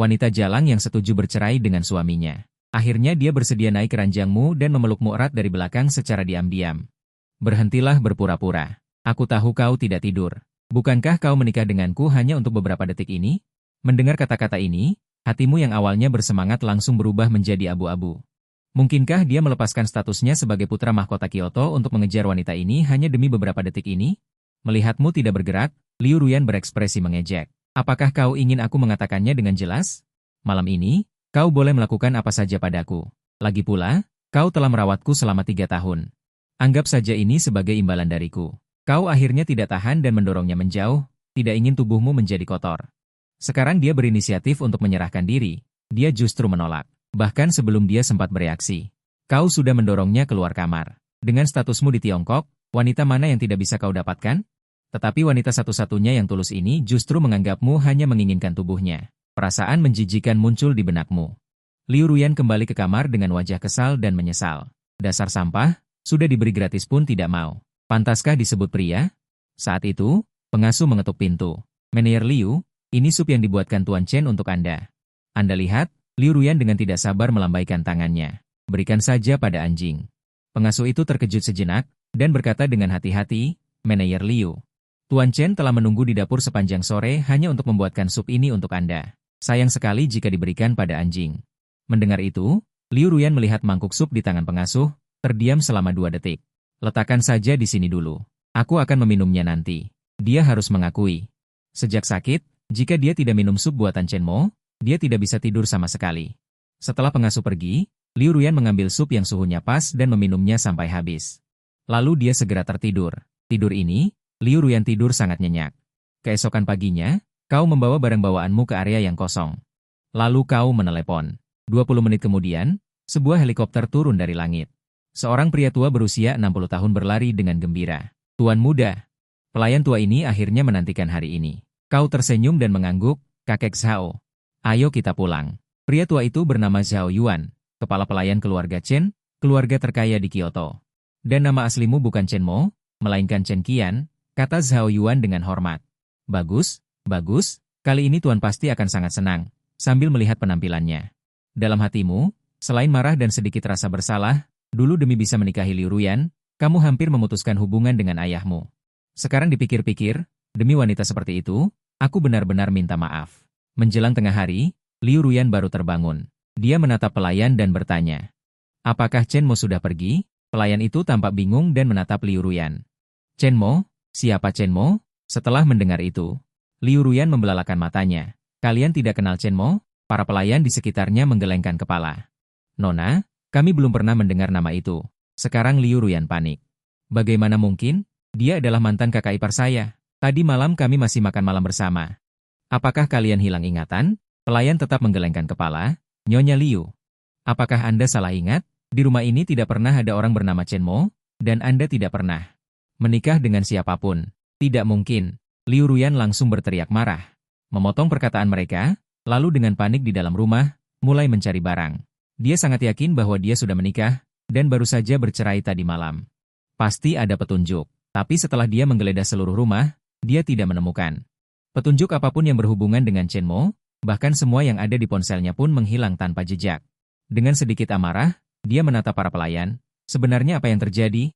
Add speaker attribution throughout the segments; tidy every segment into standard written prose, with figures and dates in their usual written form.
Speaker 1: wanita jalang yang setuju bercerai dengan suaminya. Akhirnya dia bersedia naik ke ranjangmu dan memelukmu erat dari belakang secara diam-diam. Berhentilah berpura-pura. Aku tahu kau tidak tidur. Bukankah kau menikah denganku hanya untuk beberapa detik ini? Mendengar kata-kata ini, hatimu yang awalnya bersemangat langsung berubah menjadi abu-abu. Mungkinkah dia melepaskan statusnya sebagai putra mahkota Kyoto untuk mengejar wanita ini hanya demi beberapa detik ini? Melihatmu tidak bergerak, Liu Ruyan berekspresi mengejek. Apakah kau ingin aku mengatakannya dengan jelas? Malam ini, kau boleh melakukan apa saja padaku. Lagi pula, kau telah merawatku selama 3 tahun. Anggap saja ini sebagai imbalan dariku. Kau akhirnya tidak tahan dan mendorongnya menjauh, tidak ingin tubuhmu menjadi kotor. Sekarang dia berinisiatif untuk menyerahkan diri, dia justru menolak. Bahkan sebelum dia sempat bereaksi. Kau sudah mendorongnya keluar kamar. Dengan statusmu di Tiongkok, wanita mana yang tidak bisa kau dapatkan? Tetapi wanita satu-satunya yang tulus ini justru menganggapmu hanya menginginkan tubuhnya. Perasaan menjijikan muncul di benakmu. Liu Ruyan kembali ke kamar dengan wajah kesal dan menyesal. Dasar sampah, sudah diberi gratis pun tidak mau. Pantaskah disebut pria? Saat itu, pengasuh mengetuk pintu. Manajer Liu, ini sup yang dibuatkan Tuan Chen untuk Anda. Anda lihat? Liu Ruyan dengan tidak sabar melambaikan tangannya. Berikan saja pada anjing. Pengasuh itu terkejut sejenak, dan berkata dengan hati-hati, Manajer Liu. Tuan Chen telah menunggu di dapur sepanjang sore hanya untuk membuatkan sup ini untuk Anda. Sayang sekali jika diberikan pada anjing. Mendengar itu, Liu Ruyan melihat mangkuk sup di tangan pengasuh, terdiam selama 2 detik. Letakkan saja di sini dulu. Aku akan meminumnya nanti. Dia harus mengakui. Sejak sakit, jika dia tidak minum sup buatan Chen Mo, dia tidak bisa tidur sama sekali. Setelah pengasuh pergi, Liu Ruyan mengambil sup yang suhunya pas dan meminumnya sampai habis. Lalu dia segera tertidur. Tidur ini, Liu Ruyan tidur sangat nyenyak. Keesokan paginya, kau membawa barang bawaanmu ke area yang kosong. Lalu kau menelepon. 20 menit kemudian, sebuah helikopter turun dari langit. Seorang pria tua berusia 60 tahun berlari dengan gembira. Tuan muda. Pelayan tua ini akhirnya menantikan hari ini. Kau tersenyum dan mengangguk, kakek Zhao. Ayo kita pulang. Pria tua itu bernama Zhao Yuan, kepala pelayan keluarga Chen, keluarga terkaya di Kyoto. Dan nama aslimu bukan Chen Mo, melainkan Chen Qian, kata Zhao Yuan dengan hormat. Bagus, bagus, kali ini Tuan pasti akan sangat senang, sambil melihat penampilannya. Dalam hatimu, selain marah dan sedikit rasa bersalah, dulu demi bisa menikahi Liu Ruyan, kamu hampir memutuskan hubungan dengan ayahmu. Sekarang dipikir-pikir, demi wanita seperti itu, aku benar-benar minta maaf. Menjelang tengah hari, Liu Ruyan baru terbangun. Dia menatap pelayan dan bertanya. Apakah Chen Mo sudah pergi? Pelayan itu tampak bingung dan menatap Liu Ruyan. Chen Mo? Siapa Chen Mo? Setelah mendengar itu, Liu Ruyan membelalakan matanya. Kalian tidak kenal Chen Mo? Para pelayan di sekitarnya menggelengkan kepala. Nona, kami belum pernah mendengar nama itu. Sekarang Liu Ruyan panik. Bagaimana mungkin? Dia adalah mantan kakak ipar saya. Tadi malam kami masih makan malam bersama. Apakah kalian hilang ingatan? Pelayan tetap menggelengkan kepala. Nyonya Liu. Apakah Anda salah ingat? Di rumah ini tidak pernah ada orang bernama Chen Mo, dan Anda tidak pernah menikah dengan siapapun. Tidak mungkin. Liu Ruyan langsung berteriak marah. Memotong perkataan mereka, lalu dengan panik di dalam rumah, mulai mencari barang. Dia sangat yakin bahwa dia sudah menikah, dan baru saja bercerai tadi malam. Pasti ada petunjuk. Tapi setelah dia menggeledah seluruh rumah, dia tidak menemukan petunjuk apapun yang berhubungan dengan Chen Mo, bahkan semua yang ada di ponselnya pun menghilang tanpa jejak. Dengan sedikit amarah, dia menatap para pelayan. Sebenarnya apa yang terjadi?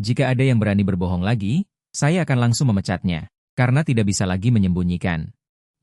Speaker 1: Jika ada yang berani berbohong lagi, saya akan langsung memecatnya, karena tidak bisa lagi menyembunyikan.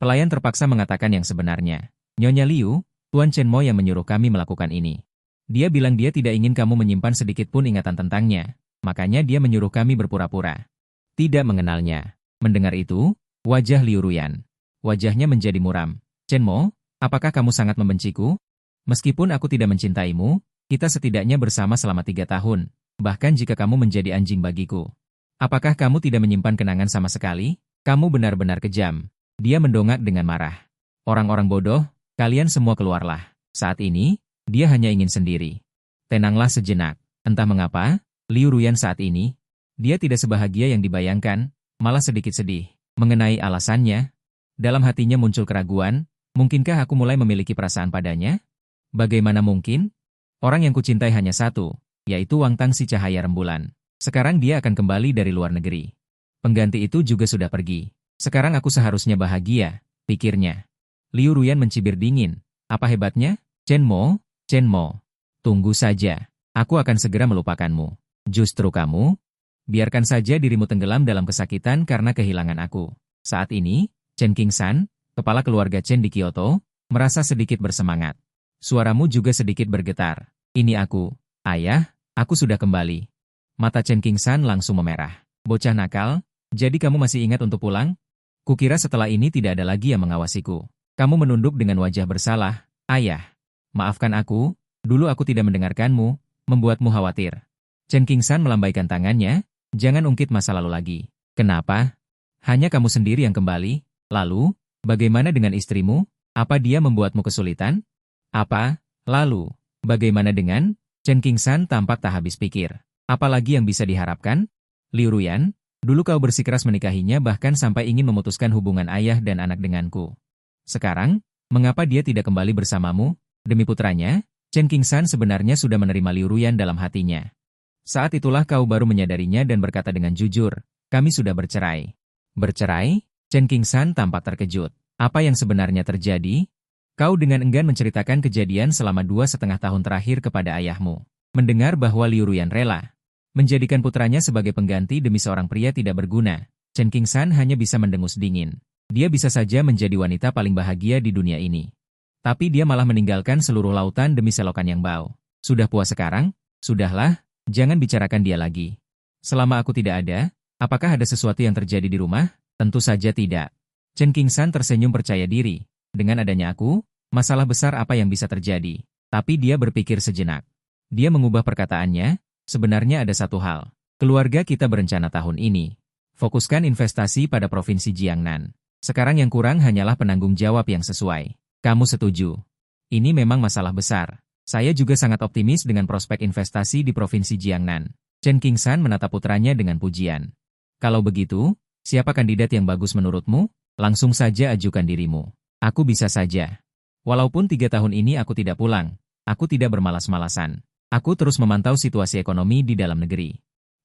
Speaker 1: Pelayan terpaksa mengatakan yang sebenarnya. Nyonya Liu, Tuan Chen Mo yang menyuruh kami melakukan ini. Dia bilang dia tidak ingin kamu menyimpan sedikit pun ingatan tentangnya, makanya dia menyuruh kami berpura-pura tidak mengenalnya. Mendengar itu, wajah Liu Ruyan. Wajahnya menjadi muram. Chen Mo, apakah kamu sangat membenciku? Meskipun aku tidak mencintaimu, kita setidaknya bersama selama 3 tahun, bahkan jika kamu menjadi anjing bagiku. Apakah kamu tidak menyimpan kenangan sama sekali? Kamu benar-benar kejam. Dia mendongak dengan marah. Orang-orang bodoh, kalian semua keluarlah. Saat ini, dia hanya ingin sendiri. Tenanglah sejenak. Entah mengapa, Liu Ruyan saat ini, dia tidak sebahagia yang dibayangkan, malah sedikit sedih. Mengenai alasannya, dalam hatinya muncul keraguan, mungkinkah aku mulai memiliki perasaan padanya? Bagaimana mungkin? Orang yang kucintai hanya satu, yaitu Wang Tang si cahaya rembulan. Sekarang dia akan kembali dari luar negeri. Pengganti itu juga sudah pergi. Sekarang aku seharusnya bahagia, pikirnya. Liu Ruyan mencibir dingin. Apa hebatnya? Chen Mo, Chen Mo. Tunggu saja. Aku akan segera melupakanmu. Justru kamu? Biarkan saja dirimu tenggelam dalam kesakitan karena kehilangan aku. Saat ini, Chen Qingsan, kepala keluarga Chen di Kyoto, merasa sedikit bersemangat. Suaramu juga sedikit bergetar. Ini aku. Ayah, aku sudah kembali. Mata Chen Qingsan langsung memerah. Bocah nakal, jadi kamu masih ingat untuk pulang? Kukira setelah ini tidak ada lagi yang mengawasiku. Kamu menunduk dengan wajah bersalah. Ayah, maafkan aku, dulu aku tidak mendengarkanmu, membuatmu khawatir. Chen Qingsan melambaikan tangannya, jangan ungkit masa lalu lagi. Kenapa? Hanya kamu sendiri yang kembali? Lalu, bagaimana dengan istrimu? Apa dia membuatmu kesulitan? Apa? Lalu, bagaimana dengan? Chen Qingsan tampak tak habis pikir. Apalagi yang bisa diharapkan? Liu Ruyan, dulu kau bersikeras menikahinya bahkan sampai ingin memutuskan hubungan ayah dan anak denganku. Sekarang, mengapa dia tidak kembali bersamamu? Demi putranya, Chen Qingsan sebenarnya sudah menerima Liu Ruyan dalam hatinya. Saat itulah kau baru menyadarinya dan berkata dengan jujur, kami sudah bercerai. Bercerai? Chen Qingsan tampak terkejut. Apa yang sebenarnya terjadi? Kau dengan enggan menceritakan kejadian selama 2,5 tahun terakhir kepada ayahmu. Mendengar bahwa Liu Ruyan rela menjadikan putranya sebagai pengganti demi seorang pria tidak berguna, Chen Qingsan hanya bisa mendengus dingin. Dia bisa saja menjadi wanita paling bahagia di dunia ini. Tapi dia malah meninggalkan seluruh lautan demi selokan yang bau. Sudah puas sekarang? Sudahlah, jangan bicarakan dia lagi. Selama aku tidak ada, apakah ada sesuatu yang terjadi di rumah? Tentu saja tidak. Chen Qingsan tersenyum percaya diri. Dengan adanya aku, masalah besar apa yang bisa terjadi? Tapi dia berpikir sejenak. Dia mengubah perkataannya, sebenarnya ada satu hal. Keluarga kita berencana tahun ini. Fokuskan investasi pada Provinsi Jiangnan. Sekarang yang kurang hanyalah penanggung jawab yang sesuai. Kamu setuju? Ini memang masalah besar. Saya juga sangat optimis dengan prospek investasi di Provinsi Jiangnan. Chen Qingsan menatap putranya dengan pujian. Kalau begitu, siapa kandidat yang bagus menurutmu? Langsung saja ajukan dirimu. Aku bisa saja. Walaupun 3 tahun ini aku tidak pulang, aku tidak bermalas-malasan. Aku terus memantau situasi ekonomi di dalam negeri.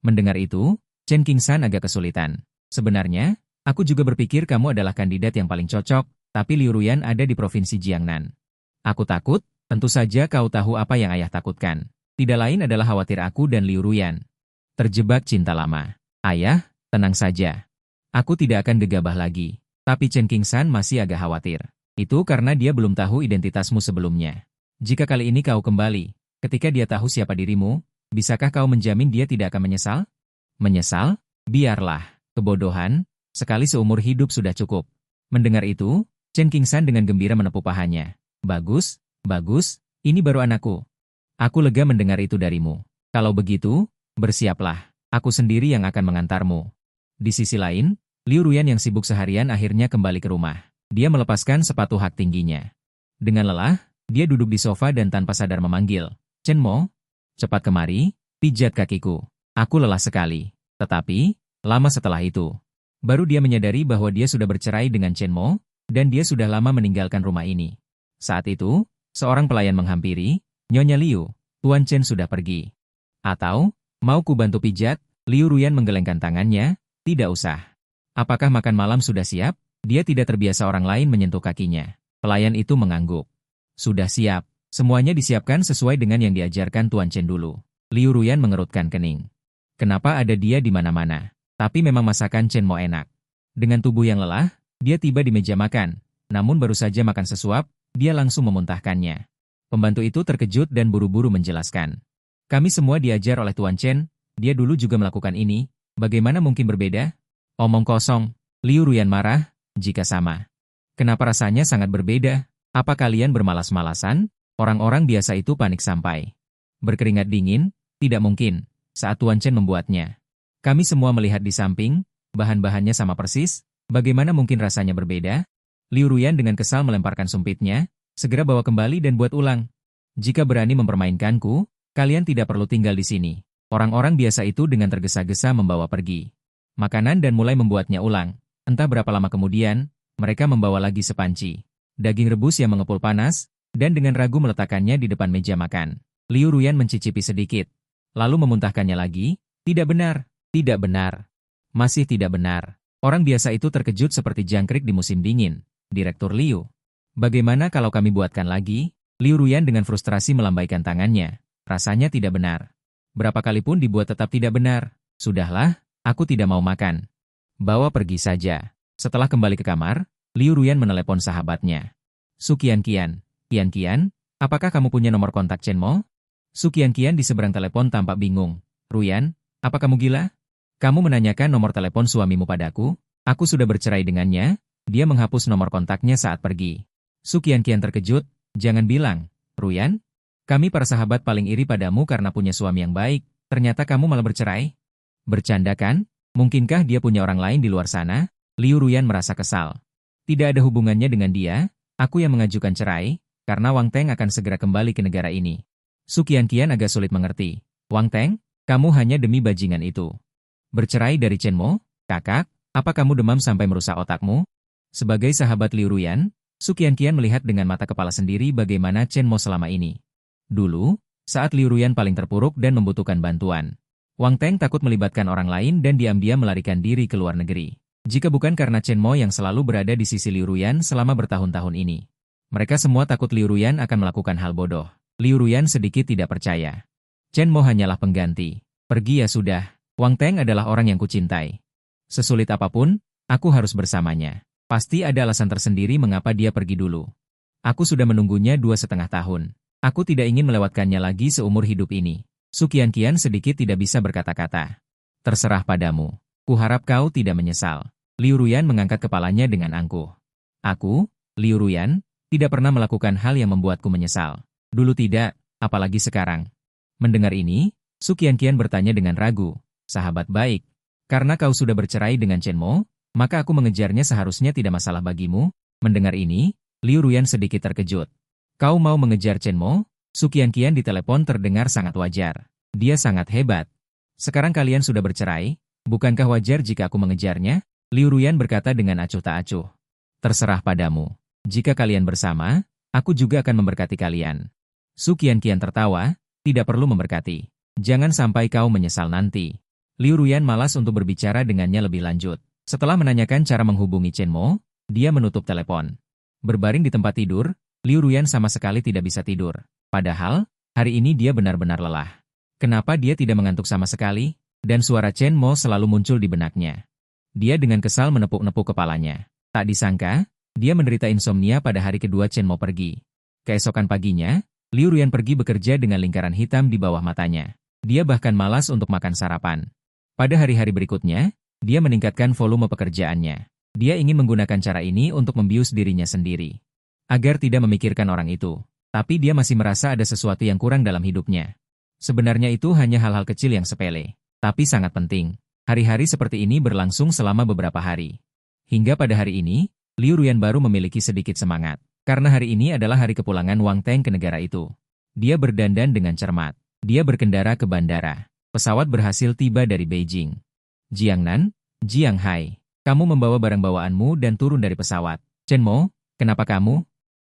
Speaker 1: Mendengar itu, Chen Qingsan agak kesulitan. Sebenarnya, aku juga berpikir kamu adalah kandidat yang paling cocok, tapi Liu Ruyan ada di Provinsi Jiangnan. Aku takut, tentu saja kau tahu apa yang ayah takutkan. Tidak lain adalah khawatir aku dan Liu Ruyan terjebak cinta lama. Ayah, tenang saja. Aku tidak akan gegabah lagi. Tapi Chen Qingsan masih agak khawatir. Itu karena dia belum tahu identitasmu sebelumnya. Jika kali ini kau kembali, ketika dia tahu siapa dirimu, bisakah kau menjamin dia tidak akan menyesal? Menyesal? Biarlah. Kebodohan, sekali seumur hidup sudah cukup. Mendengar itu, Chen Qingsan dengan gembira menepuk pahanya. Bagus, bagus, ini baru anakku. Aku lega mendengar itu darimu. Kalau begitu, bersiaplah. Aku sendiri yang akan mengantarmu. Di sisi lain, Liu Ruyan yang sibuk seharian akhirnya kembali ke rumah. Dia melepaskan sepatu hak tingginya. Dengan lelah, dia duduk di sofa dan tanpa sadar memanggil. Chen Mo, cepat kemari, pijat kakiku. Aku lelah sekali. Tetapi, lama setelah itu, baru dia menyadari bahwa dia sudah bercerai dengan Chen Mo, dan dia sudah lama meninggalkan rumah ini. Saat itu, seorang pelayan menghampiri, Nyonya Liu, Tuan Chen sudah pergi. Atau, mau ku bantu pijat? Liu Ruyan menggelengkan tangannya, tidak usah. Apakah makan malam sudah siap? Dia tidak terbiasa orang lain menyentuh kakinya. Pelayan itu mengangguk. Sudah siap. Semuanya disiapkan sesuai dengan yang diajarkan Tuan Chen dulu. Liu Ruyan mengerutkan kening. Kenapa ada dia di mana-mana? Tapi memang masakan Chen Mo enak. Dengan tubuh yang lelah, dia tiba di meja makan. Namun baru saja makan sesuap, dia langsung memuntahkannya. Pembantu itu terkejut dan buru-buru menjelaskan. Kami semua diajar oleh Tuan Chen, dia dulu juga melakukan ini, bagaimana mungkin berbeda? Omong kosong, Liu Ruyan marah, jika sama. Kenapa rasanya sangat berbeda? Apa kalian bermalas-malasan? Orang-orang biasa itu panik sampai berkeringat dingin, tidak mungkin, saat Tuan Chen membuatnya. Kami semua melihat di samping, bahan-bahannya sama persis, bagaimana mungkin rasanya berbeda? Liu Ruyan dengan kesal melemparkan sumpitnya, segera bawa kembali dan buat ulang. Jika berani mempermainkanku, kalian tidak perlu tinggal di sini. Orang-orang biasa itu dengan tergesa-gesa membawa pergi makanan dan mulai membuatnya ulang. Entah berapa lama kemudian, mereka membawa lagi sepanci daging rebus yang mengepul panas, dan dengan ragu meletakkannya di depan meja makan. Liu Ruyan mencicipi sedikit, lalu memuntahkannya lagi. Tidak benar, tidak benar. Masih tidak benar. Orang biasa itu terkejut seperti jangkrik di musim dingin. Direktur Liu, Bagaimana kalau kami buatkan lagi? Liu Ruyan dengan frustrasi melambaikan tangannya. Rasanya tidak benar. Berapa kali pun dibuat tetap tidak benar. Sudahlah, aku tidak mau makan. Bawa pergi saja. Setelah kembali ke kamar, Liu Ruyan menelepon sahabatnya. Su Qianqian, Qianqian, apakah kamu punya nomor kontak Chen Mo? Su Qianqian di seberang telepon tampak bingung. Ruyan, apa kamu gila? Kamu menanyakan nomor telepon suamimu padaku? Aku sudah bercerai dengannya. Dia menghapus nomor kontaknya saat pergi. Su Qianqian terkejut. Jangan bilang, Ruyan, kami para sahabat paling iri padamu karena punya suami yang baik. Ternyata kamu malah bercerai? Bercanda kan? Mungkinkah dia punya orang lain di luar sana? Liu Ruyan merasa kesal. Tidak ada hubungannya dengan dia. Aku yang mengajukan cerai, karena Wang Teng akan segera kembali ke negara ini. Su Qianqian agak sulit mengerti. Wang Teng, kamu hanya demi bajingan itu. Bercerai dari Chen Mo? Kakak, apa kamu demam sampai merusak otakmu? Sebagai sahabat Liu Ruyan, Su Qianqian melihat dengan mata kepala sendiri bagaimana Chen Mo selama ini. Dulu, saat Liu Ruyan paling terpuruk dan membutuhkan bantuan, Wang Teng takut melibatkan orang lain dan diam-diam melarikan diri ke luar negeri. Jika bukan karena Chen Mo yang selalu berada di sisi Liu Ruyan selama bertahun-tahun ini. Mereka semua takut Liu Ruyan akan melakukan hal bodoh. Liu Ruyan sedikit tidak percaya. Chen Mo hanyalah pengganti. Pergi ya sudah. Wang Teng adalah orang yang kucintai. Sesulit apapun, aku harus bersamanya. Pasti ada alasan tersendiri mengapa dia pergi dulu. Aku sudah menunggunya 2,5 tahun. Aku tidak ingin melewatkannya lagi seumur hidup ini. Su Qianqian sedikit tidak bisa berkata-kata. Terserah padamu. Kuharap kau tidak menyesal. Liu Ruyan mengangkat kepalanya dengan angkuh. Aku, Liu Ruyan, tidak pernah melakukan hal yang membuatku menyesal. Dulu tidak, apalagi sekarang. Mendengar ini, Su Qianqian bertanya dengan ragu. Sahabat baik, karena kau sudah bercerai dengan Chen Mo, maka aku mengejarnya seharusnya tidak masalah bagimu. Mendengar ini, Liu Ruyan sedikit terkejut. Kau mau mengejar Chen Mo? Su Qianqian di telepon terdengar sangat wajar. Dia sangat hebat. Sekarang kalian sudah bercerai, bukankah wajar jika aku mengejarnya? Liu Ruyan berkata dengan acuh tak acuh. Terserah padamu. Jika kalian bersama, aku juga akan memberkati kalian. Su Qianqian tertawa, tidak perlu memberkati. Jangan sampai kau menyesal nanti. Liu Ruyan malas untuk berbicara dengannya lebih lanjut. Setelah menanyakan cara menghubungi Chen Mo, dia menutup telepon. Berbaring di tempat tidur, Liu Ruyan sama sekali tidak bisa tidur. Padahal, hari ini dia benar-benar lelah. Kenapa dia tidak mengantuk sama sekali? Dan suara Chen Mo selalu muncul di benaknya. Dia dengan kesal menepuk-nepuk kepalanya. Tak disangka, dia menderita insomnia pada hari kedua Chen Mo pergi. Keesokan paginya, Liu Ruyan pergi bekerja dengan lingkaran hitam di bawah matanya. Dia bahkan malas untuk makan sarapan. Pada hari-hari berikutnya, dia meningkatkan volume pekerjaannya. Dia ingin menggunakan cara ini untuk membius dirinya sendiri. Agar tidak memikirkan orang itu. Tapi dia masih merasa ada sesuatu yang kurang dalam hidupnya. Sebenarnya itu hanya hal-hal kecil yang sepele. Tapi sangat penting. Hari-hari seperti ini berlangsung selama beberapa hari. Hingga pada hari ini, Liu Ruyan baru memiliki sedikit semangat. Karena hari ini adalah hari kepulangan Wang Teng ke negara itu. Dia berdandan dengan cermat. Dia berkendara ke bandara. Pesawat berhasil tiba dari Beijing. Jiangnan, Jianghai, kamu membawa barang bawaanmu dan turun dari pesawat. Chen Mo, kenapa kamu?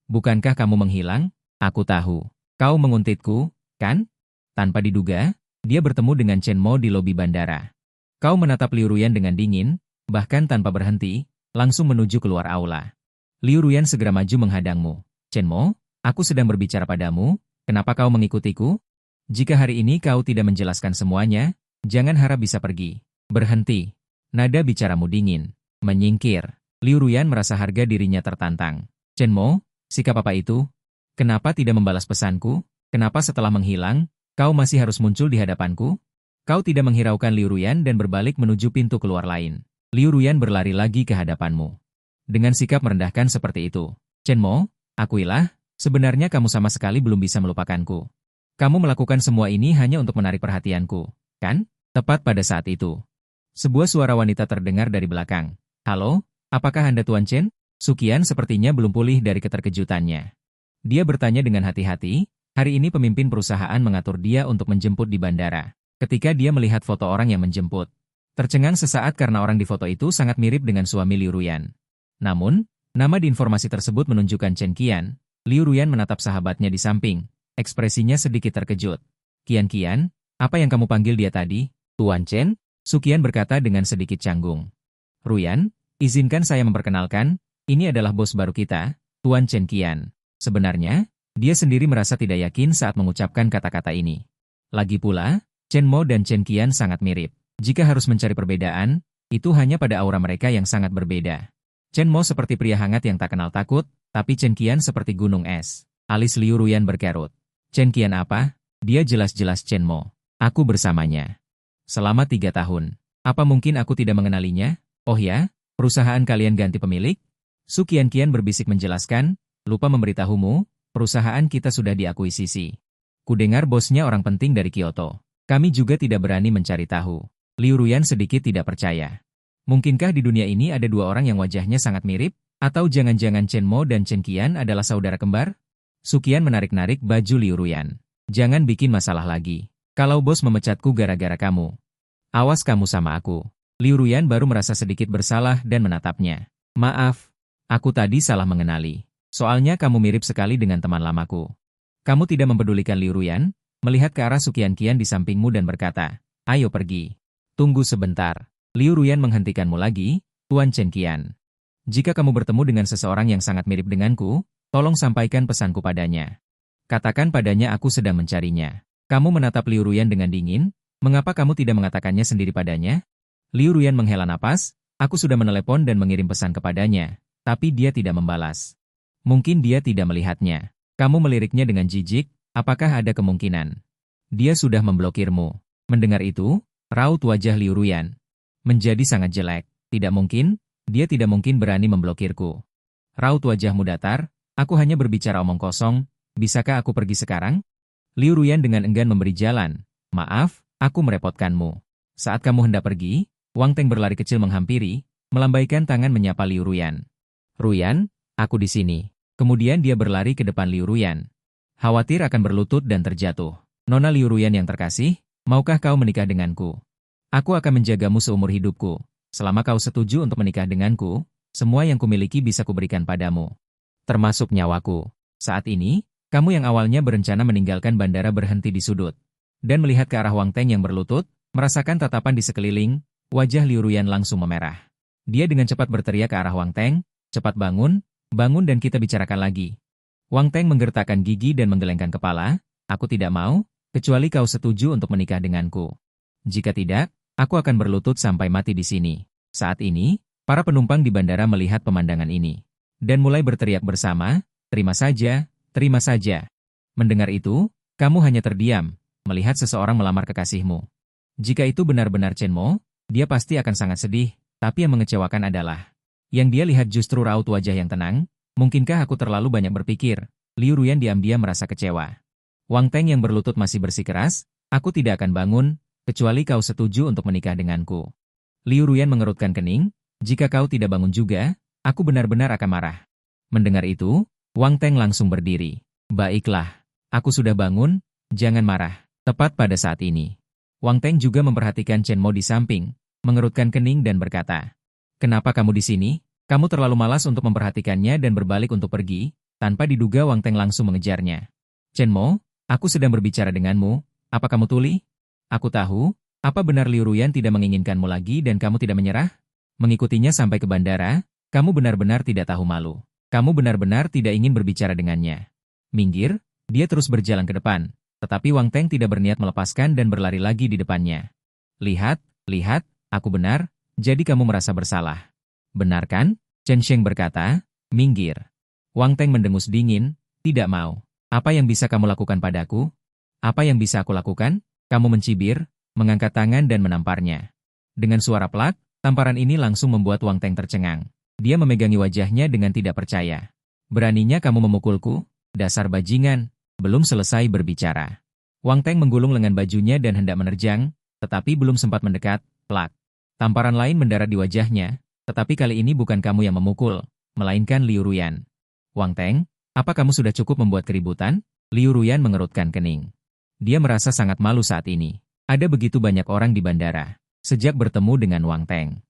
Speaker 1: Bukankah kamu menghilang? Aku tahu. Kau menguntitku, kan? Tanpa diduga, dia bertemu dengan Chen Mo di lobi bandara. Kau menatap Liu Ruyan dengan dingin, bahkan tanpa berhenti, langsung menuju keluar aula. Liu Ruyan segera maju menghadangmu. Chen Mo, aku sedang berbicara padamu, kenapa kau mengikutiku? Jika hari ini kau tidak menjelaskan semuanya, jangan harap bisa pergi. Berhenti. Nada bicaramu dingin. Menyingkir. Liu Ruyan merasa harga dirinya tertantang. Chen Mo, sikap apa itu? Kenapa tidak membalas pesanku? Kenapa setelah menghilang, kau masih harus muncul di hadapanku? Kau tidak menghiraukan Liu Ruyan dan berbalik menuju pintu keluar lain. Liu Ruyan berlari lagi ke hadapanmu. Dengan sikap merendahkan seperti itu. Chen Mo, akuilah, sebenarnya kamu sama sekali belum bisa melupakanku. Kamu melakukan semua ini hanya untuk menarik perhatianku, kan? Tepat pada saat itu. Sebuah suara wanita terdengar dari belakang. Halo, apakah Anda Tuan Chen? Su Qian sepertinya belum pulih dari keterkejutannya. Dia bertanya dengan hati-hati, hari ini pemimpin perusahaan mengatur dia untuk menjemput di bandara. Ketika dia melihat foto orang yang menjemput, tercengang sesaat karena orang di foto itu sangat mirip dengan suami Liu Ruyan. Namun, nama di informasi tersebut menunjukkan Chen Qian. Liu Ruyan menatap sahabatnya di samping, ekspresinya sedikit terkejut. Qian, apa yang kamu panggil dia tadi? Tuan Chen? Su Qian berkata dengan sedikit canggung. Ruyan, izinkan saya memperkenalkan, ini adalah bos baru kita, Tuan Chen Qian. Sebenarnya, dia sendiri merasa tidak yakin saat mengucapkan kata-kata ini. Lagi pula, Chen Mo dan Chen Qian sangat mirip. Jika harus mencari perbedaan, itu hanya pada aura mereka yang sangat berbeda. Chen Mo seperti pria hangat yang tak kenal takut, tapi Chen Qian seperti gunung es. Alis Liu Ruyan berkerut. Chen Qian apa? Dia jelas-jelas Chen Mo. Aku bersamanya selama 3 tahun. Apa mungkin aku tidak mengenalinya? Oh ya, perusahaan kalian ganti pemilik? Su Qian berbisik menjelaskan, lupa memberitahumu, perusahaan kita sudah diakuisisi. Kudengar bosnya orang penting dari Kyoto. Kami juga tidak berani mencari tahu. Liu Ruyan sedikit tidak percaya. Mungkinkah di dunia ini ada 2 orang yang wajahnya sangat mirip? Atau jangan-jangan Chen Mo dan Chen Qian adalah saudara kembar? Su Qian menarik-narik baju Liu Ruyan. Jangan bikin masalah lagi. Kalau bos memecatku gara-gara kamu. Awas kamu sama aku. Liu Ruyan baru merasa sedikit bersalah dan menatapnya. Maaf, aku tadi salah mengenali. Soalnya kamu mirip sekali dengan teman lamaku. Kamu tidak mempedulikan Liu Ruyan, melihat ke arah Su Qian di sampingmu dan berkata, ayo pergi. Tunggu sebentar. Liu Ruyan menghentikanmu lagi, Tuan Chen Qian. Jika kamu bertemu dengan seseorang yang sangat mirip denganku, tolong sampaikan pesanku padanya. Katakan padanya aku sedang mencarinya. Kamu menatap Liu Ruyan dengan dingin, mengapa kamu tidak mengatakannya sendiri padanya? Liu Ruyan menghela napas, aku sudah menelepon dan mengirim pesan kepadanya, tapi dia tidak membalas. Mungkin dia tidak melihatnya. Kamu meliriknya dengan jijik, apakah ada kemungkinan? Dia sudah memblokirmu. Mendengar itu, raut wajah Liu Ruyan menjadi sangat jelek. Tidak mungkin, dia tidak mungkin berani memblokirku. Raut wajahmu datar, aku hanya berbicara omong kosong, bisakah aku pergi sekarang? Liu Ruyan dengan enggan memberi jalan. Maaf, aku merepotkanmu. Saat kamu hendak pergi, Wang Teng berlari kecil menghampiri, melambaikan tangan menyapa Liu Ruyan. Ruyan, aku di sini. Kemudian dia berlari ke depan Liu Ruyan. Khawatir akan berlutut dan terjatuh. Nona Liu Ruyan yang terkasih, maukah kau menikah denganku? Aku akan menjagamu seumur hidupku. Selama kau setuju untuk menikah denganku, semua yang kumiliki bisa kuberikan padamu. Termasuk nyawaku. Saat ini, kamu yang awalnya berencana meninggalkan bandara berhenti di sudut. Dan melihat ke arah Wang Teng yang berlutut, merasakan tatapan di sekeliling, wajah Liu Ruyan langsung memerah. Dia dengan cepat berteriak ke arah Wang Teng, cepat bangun, bangun dan kita bicarakan lagi. Wang Teng menggertakkan gigi dan menggelengkan kepala, aku tidak mau, kecuali kau setuju untuk menikah denganku. Jika tidak, aku akan berlutut sampai mati di sini. Saat ini, para penumpang di bandara melihat pemandangan ini. Dan mulai berteriak bersama, terima saja. Terima saja. Mendengar itu, kamu hanya terdiam, melihat seseorang melamar kekasihmu. Jika itu benar-benar Chen Mo, dia pasti akan sangat sedih, tapi yang mengecewakan adalah, yang dia lihat justru raut wajah yang tenang. Mungkinkah aku terlalu banyak berpikir? Liu Ruyan diam-diam merasa kecewa. Wang Teng yang berlutut masih bersikeras, aku tidak akan bangun, kecuali kau setuju untuk menikah denganku. Liu Ruyan mengerutkan kening, jika kau tidak bangun juga, aku benar-benar akan marah. Mendengar itu, Wang Teng langsung berdiri. Baiklah, aku sudah bangun, jangan marah. Tepat pada saat ini, Wang Teng juga memperhatikan Chen Mo di samping, mengerutkan kening dan berkata, kenapa kamu di sini? Kamu terlalu malas untuk memperhatikannya dan berbalik untuk pergi. Tanpa diduga Wang Teng langsung mengejarnya. Chen Mo, aku sedang berbicara denganmu, apa kamu tuli? Aku tahu, apa benar Liu Ruyan tidak menginginkanmu lagi dan kamu tidak menyerah? Mengikutinya sampai ke bandara, kamu benar-benar tidak tahu malu. Kamu benar-benar tidak ingin berbicara dengannya. Minggir, dia terus berjalan ke depan, tetapi Wang Teng tidak berniat melepaskan dan berlari lagi di depannya. Lihat, aku benar, jadi kamu merasa bersalah. Benar kan? Chen Sheng berkata, minggir. Wang Teng mendengus dingin, tidak mau. Apa yang bisa kamu lakukan padaku? Apa yang bisa aku lakukan? Kamu mencibir, mengangkat tangan dan menamparnya. Dengan suara plak, tamparan ini langsung membuat Wang Teng tercengang. Dia memegangi wajahnya dengan tidak percaya. Beraninya kamu memukulku? Dasar bajingan. Belum selesai berbicara. Wang Teng menggulung lengan bajunya dan hendak menerjang, tetapi belum sempat mendekat, plak. Tamparan lain mendarat di wajahnya, tetapi kali ini bukan kamu yang memukul, melainkan Liu Ruyan. Wang Teng, apa kamu sudah cukup membuat keributan? Liu Ruyan mengerutkan kening. Dia merasa sangat malu saat ini. Ada begitu banyak orang di bandara, sejak bertemu dengan Wang Teng.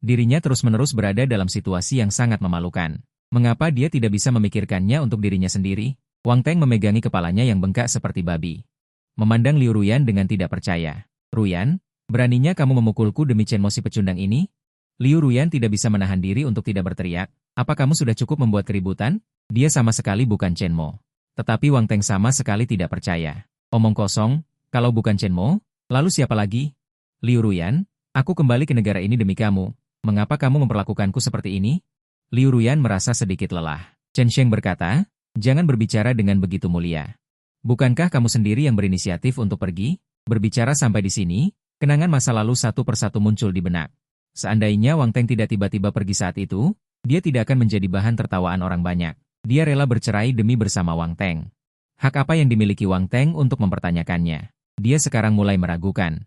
Speaker 1: Dirinya terus-menerus berada dalam situasi yang sangat memalukan. Mengapa dia tidak bisa memikirkannya untuk dirinya sendiri? Wang Teng memegangi kepalanya yang bengkak seperti babi. Memandang Liu Ruyan dengan tidak percaya. Ruyan, beraninya kamu memukulku demi Chen Mo si pecundang ini? Liu Ruyan tidak bisa menahan diri untuk tidak berteriak. Apa kamu sudah cukup membuat keributan? Dia sama sekali bukan Chen Mo. Tetapi Wang Teng sama sekali tidak percaya. Omong kosong, kalau bukan Chen Mo, lalu siapa lagi? Liu Ruyan, aku kembali ke negara ini demi kamu. Mengapa kamu memperlakukanku seperti ini? Liu Ruyan merasa sedikit lelah. Chen Sheng berkata, jangan berbicara dengan begitu mulia. Bukankah kamu sendiri yang berinisiatif untuk pergi? Berbicara sampai di sini, kenangan masa lalu satu persatu muncul di benak. Seandainya Wang Teng tidak tiba-tiba pergi saat itu, dia tidak akan menjadi bahan tertawaan orang banyak. Dia rela bercerai demi bersama Wang Teng. Hak apa yang dimiliki Wang Teng untuk mempertanyakannya? Dia sekarang mulai meragukan.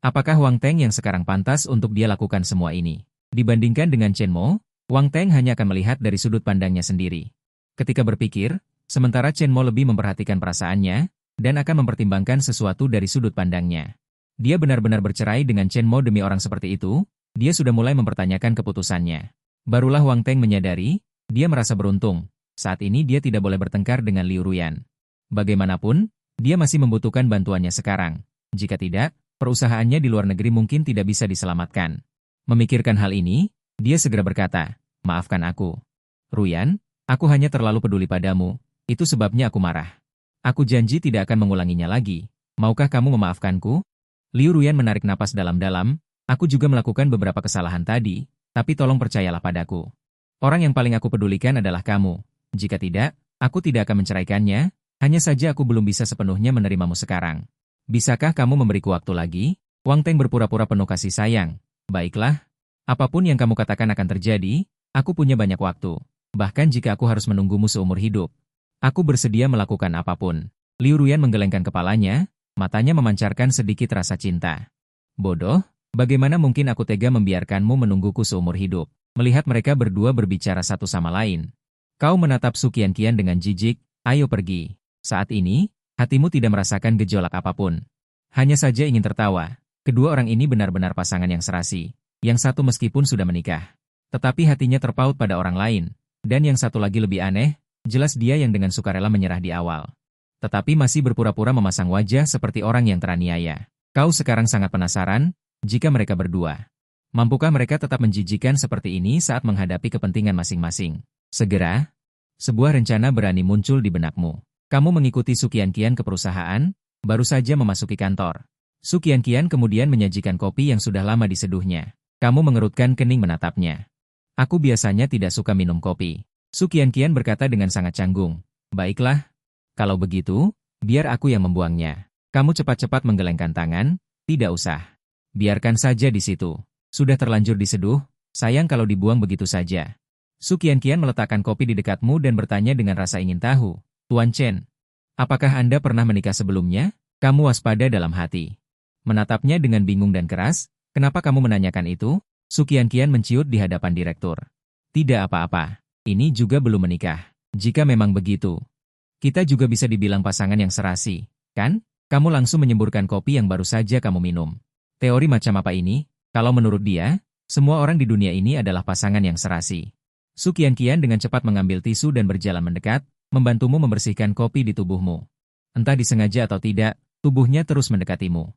Speaker 1: Apakah Wang Teng yang sekarang pantas untuk dia lakukan semua ini? Dibandingkan dengan Chen Mo, Wang Teng hanya akan melihat dari sudut pandangnya sendiri. Ketika berpikir, sementara Chen Mo lebih memperhatikan perasaannya, dan akan mempertimbangkan sesuatu dari sudut pandangnya. Dia benar-benar bercerai dengan Chen Mo demi orang seperti itu, dia sudah mulai mempertanyakan keputusannya. Barulah Wang Teng menyadari, dia merasa beruntung. Saat ini dia tidak boleh bertengkar dengan Liu Ruyan. Bagaimanapun, dia masih membutuhkan bantuannya sekarang. Jika tidak, perusahaannya di luar negeri mungkin tidak bisa diselamatkan. Memikirkan hal ini, dia segera berkata, maafkan aku. Ruyan, aku hanya terlalu peduli padamu, itu sebabnya aku marah. Aku janji tidak akan mengulanginya lagi. Maukah kamu memaafkanku? Liu Ruyan menarik napas dalam-dalam, aku juga melakukan beberapa kesalahan tadi, tapi tolong percayalah padaku. Orang yang paling aku pedulikan adalah kamu. Jika tidak, aku tidak akan menceraikannya, hanya saja aku belum bisa sepenuhnya menerimamu sekarang. Bisakah kamu memberiku waktu lagi? Wang Teng berpura-pura penuh kasih sayang. Baiklah. Apapun yang kamu katakan akan terjadi, aku punya banyak waktu. Bahkan jika aku harus menunggumu seumur hidup. Aku bersedia melakukan apapun. Liu Ruyan menggelengkan kepalanya, matanya memancarkan sedikit rasa cinta. Bodoh, bagaimana mungkin aku tega membiarkanmu menungguku seumur hidup? Melihat mereka berdua berbicara satu sama lain. Kau menatap Su Qianqian dengan jijik, ayo pergi. Saat ini, hatimu tidak merasakan gejolak apapun. Hanya saja ingin tertawa. Kedua orang ini benar-benar pasangan yang serasi. Yang satu meskipun sudah menikah, tetapi hatinya terpaut pada orang lain. Dan yang satu lagi lebih aneh, jelas dia yang dengan sukarela menyerah di awal. Tetapi masih berpura-pura memasang wajah seperti orang yang teraniaya. Kau sekarang sangat penasaran, jika mereka berdua. Mampukah mereka tetap menjijikan seperti ini saat menghadapi kepentingan masing-masing? Segera, sebuah rencana berani muncul di benakmu. Kamu mengikuti Su Qianqian ke perusahaan, baru saja memasuki kantor. Su Qianqian kemudian menyajikan kopi yang sudah lama diseduhnya. Kamu mengerutkan kening menatapnya. Aku biasanya tidak suka minum kopi. Su Qianqian berkata dengan sangat canggung. Baiklah. Kalau begitu, biar aku yang membuangnya. Kamu cepat-cepat menggelengkan tangan, tidak usah. Biarkan saja di situ. Sudah terlanjur diseduh, sayang kalau dibuang begitu saja. Su Qianqian meletakkan kopi di dekatmu dan bertanya dengan rasa ingin tahu. Tuan Chen, apakah Anda pernah menikah sebelumnya? Kamu waspada dalam hati. Menatapnya dengan bingung dan keras, kenapa kamu menanyakan itu? Su Qianqian menciut di hadapan direktur. Tidak apa-apa, ini juga belum menikah. Jika memang begitu, kita juga bisa dibilang pasangan yang serasi, kan? Kamu langsung menyemburkan kopi yang baru saja kamu minum. Teori macam apa ini? Kalau menurut dia, semua orang di dunia ini adalah pasangan yang serasi. Su Qianqian dengan cepat mengambil tisu dan berjalan mendekat, membantumu membersihkan kopi di tubuhmu. Entah disengaja atau tidak, tubuhnya terus mendekatimu.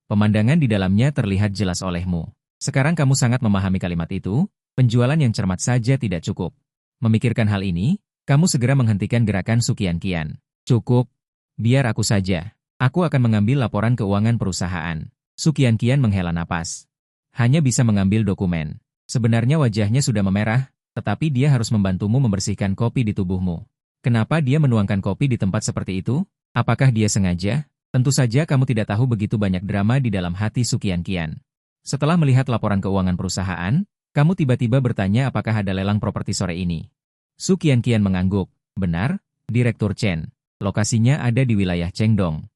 Speaker 1: Pemandangan di dalamnya terlihat jelas olehmu. Sekarang kamu sangat memahami kalimat itu, penjualan yang cermat saja tidak cukup. Memikirkan hal ini, kamu segera menghentikan gerakan Su Qianqian. Cukup, biar aku saja. Aku akan mengambil laporan keuangan perusahaan. Su Qianqian menghela napas. Hanya bisa mengambil dokumen. Sebenarnya wajahnya sudah memerah, tetapi dia harus membantumu membersihkan kopi di tubuhmu. Kenapa dia menuangkan kopi di tempat seperti itu? Apakah dia sengaja? Tentu saja kamu tidak tahu begitu banyak drama di dalam hati Su Qianqian. Setelah melihat laporan keuangan perusahaan, kamu tiba-tiba bertanya apakah ada lelang properti sore ini. Su Qianqian mengangguk. Benar, Direktur Chen. Lokasinya ada di wilayah Chengdong.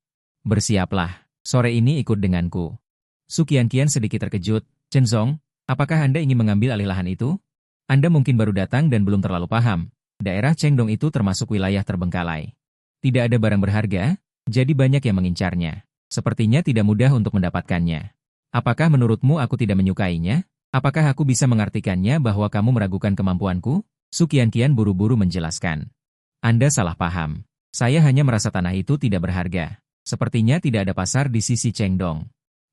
Speaker 1: Bersiaplah, sore ini ikut denganku. Su Qianqian sedikit terkejut. Chen Zong, apakah Anda ingin mengambil alih lahan itu? Anda mungkin baru datang dan belum terlalu paham. Daerah Chengdong itu termasuk wilayah terbengkalai. Tidak ada barang berharga, jadi banyak yang mengincarnya. Sepertinya tidak mudah untuk mendapatkannya. Apakah menurutmu aku tidak menyukainya? Apakah aku bisa mengartikannya bahwa kamu meragukan kemampuanku? Su Qianqian buru-buru menjelaskan. Anda salah paham. Saya hanya merasa tanah itu tidak berharga. Sepertinya tidak ada pasar di sisi Chengdong.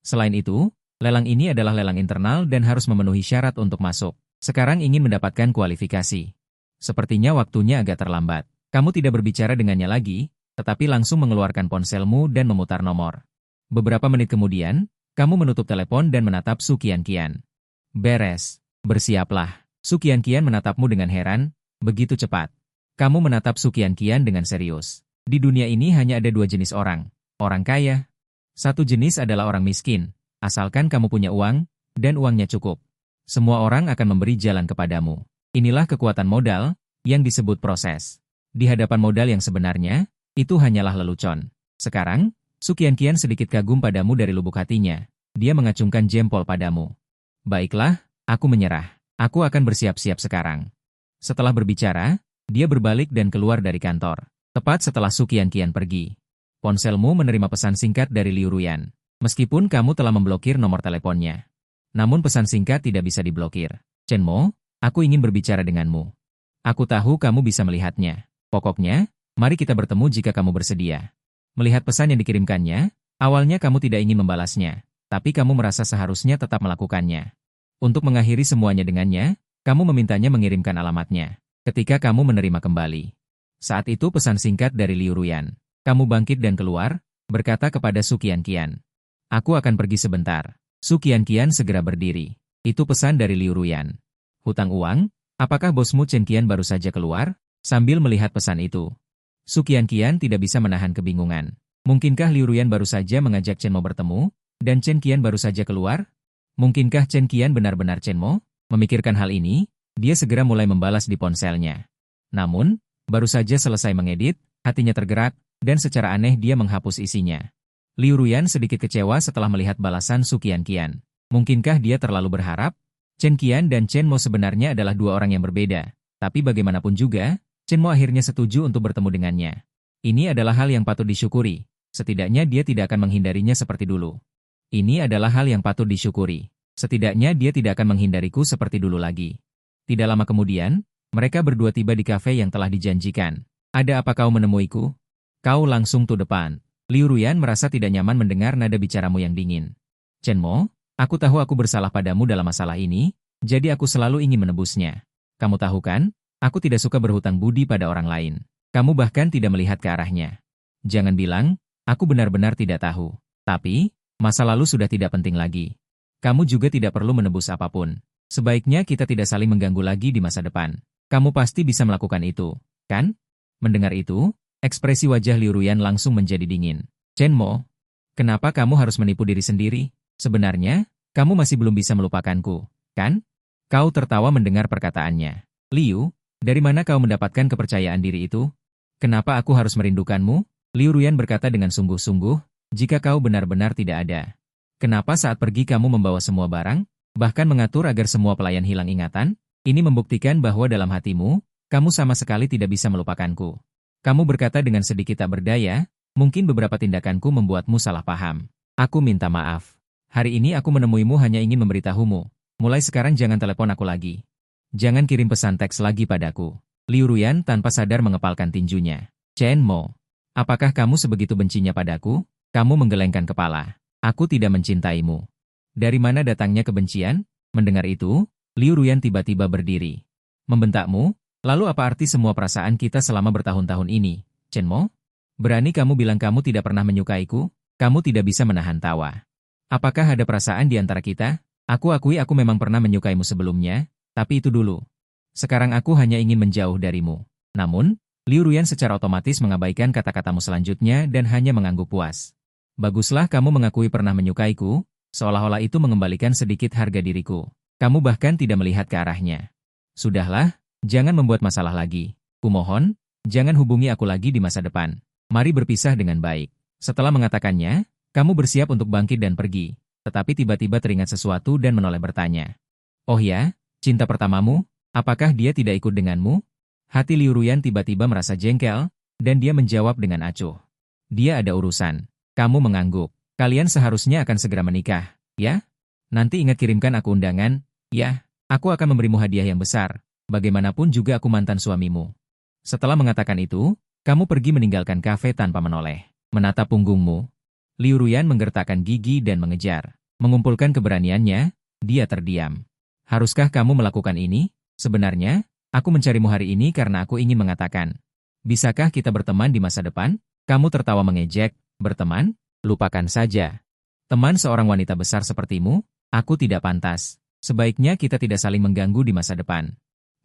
Speaker 1: Selain itu, lelang ini adalah lelang internal dan harus memenuhi syarat untuk masuk. Sekarang ingin mendapatkan kualifikasi. Sepertinya waktunya agak terlambat. Kamu tidak berbicara dengannya lagi, tetapi langsung mengeluarkan ponselmu dan memutar nomor. Beberapa menit kemudian, kamu menutup telepon dan menatap Su Qianqian. Beres. Bersiaplah. Su Qianqian menatapmu dengan heran, begitu cepat. Kamu menatap Su Qianqian dengan serius. Di dunia ini hanya ada dua jenis orang. Orang kaya. Satu jenis adalah orang miskin, asalkan kamu punya uang, dan uangnya cukup. Semua orang akan memberi jalan kepadamu. Inilah kekuatan modal, yang disebut proses. Di hadapan modal yang sebenarnya, itu hanyalah lelucon. Sekarang, Su Qianqian sedikit kagum padamu dari lubuk hatinya. Dia mengacungkan jempol padamu. Baiklah, aku menyerah. Aku akan bersiap-siap sekarang. Setelah berbicara, dia berbalik dan keluar dari kantor. Tepat setelah Su Qianqian pergi. Ponselmu menerima pesan singkat dari Liu Ruyan. Meskipun kamu telah memblokir nomor teleponnya. Namun pesan singkat tidak bisa diblokir. Chen Mo, aku ingin berbicara denganmu. Aku tahu kamu bisa melihatnya. Pokoknya, mari kita bertemu jika kamu bersedia. Melihat pesan yang dikirimkannya, awalnya kamu tidak ingin membalasnya, tapi kamu merasa seharusnya tetap melakukannya. Untuk mengakhiri semuanya dengannya, kamu memintanya mengirimkan alamatnya. Ketika kamu menerima kembali. Saat itu pesan singkat dari Liu Ruyan. Kamu bangkit dan keluar, berkata kepada Su Qianqian. Aku akan pergi sebentar. Su Qianqian segera berdiri. Itu pesan dari Liu Ruyan. Hutang uang? Apakah bosmu Chen Qian baru saja keluar? Sambil melihat pesan itu. Su Qianqian tidak bisa menahan kebingungan. Mungkinkah Liu Ruyan baru saja mengajak Chen Mo bertemu, dan Chen Qian baru saja keluar? Mungkinkah Chen Qian benar-benar Chen Mo? Memikirkan hal ini, dia segera mulai membalas di ponselnya. Namun, baru saja selesai mengedit, hatinya tergerak, dan secara aneh dia menghapus isinya. Liu Ruyan sedikit kecewa setelah melihat balasan Su Qianqian. Mungkinkah dia terlalu berharap? Chen Qian dan Chen Mo sebenarnya adalah dua orang yang berbeda. Tapi bagaimanapun juga, Chen Mo akhirnya setuju untuk bertemu dengannya. Ini adalah hal yang patut disyukuri. Setidaknya dia tidak akan menghindarinya seperti dulu. Ini adalah hal yang patut disyukuri. Setidaknya dia tidak akan menghindariku seperti dulu lagi. Tidak lama kemudian, mereka berdua tiba di kafe yang telah dijanjikan. Ada apa kau menemuiku? Kau langsung to depan. Liu Ruyan merasa tidak nyaman mendengar nada bicaramu yang dingin. Chen Mo, aku tahu aku bersalah padamu dalam masalah ini, jadi aku selalu ingin menebusnya. Kamu tahu kan, aku tidak suka berhutang budi pada orang lain. Kamu bahkan tidak melihat ke arahnya. Jangan bilang, aku benar-benar tidak tahu. Tapi, masa lalu sudah tidak penting lagi. Kamu juga tidak perlu menebus apapun. Sebaiknya kita tidak saling mengganggu lagi di masa depan. Kamu pasti bisa melakukan itu, kan? Mendengar itu, ekspresi wajah Liu Ruyan langsung menjadi dingin. Chen Mo, kenapa kamu harus menipu diri sendiri? Sebenarnya, kamu masih belum bisa melupakanku, kan? Kau tertawa mendengar perkataannya. Liu, dari mana kau mendapatkan kepercayaan diri itu? Kenapa aku harus merindukanmu? Liu Ruyan berkata dengan sungguh-sungguh, jika kau benar-benar tidak ada. Kenapa saat pergi kamu membawa semua barang? Bahkan mengatur agar semua pelayan hilang ingatan? Ini membuktikan bahwa dalam hatimu, kamu sama sekali tidak bisa melupakanku. Kamu berkata dengan sedikit tak berdaya, mungkin beberapa tindakanku membuatmu salah paham. Aku minta maaf. Hari ini aku menemuimu hanya ingin memberitahumu. Mulai sekarang jangan telepon aku lagi. Jangan kirim pesan teks lagi padaku. Liu Ruyan tanpa sadar mengepalkan tinjunya. Chen Mo, apakah kamu sebegitu bencinya padaku? Kamu menggelengkan kepala. Aku tidak mencintaimu. Dari mana datangnya kebencian? Mendengar itu, Liu Ruyan tiba-tiba berdiri. Membentakmu? Lalu apa arti semua perasaan kita selama bertahun-tahun ini, Chen Mo? Berani kamu bilang kamu tidak pernah menyukaiku? Kamu tidak bisa menahan tawa. Apakah ada perasaan di antara kita? Aku akui aku memang pernah menyukaimu sebelumnya, tapi itu dulu. Sekarang aku hanya ingin menjauh darimu. Namun, Liu Ruyan secara otomatis mengabaikan kata-katamu selanjutnya dan hanya mengangguk puas. Baguslah kamu mengakui pernah menyukaiku, seolah-olah itu mengembalikan sedikit harga diriku. Kamu bahkan tidak melihat ke arahnya. Sudahlah, jangan membuat masalah lagi. Kumohon, jangan hubungi aku lagi di masa depan. Mari berpisah dengan baik. Setelah mengatakannya, kamu bersiap untuk bangkit dan pergi. Tetapi tiba-tiba teringat sesuatu dan menoleh bertanya. Oh ya, cinta pertamamu, apakah dia tidak ikut denganmu? Hati Liu Ruyan tiba-tiba merasa jengkel, dan dia menjawab dengan acuh. Dia ada urusan. Kamu mengangguk. Kalian seharusnya akan segera menikah, ya? Nanti ingat kirimkan aku undangan, ya? Aku akan memberimu hadiah yang besar. Bagaimanapun juga aku mantan suamimu. Setelah mengatakan itu, kamu pergi meninggalkan kafe tanpa menoleh. Menatap punggungmu. Liu Ruyan menggertakkan gigi dan mengejar. Mengumpulkan keberaniannya, dia terdiam. Haruskah kamu melakukan ini? Sebenarnya, Aku mencarimu hari ini karena aku ingin mengatakan. Bisakah kita berteman di masa depan? Kamu tertawa mengejek. Berteman? Lupakan saja. Teman seorang wanita besar sepertimu? Aku tidak pantas. Sebaiknya kita tidak saling mengganggu di masa depan.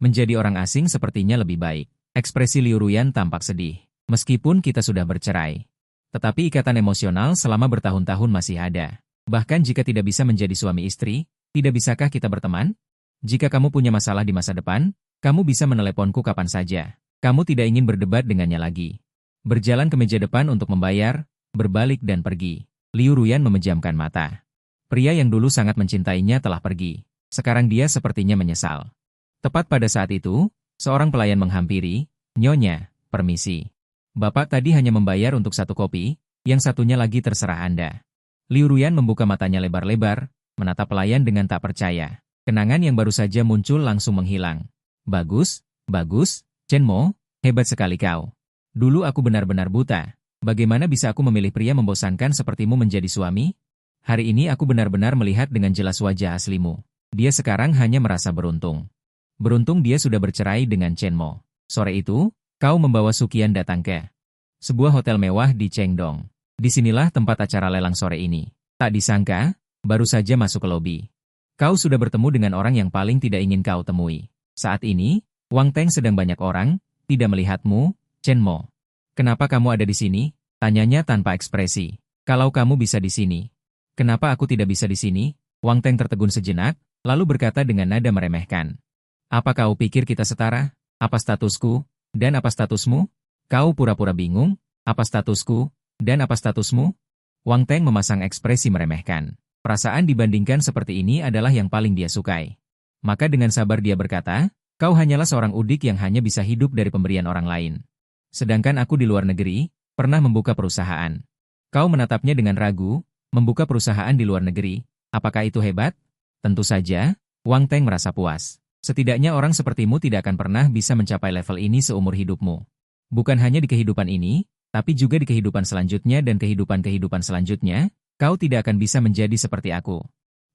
Speaker 1: Menjadi orang asing sepertinya lebih baik. Ekspresi Liu Ruyan tampak sedih. Meskipun kita sudah bercerai. Tetapi ikatan emosional selama bertahun-tahun masih ada. Bahkan jika tidak bisa menjadi suami istri, tidak bisakah kita berteman? Jika kamu punya masalah di masa depan, kamu bisa meneleponku kapan saja. Kamu tidak ingin berdebat dengannya lagi. Berjalan ke meja depan untuk membayar, berbalik dan pergi. Liu Ruyan memejamkan mata. Pria yang dulu sangat mencintainya telah pergi. Sekarang dia sepertinya menyesal. Tepat pada saat itu, seorang pelayan menghampiri, "Nyonya, permisi. Bapak tadi hanya membayar untuk satu kopi, yang satunya lagi terserah Anda." Liu Ruyan membuka matanya lebar-lebar, menatap pelayan dengan tak percaya. Kenangan yang baru saja muncul langsung menghilang. Bagus, bagus. Chen Mo, hebat sekali kau. Dulu aku benar-benar buta. Bagaimana bisa aku memilih pria membosankan sepertimu menjadi suami? Hari ini aku benar-benar melihat dengan jelas wajah aslimu. Dia sekarang hanya merasa beruntung. Beruntung dia sudah bercerai dengan Chen Mo. Sore itu, kau membawa Sukian datang ke sebuah hotel mewah di Chengdong. Disinilah tempat acara lelang sore ini. Tak disangka, baru saja masuk ke lobi. Kau sudah bertemu dengan orang yang paling tidak ingin kau temui. Saat ini, Wang Teng sedang banyak orang, tidak melihatmu, Chen Mo. Kenapa kamu ada di sini? Tanyanya tanpa ekspresi. Kalau kamu bisa di sini, kenapa aku tidak bisa di sini? Wang Teng tertegun sejenak, lalu berkata dengan nada meremehkan. Apa kau pikir kita setara? Apa statusku? Dan apa statusmu? Kau pura-pura bingung? Apa statusku? Dan apa statusmu? Wang Teng memasang ekspresi meremehkan. Perasaan dibandingkan seperti ini adalah yang paling dia sukai. Maka dengan sabar dia berkata, kau hanyalah seorang udik yang hanya bisa hidup dari pemberian orang lain. Sedangkan aku di luar negeri, pernah membuka perusahaan. Kau menatapnya dengan ragu, membuka perusahaan di luar negeri, apakah itu hebat? Tentu saja, Wang Teng merasa puas. Setidaknya orang sepertimu tidak akan pernah bisa mencapai level ini seumur hidupmu. Bukan hanya di kehidupan ini, tapi juga di kehidupan selanjutnya dan kehidupan-kehidupan selanjutnya, kau tidak akan bisa menjadi seperti aku.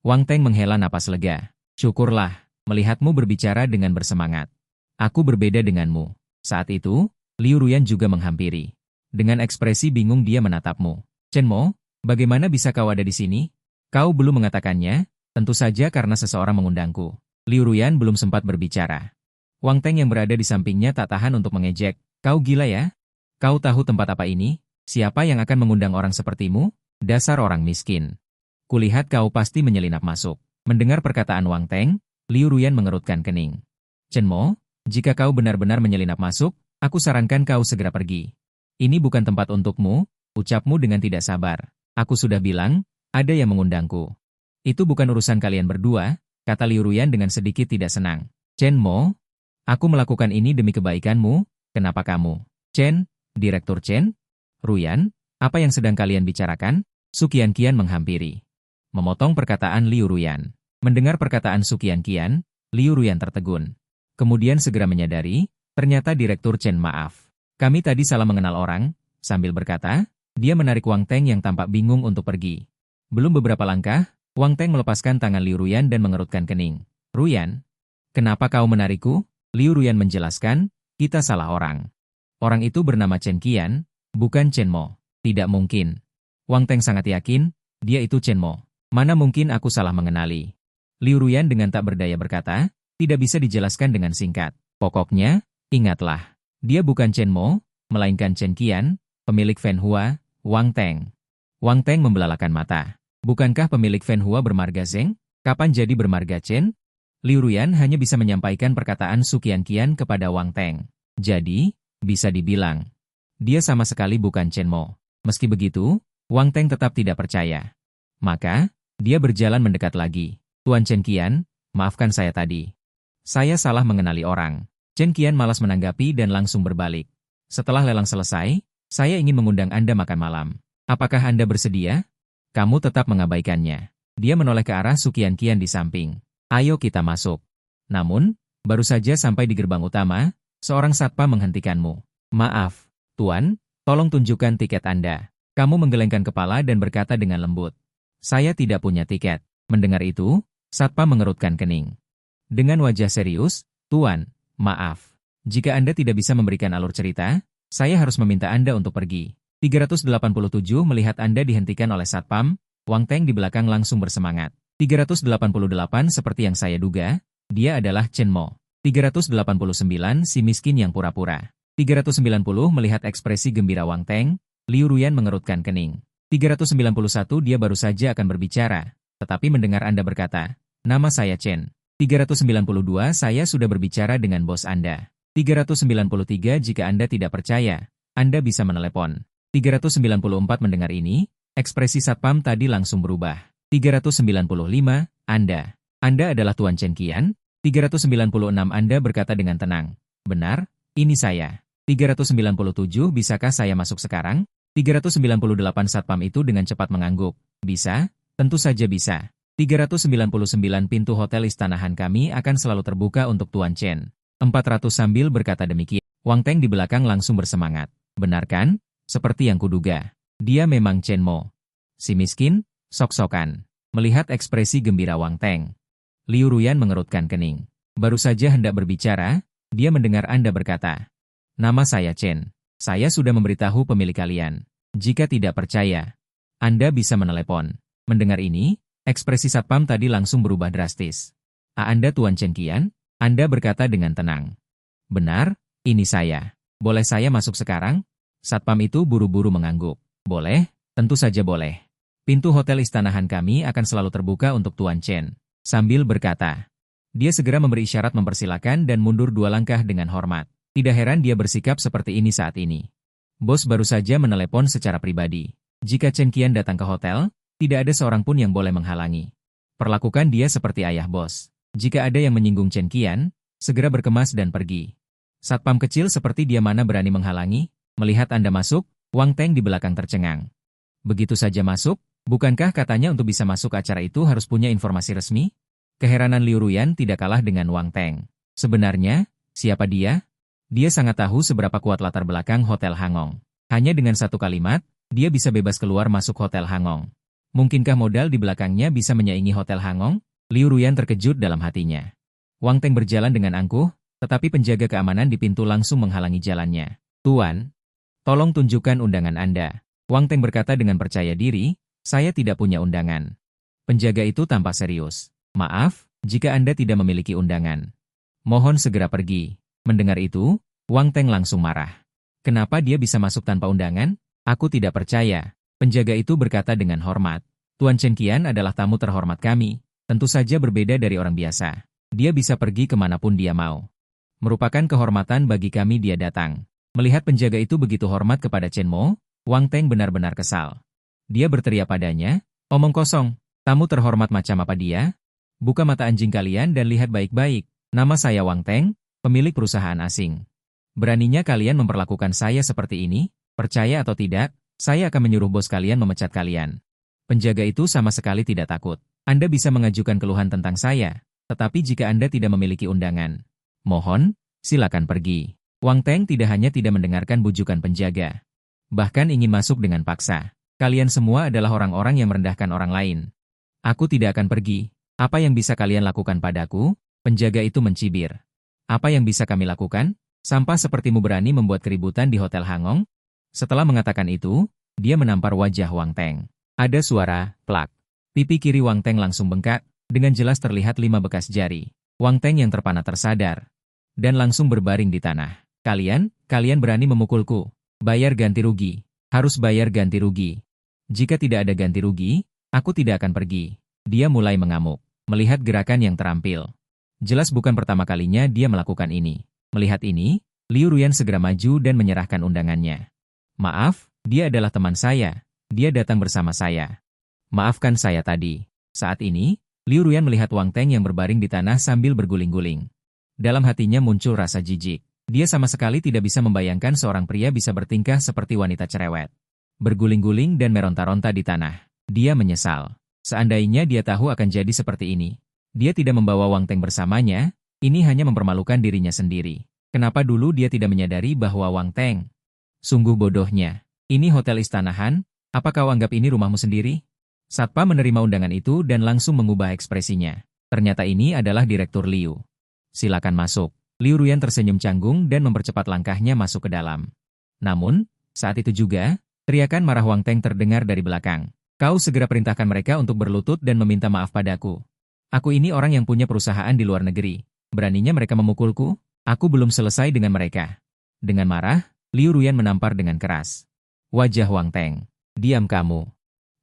Speaker 1: Wang Teng menghela napas lega. Syukurlah. Melihatmu berbicara dengan bersemangat. Aku berbeda denganmu. Saat itu, Liu Ruyan juga menghampiri. Dengan ekspresi bingung dia menatapmu. Chen Mo, bagaimana bisa kau ada di sini? Kau belum mengatakannya, tentu saja karena seseorang mengundangku. Liu Ruyan belum sempat berbicara. Wang Teng yang berada di sampingnya tak tahan untuk mengejek. Kau gila ya? Kau tahu tempat apa ini? Siapa yang akan mengundang orang sepertimu? Dasar orang miskin. Kulihat kau pasti menyelinap masuk. Mendengar perkataan Wang Teng, Liu Ruyan mengerutkan kening. Chen Mo, jika kau benar-benar menyelinap masuk, aku sarankan kau segera pergi. Ini bukan tempat untukmu, ucapmu dengan tidak sabar. Aku sudah bilang, ada yang mengundangku. Itu bukan urusan kalian berdua, kata Liu Ruyan dengan sedikit tidak senang. Chen Mo, aku melakukan ini demi kebaikanmu, kenapa kamu? Chen, Direktur Chen? Ruyan, apa yang sedang kalian bicarakan? Sukian Qian menghampiri. Memotong perkataan Liu Ruyan. Mendengar perkataan Sukian Qian, Liu Ruyan tertegun. Kemudian segera menyadari, ternyata Direktur Chen maaf. Kami tadi salah mengenal orang, sambil berkata, dia menarik Wang Teng yang tampak bingung untuk pergi. Belum beberapa langkah, Wang Teng melepaskan tangan Liu Ruyan dan mengerutkan kening. Ruyan, kenapa kau menarikku? Liu Ruyan menjelaskan, kita salah orang. Orang itu bernama Chen Qian, bukan Chen Mo. Tidak mungkin. Wang Teng sangat yakin, dia itu Chen Mo. Mana mungkin aku salah mengenali. Liu Ruyan dengan tak berdaya berkata, tidak bisa dijelaskan dengan singkat. Pokoknya, ingatlah, dia bukan Chen Mo, melainkan Chen Qian, pemilik Fanhua, Wang Teng. Wang Teng membelalakan mata. Bukankah pemilik Fanhua bermarga Zeng? Kapan jadi bermarga Chen? Liu Ruyan hanya bisa menyampaikan perkataan Sukian Qian kepada Wang Teng. Jadi, bisa dibilang, dia sama sekali bukan Chen Mo. Meski begitu, Wang Teng tetap tidak percaya. Maka, dia berjalan mendekat lagi. Tuan Chen Qian, maafkan saya tadi. Saya salah mengenali orang. Chen Qian malas menanggapi dan langsung berbalik. Setelah lelang selesai, saya ingin mengundang Anda makan malam. Apakah Anda bersedia? Kamu tetap mengabaikannya. Dia menoleh ke arah Sukian Qian di samping. Ayo kita masuk. Namun, baru saja sampai di gerbang utama, seorang satpam menghentikanmu. Maaf, Tuan, tolong tunjukkan tiket Anda. Kamu menggelengkan kepala dan berkata dengan lembut. Saya tidak punya tiket. Mendengar itu, satpam mengerutkan kening. Dengan wajah serius, Tuan, Maaf. Jika Anda tidak bisa memberikan alur cerita, saya harus meminta Anda untuk pergi. 387 melihat Anda dihentikan oleh Satpam, Wang Teng di belakang langsung bersemangat. 388 seperti yang saya duga, dia adalah Chen Mo. 389 si miskin yang pura-pura. 390 melihat ekspresi gembira Wang Teng, Liu Ruyan mengerutkan kening. 391 dia baru saja akan berbicara, tetapi mendengar Anda berkata, nama saya Chen. 392 saya sudah berbicara dengan bos Anda. 393 jika Anda tidak percaya, Anda bisa menelepon. 394 mendengar ini, ekspresi Satpam tadi langsung berubah. 395, Anda adalah Tuan Chen Qian? 396 Anda berkata dengan tenang. Benar, ini saya. 397 bisakah saya masuk sekarang? 398 Satpam itu dengan cepat mengangguk. Bisa? Tentu saja bisa. 399 pintu hotel Istana Han kami akan selalu terbuka untuk Tuan Chen. 400 sambil berkata demikian. Wang Teng di belakang langsung bersemangat. Benar kan? Seperti yang kuduga. Dia memang Chen Mo. Si miskin, sok-sokan. Melihat ekspresi gembira Wang Teng, Liu Ruyan mengerutkan kening. Baru saja hendak berbicara, dia mendengar Anda berkata, nama saya Chen. Saya sudah memberitahu pemilik kalian. Jika tidak percaya, Anda bisa menelepon. Mendengar ini, ekspresi Satpam tadi langsung berubah drastis. Anda Tuan Chen Qian? Anda berkata dengan tenang. Benar, ini saya. Boleh saya masuk sekarang? Satpam itu buru-buru mengangguk. Boleh, tentu saja boleh. Pintu hotel Istana Han kami akan selalu terbuka untuk Tuan Chen. Sambil berkata, dia segera memberi isyarat mempersilakan dan mundur 2 langkah dengan hormat. Tidak heran dia bersikap seperti ini saat ini. Bos baru saja menelepon secara pribadi. Jika Chen Qian datang ke hotel, tidak ada seorang pun yang boleh menghalangi. Perlakukan dia seperti ayah bos. Jika ada yang menyinggung Chen Qian, segera berkemas dan pergi. Satpam kecil seperti dia mana berani menghalangi? Melihat Anda masuk, Wang Teng di belakang tercengang. Begitu saja masuk, bukankah katanya untuk bisa masuk acara itu harus punya informasi resmi? Keheranan Liu Ruyan tidak kalah dengan Wang Teng. Sebenarnya, siapa dia? Dia sangat tahu seberapa kuat latar belakang Hotel Hangong. Hanya dengan satu kalimat, dia bisa bebas keluar masuk Hotel Hangong. Mungkinkah modal di belakangnya bisa menyaingi Hotel Hangong? Liu Ruyan terkejut dalam hatinya. Wang Teng berjalan dengan angkuh, tetapi penjaga keamanan di pintu langsung menghalangi jalannya. Tuan, tolong tunjukkan undangan Anda. Wang Teng berkata dengan percaya diri, saya tidak punya undangan. Penjaga itu tampak serius. Maaf, jika Anda tidak memiliki undangan. Mohon segera pergi. Mendengar itu, Wang Teng langsung marah. Kenapa dia bisa masuk tanpa undangan? Aku tidak percaya. Penjaga itu berkata dengan hormat. Tuan Chen Qian adalah tamu terhormat kami. Tentu saja berbeda dari orang biasa. Dia bisa pergi kemanapun dia mau. Merupakan kehormatan bagi kami dia datang. Melihat penjaga itu begitu hormat kepada Chen Mo, Wang Teng benar-benar kesal. Dia berteriak padanya, omong kosong, tamu terhormat macam apa dia? Buka mata anjing kalian dan lihat baik-baik. Nama saya Wang Teng, pemilik perusahaan asing. Beraninya kalian memperlakukan saya seperti ini? Percaya atau tidak, saya akan menyuruh bos kalian memecat kalian. Penjaga itu sama sekali tidak takut. Anda bisa mengajukan keluhan tentang saya, tetapi jika Anda tidak memiliki undangan, mohon, silakan pergi. Wang Teng tidak hanya tidak mendengarkan bujukan penjaga, bahkan ingin masuk dengan paksa. Kalian semua adalah orang-orang yang merendahkan orang lain. Aku tidak akan pergi. Apa yang bisa kalian lakukan padaku? Penjaga itu mencibir. Apa yang bisa kami lakukan? Sampah sepertimu berani membuat keributan di Hotel Hangong? Setelah mengatakan itu, dia menampar wajah Wang Teng. Ada suara, plak. Pipi kiri Wang Teng langsung bengkak, dengan jelas terlihat 5 bekas jari. Wang Teng yang terpana tersadar, dan langsung berbaring di tanah. Kalian berani memukulku. Bayar ganti rugi. Harus bayar ganti rugi. Jika tidak ada ganti rugi, aku tidak akan pergi. Dia mulai mengamuk, melihat gerakan yang terampil. Jelas bukan pertama kalinya dia melakukan ini. Melihat ini, Liu Ruyan segera maju dan menyerahkan undangannya. Maaf, dia adalah teman saya. Dia datang bersama saya. Maafkan saya tadi. Saat ini, Liu Ruyan melihat Wang Teng yang berbaring di tanah sambil berguling-guling. Dalam hatinya muncul rasa jijik. Dia sama sekali tidak bisa membayangkan seorang pria bisa bertingkah seperti wanita cerewet. Berguling-guling dan meronta-ronta di tanah. Dia menyesal. Seandainya dia tahu akan jadi seperti ini. Dia tidak membawa Wang Teng bersamanya, ini hanya mempermalukan dirinya sendiri. Kenapa dulu dia tidak menyadari bahwa Wang Teng? Sungguh bodohnya. Ini Hotel Istana Han, apa kau anggap ini rumahmu sendiri? Satpam menerima undangan itu dan langsung mengubah ekspresinya. Ternyata ini adalah Direktur Liu. Silakan masuk. Liu Ruyan tersenyum canggung dan mempercepat langkahnya masuk ke dalam. Namun, saat itu juga, teriakan marah Wang Teng terdengar dari belakang. Kau segera perintahkan mereka untuk berlutut dan meminta maaf padaku. Aku ini orang yang punya perusahaan di luar negeri. Beraninya mereka memukulku? Aku belum selesai dengan mereka. Dengan marah, Liu Ruyan menampar dengan keras. Wajah Wang Teng. Diam kamu.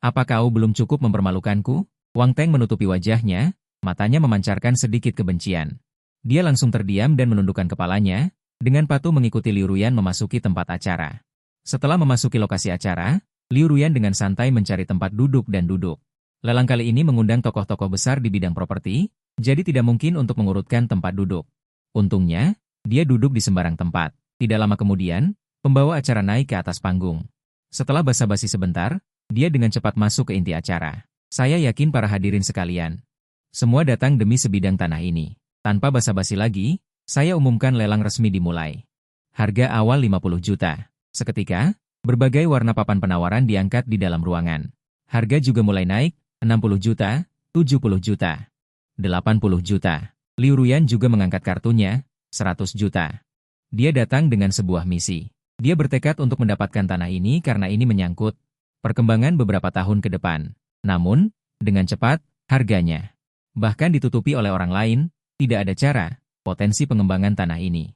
Speaker 1: Apa kau belum cukup mempermalukanku? Wang Teng menutupi wajahnya, matanya memancarkan sedikit kebencian. Dia langsung terdiam dan menundukkan kepalanya, dengan patuh mengikuti Liu Ruyan memasuki tempat acara. Setelah memasuki lokasi acara, Liu Ruyan dengan santai mencari tempat duduk dan duduk. Lelang kali ini mengundang tokoh-tokoh besar di bidang properti, jadi tidak mungkin untuk mengurutkan tempat duduk. Untungnya, dia duduk di sembarang tempat. Tidak lama kemudian, pembawa acara naik ke atas panggung. Setelah basa-basi sebentar, dia dengan cepat masuk ke inti acara. Saya yakin para hadirin sekalian, semua datang demi sebidang tanah ini. Tanpa basa-basi lagi, saya umumkan lelang resmi dimulai. Harga awal 50 juta. Seketika, berbagai warna papan penawaran diangkat di dalam ruangan. Harga juga mulai naik, 60 juta, 70 juta, 80 juta. Liu Ruyan juga mengangkat kartunya, 100 juta. Dia datang dengan sebuah misi. Dia bertekad untuk mendapatkan tanah ini karena ini menyangkut perkembangan beberapa tahun ke depan. Namun, dengan cepat, harganya bahkan ditutupi oleh orang lain, tidak ada cara, potensi pengembangan tanah ini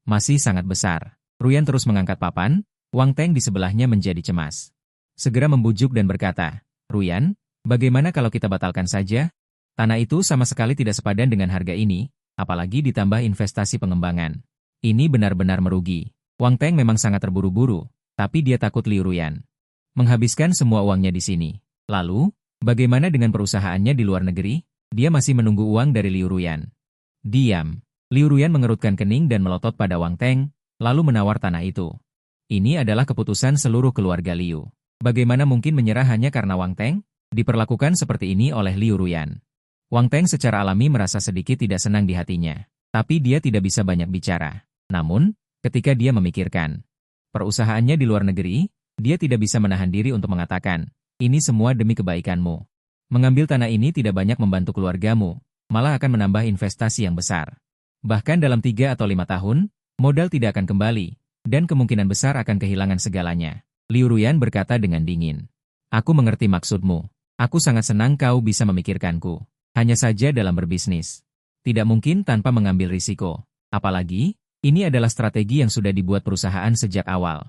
Speaker 1: masih sangat besar. Ruyan terus mengangkat papan, Wang Teng di sebelahnya menjadi cemas. Segera membujuk dan berkata, Ruyan, bagaimana kalau kita batalkan saja? Tanah itu sama sekali tidak sepadan dengan harga ini, apalagi ditambah investasi pengembangan. Ini benar-benar merugi. Wang Teng memang sangat terburu-buru, tapi dia takut Liu Ruyan menghabiskan semua uangnya di sini. Lalu, bagaimana dengan perusahaannya di luar negeri? Dia masih menunggu uang dari Liu Ruyan. Diam. Liu Ruyan mengerutkan kening dan melotot pada Wang Teng, lalu menawar tanah itu. Ini adalah keputusan seluruh keluarga Liu. Bagaimana mungkin menyerah hanya karena Wang Teng? Diperlakukan seperti ini oleh Liu Ruyan. Wang Teng secara alami merasa sedikit tidak senang di hatinya. Tapi dia tidak bisa banyak bicara. Namun, ketika dia memikirkan perusahaannya di luar negeri, dia tidak bisa menahan diri untuk mengatakan, ini semua demi kebaikanmu. Mengambil tanah ini tidak banyak membantu keluargamu, malah akan menambah investasi yang besar. Bahkan dalam 3 atau 5 tahun, modal tidak akan kembali, dan kemungkinan besar akan kehilangan segalanya. Liu Ruyan berkata dengan dingin. Aku mengerti maksudmu. Aku sangat senang kau bisa memikirkanku. Hanya saja dalam berbisnis. Tidak mungkin tanpa mengambil risiko. Apalagi, ini adalah strategi yang sudah dibuat perusahaan sejak awal.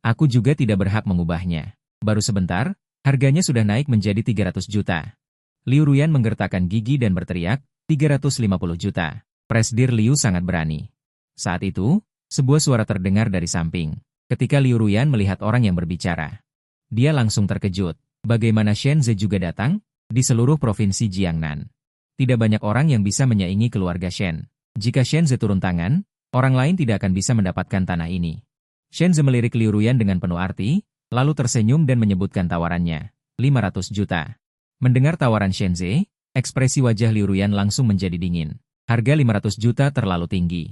Speaker 1: Aku juga tidak berhak mengubahnya. Baru sebentar, harganya sudah naik menjadi 300 juta. Liu Ruyan menggertakkan gigi dan berteriak, 350 juta. Presdir Liu sangat berani. Saat itu, sebuah suara terdengar dari samping. Ketika Liu Ruyan melihat orang yang berbicara, dia langsung terkejut. Bagaimana Shen Ze juga datang? Di seluruh provinsi Jiangnan, tidak banyak orang yang bisa menyaingi keluarga Shen. Jika Shen Ze turun tangan, orang lain tidak akan bisa mendapatkan tanah ini. Shen Ze melirik Liu Ruyan dengan penuh arti, lalu tersenyum dan menyebutkan tawarannya, 500 juta. Mendengar tawaran Shen Ze, ekspresi wajah Liu Ruyan langsung menjadi dingin. Harga 500 juta terlalu tinggi.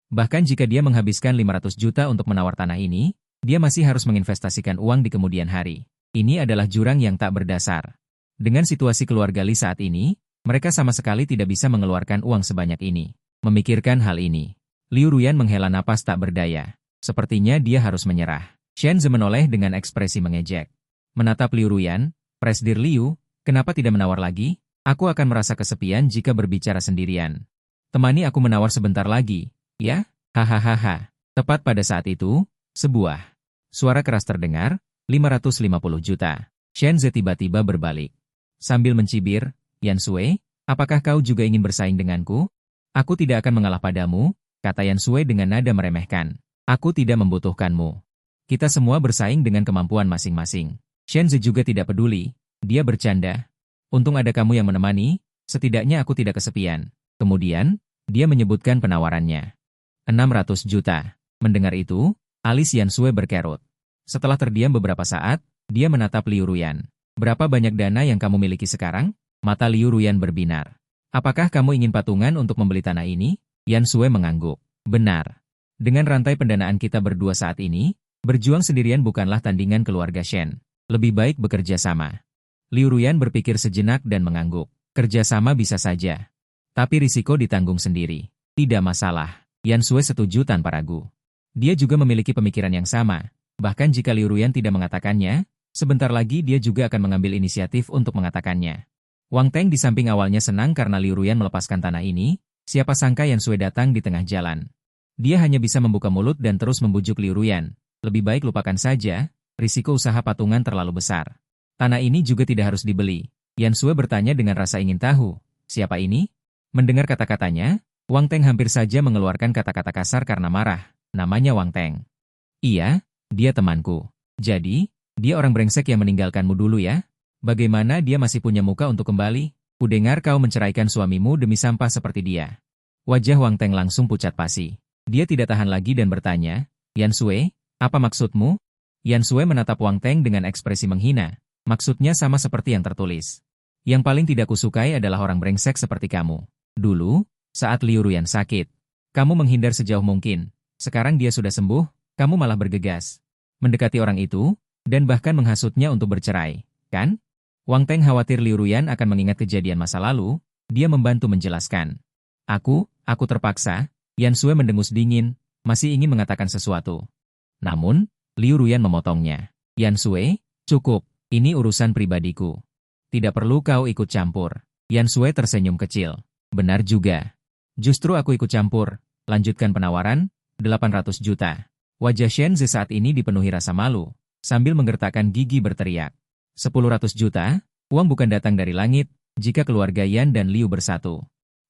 Speaker 1: Bahkan jika dia menghabiskan 500 juta untuk menawar tanah ini, dia masih harus menginvestasikan uang di kemudian hari. Ini adalah jurang yang tak berdasar. Dengan situasi keluarga Li saat ini, mereka sama sekali tidak bisa mengeluarkan uang sebanyak ini. Memikirkan hal ini, Liu Ruyan menghela napas tak berdaya. Sepertinya dia harus menyerah. Shen Ze menoleh dengan ekspresi mengejek. Menatap Liu Ruyan, Presdir Liu, kenapa tidak menawar lagi? Aku akan merasa kesepian jika berbicara sendirian. Temani aku menawar sebentar lagi. Ya, hahaha. Tepat pada saat itu, sebuah suara keras terdengar, 550 juta. Shen Ze tiba-tiba berbalik. Sambil mencibir, Yan Sui, apakah kau juga ingin bersaing denganku? Aku tidak akan mengalah padamu, kata Yan Sui dengan nada meremehkan. Aku tidak membutuhkanmu. Kita semua bersaing dengan kemampuan masing-masing. Shen Ze juga tidak peduli, dia bercanda. Untung ada kamu yang menemani, setidaknya aku tidak kesepian. Kemudian, dia menyebutkan penawarannya. 600 juta. Mendengar itu, alis Yan Sui berkerut. Setelah terdiam beberapa saat, dia menatap Liu Ruyan. Berapa banyak dana yang kamu miliki sekarang? Mata Liu Ruyan berbinar. Apakah kamu ingin patungan untuk membeli tanah ini? Yan Sui mengangguk. Benar. Dengan rantai pendanaan kita berdua saat ini, berjuang sendirian bukanlah tandingan keluarga Shen. Lebih baik bekerja sama. Liu Ruyan berpikir sejenak dan mengangguk. Kerjasama bisa saja. Tapi risiko ditanggung sendiri. Tidak masalah. Yan Sue setuju tanpa ragu. Dia juga memiliki pemikiran yang sama. Bahkan jika Liu Ruyan tidak mengatakannya, sebentar lagi dia juga akan mengambil inisiatif untuk mengatakannya. Wang Teng di samping awalnya senang karena Liu Ruyan melepaskan tanah ini, siapa sangka Yan Sue datang di tengah jalan. Dia hanya bisa membuka mulut dan terus membujuk Liu Ruyan. Lebih baik lupakan saja, risiko usaha patungan terlalu besar. Tanah ini juga tidak harus dibeli. Yan Sue bertanya dengan rasa ingin tahu, siapa ini? Mendengar kata-katanya, Wang Teng hampir saja mengeluarkan kata-kata kasar karena marah. Namanya Wang Teng. Iya, dia temanku. Jadi, dia orang brengsek yang meninggalkanmu dulu ya? Bagaimana dia masih punya muka untuk kembali? Kudengar kau menceraikan suamimu demi sampah seperti dia. Wajah Wang Teng langsung pucat pasi. Dia tidak tahan lagi dan bertanya, Yan Sue, apa maksudmu? Yan Sue menatap Wang Teng dengan ekspresi menghina. Maksudnya sama seperti yang tertulis. Yang paling tidak kusukai adalah orang brengsek seperti kamu. Dulu, saat Liu Ruyan sakit, kamu menghindar sejauh mungkin. Sekarang dia sudah sembuh, kamu malah bergegas. Mendekati orang itu, dan bahkan menghasutnya untuk bercerai, kan? Wang Teng khawatir Liu Ruyan akan mengingat kejadian masa lalu, dia membantu menjelaskan. Aku terpaksa, Yan Sue mendengus dingin, masih ingin mengatakan sesuatu. Namun, Liu Ruyan memotongnya. Yan Sue, cukup, ini urusan pribadiku. Tidak perlu kau ikut campur. Yan Sue tersenyum kecil. Benar juga. Justru aku ikut campur, lanjutkan penawaran, 800 juta. Wajah Shen Ze saat ini dipenuhi rasa malu, sambil menggertakkan gigi berteriak. 100 juta, uang bukan datang dari langit, jika keluarga Yan dan Liu bersatu.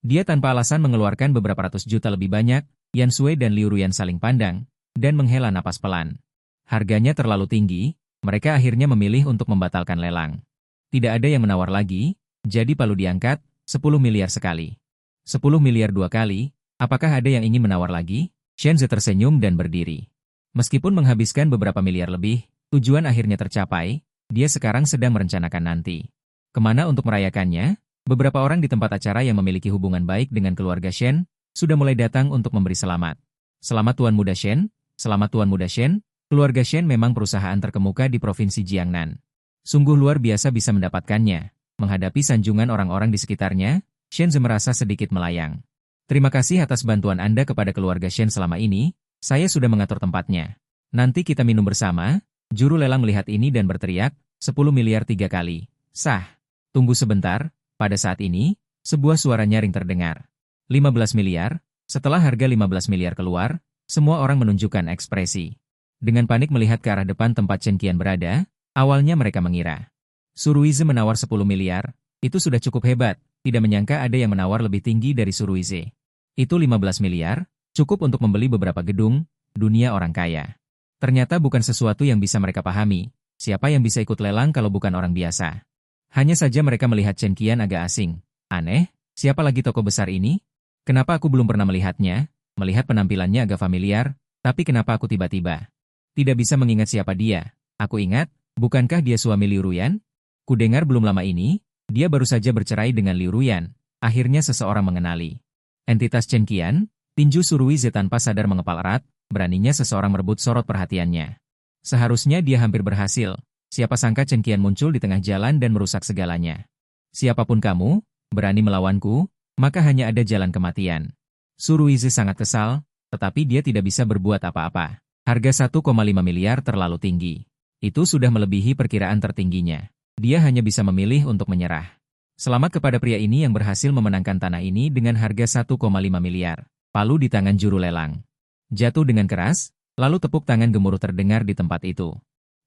Speaker 1: Dia tanpa alasan mengeluarkan beberapa ratus juta lebih banyak, Yan Sue dan Liu Ruyan saling pandang, dan menghela napas pelan. Harganya terlalu tinggi, mereka akhirnya memilih untuk membatalkan lelang. Tidak ada yang menawar lagi, jadi palu diangkat, 10 miliar sekali. 10 miliar 2 kali, apakah ada yang ingin menawar lagi? Shen Ze tersenyum dan berdiri. Meskipun menghabiskan beberapa miliar lebih, tujuan akhirnya tercapai, dia sekarang sedang merencanakan nanti. Kemana untuk merayakannya? Beberapa orang di tempat acara yang memiliki hubungan baik dengan keluarga Shen, sudah mulai datang untuk memberi selamat. Selamat Tuan Muda Shen, selamat Tuan Muda Shen, keluarga Shen memang perusahaan terkemuka di Provinsi Jiangnan. Sungguh luar biasa bisa mendapatkannya. Menghadapi sanjungan orang-orang di sekitarnya, Shen Ze merasa sedikit melayang. Terima kasih atas bantuan Anda kepada keluarga Shen selama ini, saya sudah mengatur tempatnya. Nanti kita minum bersama. Juru lelang melihat ini dan berteriak, 10 miliar 3 kali. Sah. Tunggu sebentar, pada saat ini, sebuah suara nyaring terdengar. 15 miliar, setelah harga 15 miliar keluar, semua orang menunjukkan ekspresi. Dengan panik melihat ke arah depan tempat Chen Qian berada, awalnya mereka mengira. Suruize menawar 10 miliar, itu sudah cukup hebat, tidak menyangka ada yang menawar lebih tinggi dari Suruize. Itu 15 miliar, cukup untuk membeli beberapa gedung, dunia orang kaya. Ternyata bukan sesuatu yang bisa mereka pahami, siapa yang bisa ikut lelang kalau bukan orang biasa. Hanya saja mereka melihat Chen Qian agak asing. Aneh, siapa lagi tokoh besar ini? Kenapa aku belum pernah melihatnya? Melihat penampilannya agak familiar, tapi kenapa aku tiba-tiba tidak bisa mengingat siapa dia? Aku ingat, bukankah dia suami Liu Ruyan? Kudengar belum lama ini, dia baru saja bercerai dengan Liu Ruyan. Akhirnya seseorang mengenali entitas Chen Qian. Tinju Suruize tanpa sadar mengepal erat, beraninya seseorang merebut sorot perhatiannya. Seharusnya dia hampir berhasil. Siapa sangka Chen Qian muncul di tengah jalan dan merusak segalanya. Siapapun kamu, berani melawanku, maka hanya ada jalan kematian. Suruize sangat kesal, tetapi dia tidak bisa berbuat apa-apa. Harga 1,5 miliar terlalu tinggi. Itu sudah melebihi perkiraan tertingginya. Dia hanya bisa memilih untuk menyerah. Selamat kepada pria ini yang berhasil memenangkan tanah ini dengan harga 1,5 miliar. Palu di tangan juru lelang. Jatuh dengan keras, lalu tepuk tangan gemuruh terdengar di tempat itu.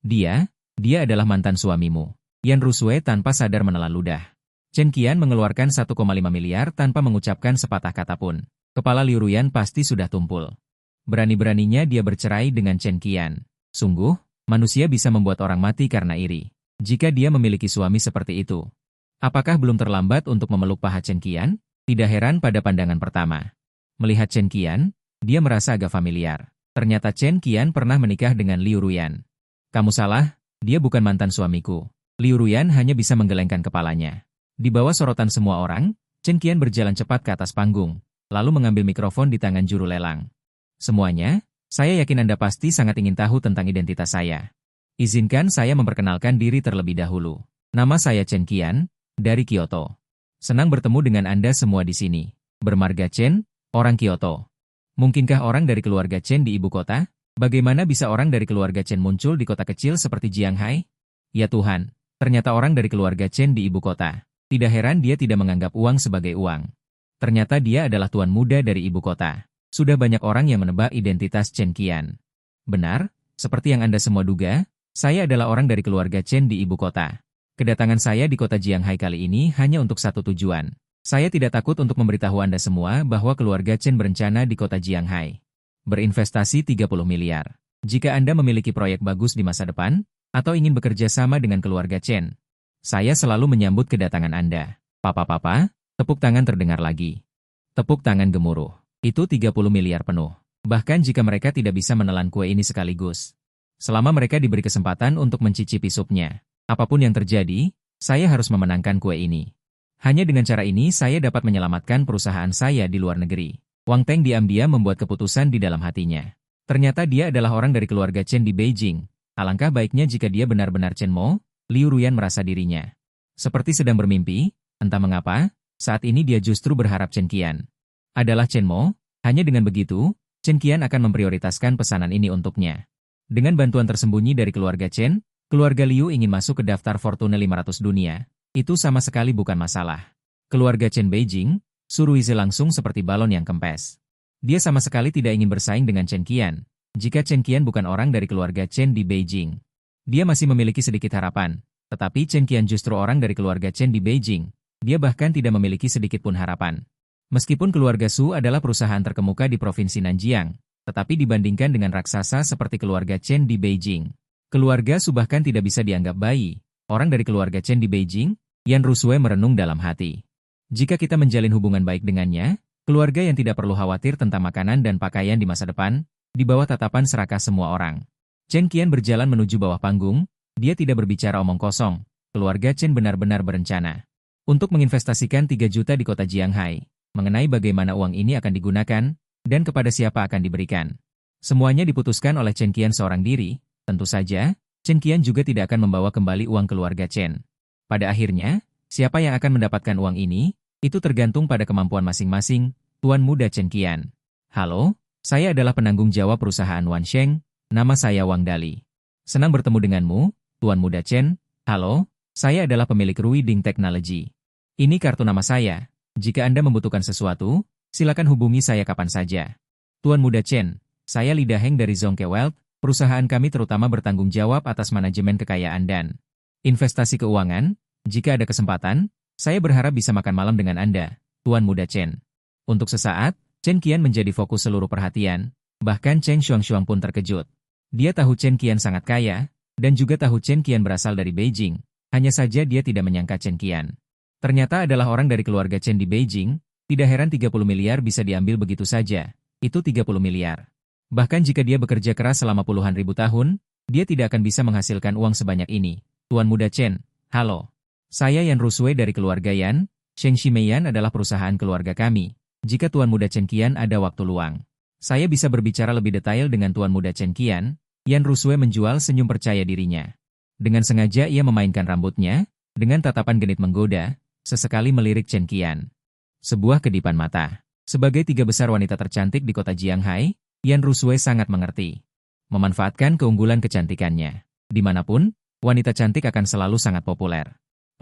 Speaker 1: Dia adalah mantan suamimu. Yan Rusue tanpa sadar menelan ludah. Chen Qian mengeluarkan 1,5 miliar tanpa mengucapkan sepatah kata pun. Kepala Liu Ruyan pasti sudah tumpul. Berani-beraninya dia bercerai dengan Chen Qian. Sungguh, manusia bisa membuat orang mati karena iri. Jika dia memiliki suami seperti itu, apakah belum terlambat untuk memeluk paha Chen Qian? Tidak heran pada pandangan pertama. Melihat Chen Qian, dia merasa agak familiar. Ternyata Chen Qian pernah menikah dengan Liu Ruyan. Kamu salah, dia bukan mantan suamiku. Liu Ruyan hanya bisa menggelengkan kepalanya. Di bawah sorotan semua orang, Chen Qian berjalan cepat ke atas panggung, lalu mengambil mikrofon di tangan juru lelang. Semuanya, saya yakin Anda pasti sangat ingin tahu tentang identitas saya. Izinkan saya memperkenalkan diri terlebih dahulu. Nama saya Chen Qian, dari Kyoto. Senang bertemu dengan Anda semua di sini. Bermarga Chen, orang Kyoto. Mungkinkah orang dari keluarga Chen di ibu kota? Bagaimana bisa orang dari keluarga Chen muncul di kota kecil seperti Jianghai? Ya Tuhan, ternyata orang dari keluarga Chen di ibu kota. Tidak heran dia tidak menganggap uang sebagai uang. Ternyata dia adalah tuan muda dari ibu kota. Sudah banyak orang yang menebak identitas Chen Qian. Benar, seperti yang Anda semua duga, saya adalah orang dari keluarga Chen di ibu kota. Kedatangan saya di kota Jianghai kali ini hanya untuk satu tujuan. Saya tidak takut untuk memberitahu Anda semua bahwa keluarga Chen berencana di kota Jianghai berinvestasi 30 miliar. Jika Anda memiliki proyek bagus di masa depan, atau ingin bekerja sama dengan keluarga Chen, saya selalu menyambut kedatangan Anda. Papa, tepuk tangan terdengar lagi. Tepuk tangan gemuruh. Itu 30 miliar penuh. Bahkan jika mereka tidak bisa menelan kue ini sekaligus. Selama mereka diberi kesempatan untuk mencicipi supnya, apapun yang terjadi, saya harus memenangkan kue ini. Hanya dengan cara ini saya dapat menyelamatkan perusahaan saya di luar negeri. Wang Teng diam-diam membuat keputusan di dalam hatinya. Ternyata dia adalah orang dari keluarga Chen di Beijing. Alangkah baiknya jika dia benar-benar Chen Mo. Liu Ruyan merasa dirinya seperti sedang bermimpi. Entah mengapa, saat ini dia justru berharap Chen Qian adalah Chen Mo. Hanya dengan begitu, Chen Qian akan memprioritaskan pesanan ini untuknya. Dengan bantuan tersembunyi dari keluarga Chen, keluarga Liu ingin masuk ke daftar Fortune 500 dunia. Itu sama sekali bukan masalah. Keluarga Chen Beijing, Suruize langsung seperti balon yang kempes. Dia sama sekali tidak ingin bersaing dengan Chen Qian. Jika Chen Qian bukan orang dari keluarga Chen di Beijing, dia masih memiliki sedikit harapan. Tetapi Chen Qian justru orang dari keluarga Chen di Beijing. Dia bahkan tidak memiliki sedikit pun harapan. Meskipun keluarga Su adalah perusahaan terkemuka di Provinsi Nanjiang, tetapi dibandingkan dengan raksasa seperti keluarga Chen di Beijing, keluarga Su bahkan tidak bisa dianggap bayi. Orang dari keluarga Chen di Beijing, Yan Rusue merenung dalam hati. Jika kita menjalin hubungan baik dengannya, keluarga yang tidak perlu khawatir tentang makanan dan pakaian di masa depan, di bawah tatapan serakah semua orang. Chen Qian berjalan menuju bawah panggung, dia tidak berbicara omong kosong. Keluarga Chen benar-benar berencana untuk menginvestasikan 3 juta di kota Jianghai, mengenai bagaimana uang ini akan digunakan, dan kepada siapa akan diberikan. Semuanya diputuskan oleh Chen Qian seorang diri. Tentu saja, Chen Qian juga tidak akan membawa kembali uang keluarga Chen. Pada akhirnya, siapa yang akan mendapatkan uang ini, itu tergantung pada kemampuan masing-masing, Tuan Muda Chen Qian. Halo, saya adalah penanggung jawab perusahaan Wansheng, nama saya Wang Dali. Senang bertemu denganmu, Tuan Muda Chen. Halo, saya adalah pemilik Ruiding Technology. Ini kartu nama saya. Jika Anda membutuhkan sesuatu, silakan hubungi saya kapan saja. Tuan Muda Chen, saya Li Daheng dari Zongke Wealth. Perusahaan kami terutama bertanggung jawab atas manajemen kekayaan dan investasi keuangan. Jika ada kesempatan, saya berharap bisa makan malam dengan Anda, Tuan Muda Chen. Untuk sesaat, Chen Qian menjadi fokus seluruh perhatian, bahkan Cheng Shuang pun terkejut. Dia tahu Chen Qian sangat kaya, dan juga tahu Chen Qian berasal dari Beijing, hanya saja dia tidak menyangka Chen Qian ternyata adalah orang dari keluarga Chen di Beijing. Tidak heran 30 miliar bisa diambil begitu saja, itu 30 miliar. Bahkan jika dia bekerja keras selama puluhan ribu tahun, dia tidak akan bisa menghasilkan uang sebanyak ini. Tuan Muda Chen, halo. Saya Yan Rusue dari keluarga Yan. Sheng Shimeian adalah perusahaan keluarga kami. Jika Tuan Muda Chen Qian ada waktu luang, saya bisa berbicara lebih detail dengan Tuan Muda Chen Qian. Yan Rusue menjual senyum percaya dirinya. Dengan sengaja ia memainkan rambutnya, dengan tatapan genit menggoda, sesekali melirik Chen Qian. Sebuah kedipan mata. Sebagai 3 besar wanita tercantik di kota Jianghai, Yan Rusue sangat mengerti memanfaatkan keunggulan kecantikannya. Dimanapun, wanita cantik akan selalu sangat populer.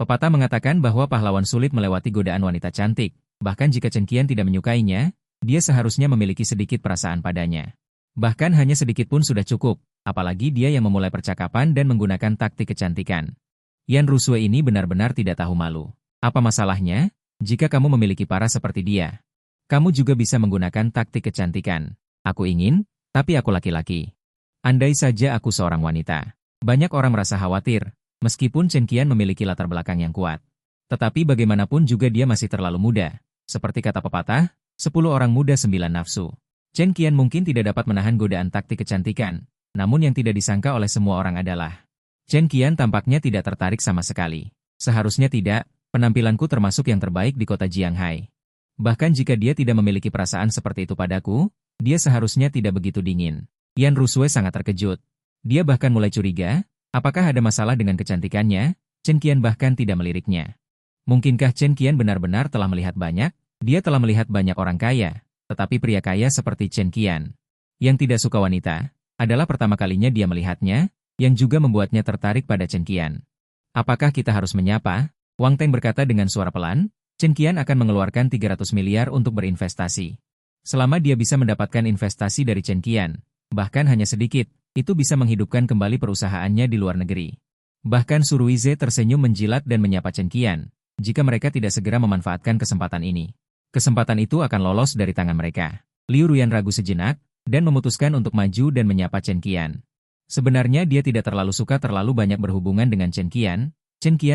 Speaker 1: Pepatah mengatakan bahwa pahlawan sulit melewati godaan wanita cantik. Bahkan jika Chen Qian tidak menyukainya, dia seharusnya memiliki sedikit perasaan padanya. Bahkan hanya sedikit pun sudah cukup, apalagi dia yang memulai percakapan dan menggunakan taktik kecantikan. Yan Rusue ini benar-benar tidak tahu malu. Apa masalahnya? Jika kamu memiliki paras seperti dia, kamu juga bisa menggunakan taktik kecantikan. Aku ingin, tapi aku laki-laki. Andai saja aku seorang wanita. Banyak orang merasa khawatir, meskipun Chen Qian memiliki latar belakang yang kuat. Tetapi bagaimanapun juga dia masih terlalu muda. Seperti kata pepatah, 10 orang muda 9 nafsu. Chen Qian mungkin tidak dapat menahan godaan taktik kecantikan, namun yang tidak disangka oleh semua orang adalah Chen Qian tampaknya tidak tertarik sama sekali. Seharusnya tidak. Penampilanku termasuk yang terbaik di kota Jianghai. Bahkan jika dia tidak memiliki perasaan seperti itu padaku, dia seharusnya tidak begitu dingin. Yan Rusue sangat terkejut. Dia bahkan mulai curiga, apakah ada masalah dengan kecantikannya? Chen Qian bahkan tidak meliriknya. Mungkinkah Chen Qian benar-benar telah melihat banyak? Dia telah melihat banyak orang kaya. Tetapi pria kaya seperti Chen Qian, yang tidak suka wanita, adalah pertama kalinya dia melihatnya, yang juga membuatnya tertarik pada Chen Qian. Apakah kita harus menyapa? Wang Teng berkata dengan suara pelan, Chen Qian akan mengeluarkan 300 miliar untuk berinvestasi. Selama dia bisa mendapatkan investasi dari Chen Qian, bahkan hanya sedikit, itu bisa menghidupkan kembali perusahaannya di luar negeri. Bahkan Suruize tersenyum menjilat dan menyapa Chen Qian, jika mereka tidak segera memanfaatkan kesempatan ini. Kesempatan itu akan lolos dari tangan mereka. Liu Ruyan ragu sejenak, dan memutuskan untuk maju dan menyapa Chen Qian. Sebenarnya dia tidak terlalu suka terlalu banyak berhubungan dengan Chen Qian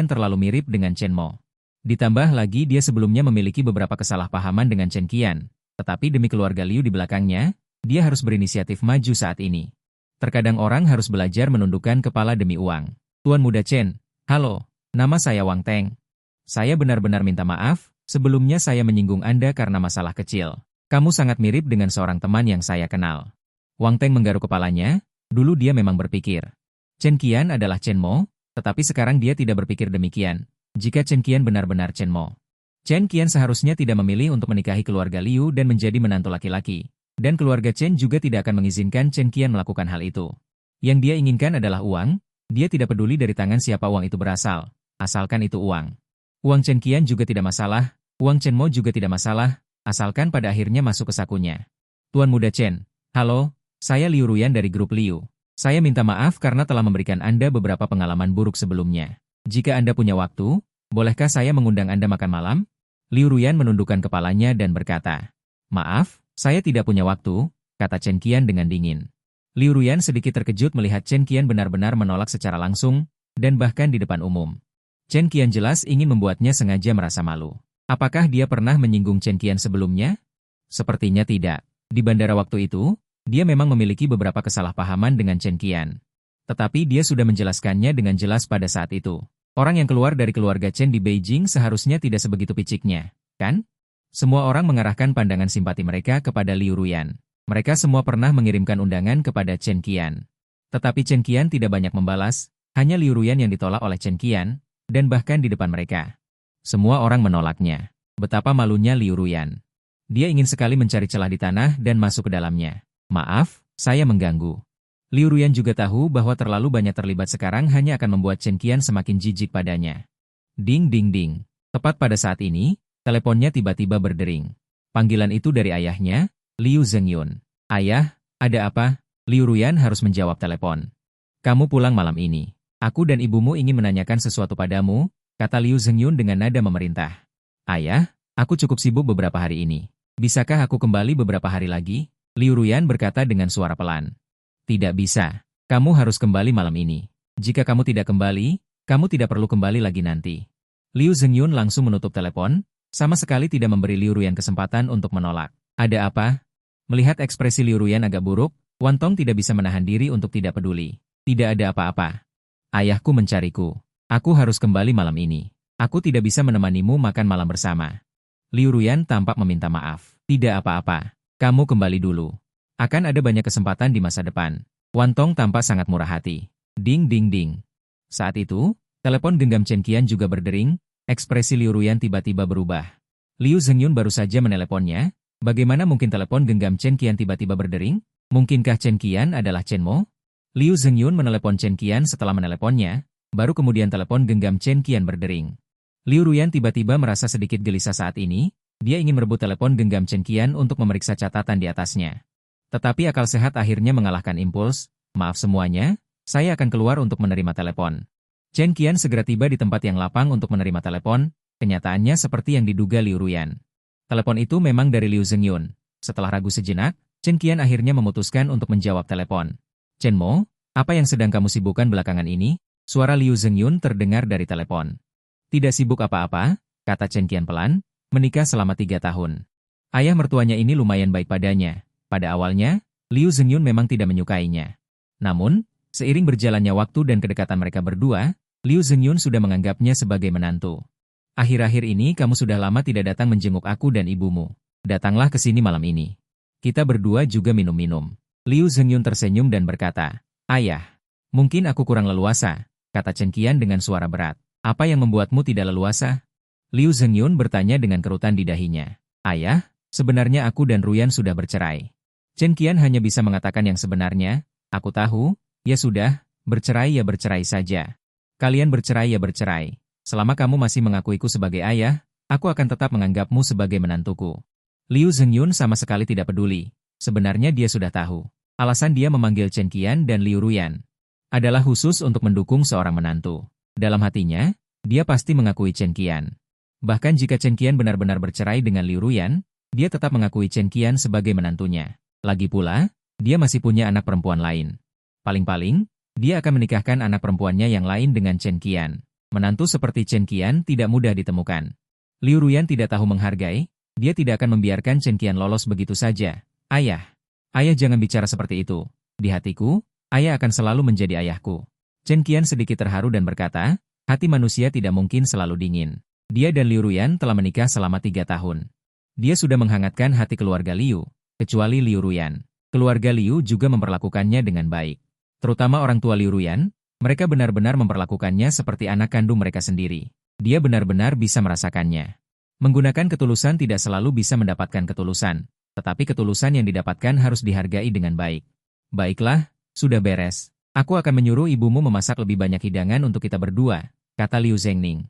Speaker 1: terlalu mirip dengan Chen Mo. Ditambah lagi dia sebelumnya memiliki beberapa kesalahpahaman dengan Chen Qian, tetapi demi keluarga Liu di belakangnya, dia harus berinisiatif maju saat ini. Terkadang orang harus belajar menundukkan kepala demi uang. Tuan Muda Chen, halo, nama saya Wang Teng. Saya benar-benar minta maaf, sebelumnya saya menyinggung Anda karena masalah kecil. Kamu sangat mirip dengan seorang teman yang saya kenal. Wang Teng menggaruk kepalanya, dulu dia memang berpikir. Chen Qian adalah Chen Mo, tetapi sekarang dia tidak berpikir demikian, jika Chen Qian benar-benar Chen Mo. Chen Qian seharusnya tidak memilih untuk menikahi keluarga Liu dan menjadi menantu laki-laki, dan keluarga Chen juga tidak akan mengizinkan Chen Qian melakukan hal itu. Yang dia inginkan adalah uang, dia tidak peduli dari tangan siapa uang itu berasal, asalkan itu uang. Uang Chen Qian juga tidak masalah, uang Chen Mo juga tidak masalah, asalkan pada akhirnya masuk ke sakunya. Tuan Muda Chen, halo, saya Liu Ruyan dari grup Liu. Saya minta maaf karena telah memberikan Anda beberapa pengalaman buruk sebelumnya. Jika Anda punya waktu, bolehkah saya mengundang Anda makan malam? Liu Ruyan menundukkan kepalanya dan berkata, maaf, saya tidak punya waktu, kata Chen Qian dengan dingin. Liu Ruyan sedikit terkejut melihat Chen Qian benar-benar menolak secara langsung, dan bahkan di depan umum. Chen Qian jelas ingin membuatnya sengaja merasa malu. Apakah dia pernah menyinggung Chen Qian sebelumnya? Sepertinya tidak. Di bandara waktu itu, dia memang memiliki beberapa kesalahpahaman dengan Chen Qian. Tetapi dia sudah menjelaskannya dengan jelas pada saat itu. Orang yang keluar dari keluarga Chen di Beijing seharusnya tidak sebegitu piciknya, kan? Semua orang mengarahkan pandangan simpati mereka kepada Liu Ruyan. Mereka semua pernah mengirimkan undangan kepada Chen Qian. Tetapi Chen Qian tidak banyak membalas, hanya Liu Ruyan yang ditolak oleh Chen Qian, dan bahkan di depan mereka. Semua orang menolaknya. Betapa malunya Liu Ruyan. Dia ingin sekali mencari celah di tanah dan masuk ke dalamnya. Maaf, saya mengganggu. Liu Ruyan juga tahu bahwa terlalu banyak terlibat sekarang hanya akan membuat Chen Qian semakin jijik padanya. Ding ding ding. Tepat pada saat ini, teleponnya tiba-tiba berdering. Panggilan itu dari ayahnya, Liu Zhengyun. Ayah, ada apa? Liu Ruyan harus menjawab telepon. Kamu pulang malam ini. Aku dan ibumu ingin menanyakan sesuatu padamu, kata Liu Zhengyun dengan nada memerintah. Ayah, aku cukup sibuk beberapa hari ini. Bisakah aku kembali beberapa hari lagi? Liu Ruyan berkata dengan suara pelan. Tidak bisa. Kamu harus kembali malam ini. Jika kamu tidak kembali, kamu tidak perlu kembali lagi nanti. Liu Zhengyun langsung menutup telepon, sama sekali tidak memberi Liu Ruyan kesempatan untuk menolak. Ada apa? Melihat ekspresi Liu Ruyan agak buruk, Wan Tong tidak bisa menahan diri untuk tidak peduli. Tidak ada apa-apa. Ayahku mencariku. Aku harus kembali malam ini. Aku tidak bisa menemanimu makan malam bersama. Liu Ruyan tampak meminta maaf. Tidak apa-apa. Kamu kembali dulu. Akan ada banyak kesempatan di masa depan. Wan Tong tampak sangat murah hati. Ding ding ding. Saat itu, telepon genggam Chen Qian juga berdering, ekspresi Liu Ruyan tiba-tiba berubah. Liu Zhengyun baru saja meneleponnya. Bagaimana mungkin telepon genggam Chen Qian tiba-tiba berdering? Mungkinkah Chen Qian adalah Chen Mo? Liu Zhengyun menelepon Chen Qian setelah meneleponnya, baru kemudian telepon genggam Chen Qian berdering. Liu Ruyan tiba-tiba merasa sedikit gelisah saat ini, dia ingin merebut telepon genggam Chen Qian untuk memeriksa catatan di atasnya. Tetapi akal sehat akhirnya mengalahkan impuls, maaf semuanya, saya akan keluar untuk menerima telepon. Chen Qian segera tiba di tempat yang lapang untuk menerima telepon, kenyataannya seperti yang diduga Liu Ruyan. Telepon itu memang dari Liu Zhengyun. Setelah ragu sejenak, Chen Qian akhirnya memutuskan untuk menjawab telepon. Chen Mo, apa yang sedang kamu sibukkan belakangan ini? Suara Liu Zhengyun terdengar dari telepon. Tidak sibuk apa-apa, kata Chen Qian pelan, menikah selama 3 tahun. Ayah mertuanya ini lumayan baik padanya. Pada awalnya, Liu Zhengyun memang tidak menyukainya. Namun, seiring berjalannya waktu dan kedekatan mereka berdua, Liu Zhengyun sudah menganggapnya sebagai menantu. Akhir-akhir ini kamu sudah lama tidak datang menjenguk aku dan ibumu. Datanglah ke sini malam ini. Kita berdua juga minum-minum. Liu Zhengyun tersenyum dan berkata, Ayah, mungkin aku kurang leluasa, kata Chen Qian dengan suara berat. Apa yang membuatmu tidak leluasa? Liu Zhengyun bertanya dengan kerutan di dahinya. Ayah, Sebenarnya aku dan Ruyan sudah bercerai. Chen Qian hanya bisa mengatakan yang sebenarnya. Aku tahu, ya sudah, bercerai ya bercerai saja. Kalian bercerai ya bercerai. Selama kamu masih mengakuiku sebagai ayah, aku akan tetap menganggapmu sebagai menantuku. Liu Zhengyun sama sekali tidak peduli. Sebenarnya dia sudah tahu. Alasan dia memanggil Chen Qian dan Liu Ruyan adalah khusus untuk mendukung seorang menantu. Dalam hatinya, dia pasti mengakui Chen Qian. Bahkan jika Chen Qian benar-benar bercerai dengan Liu Ruyan, dia tetap mengakui Chen Qian sebagai menantunya. Lagi pula, dia masih punya anak perempuan lain. Paling-paling, dia akan menikahkan anak perempuannya yang lain dengan Chen Qian. Menantu seperti Chen Qian tidak mudah ditemukan. Liu Ruyan tidak tahu menghargai, dia tidak akan membiarkan Chen Qian lolos begitu saja. Ayah, jangan bicara seperti itu. Di hatiku, ayah akan selalu menjadi ayahku. Chen Qian sedikit terharu dan berkata, hati manusia tidak mungkin selalu dingin. Dia dan Liu Ruyan telah menikah selama 3 tahun. Dia sudah menghangatkan hati keluarga Liu. Kecuali Liu Ruyan. Keluarga Liu juga memperlakukannya dengan baik. Terutama orang tua Liu Ruyan, mereka benar-benar memperlakukannya seperti anak kandung mereka sendiri. Dia benar-benar bisa merasakannya. Menggunakan ketulusan tidak selalu bisa mendapatkan ketulusan, tetapi ketulusan yang didapatkan harus dihargai dengan baik. Baiklah, sudah beres. Aku akan menyuruh ibumu memasak lebih banyak hidangan untuk kita berdua, kata Liu Zhengning.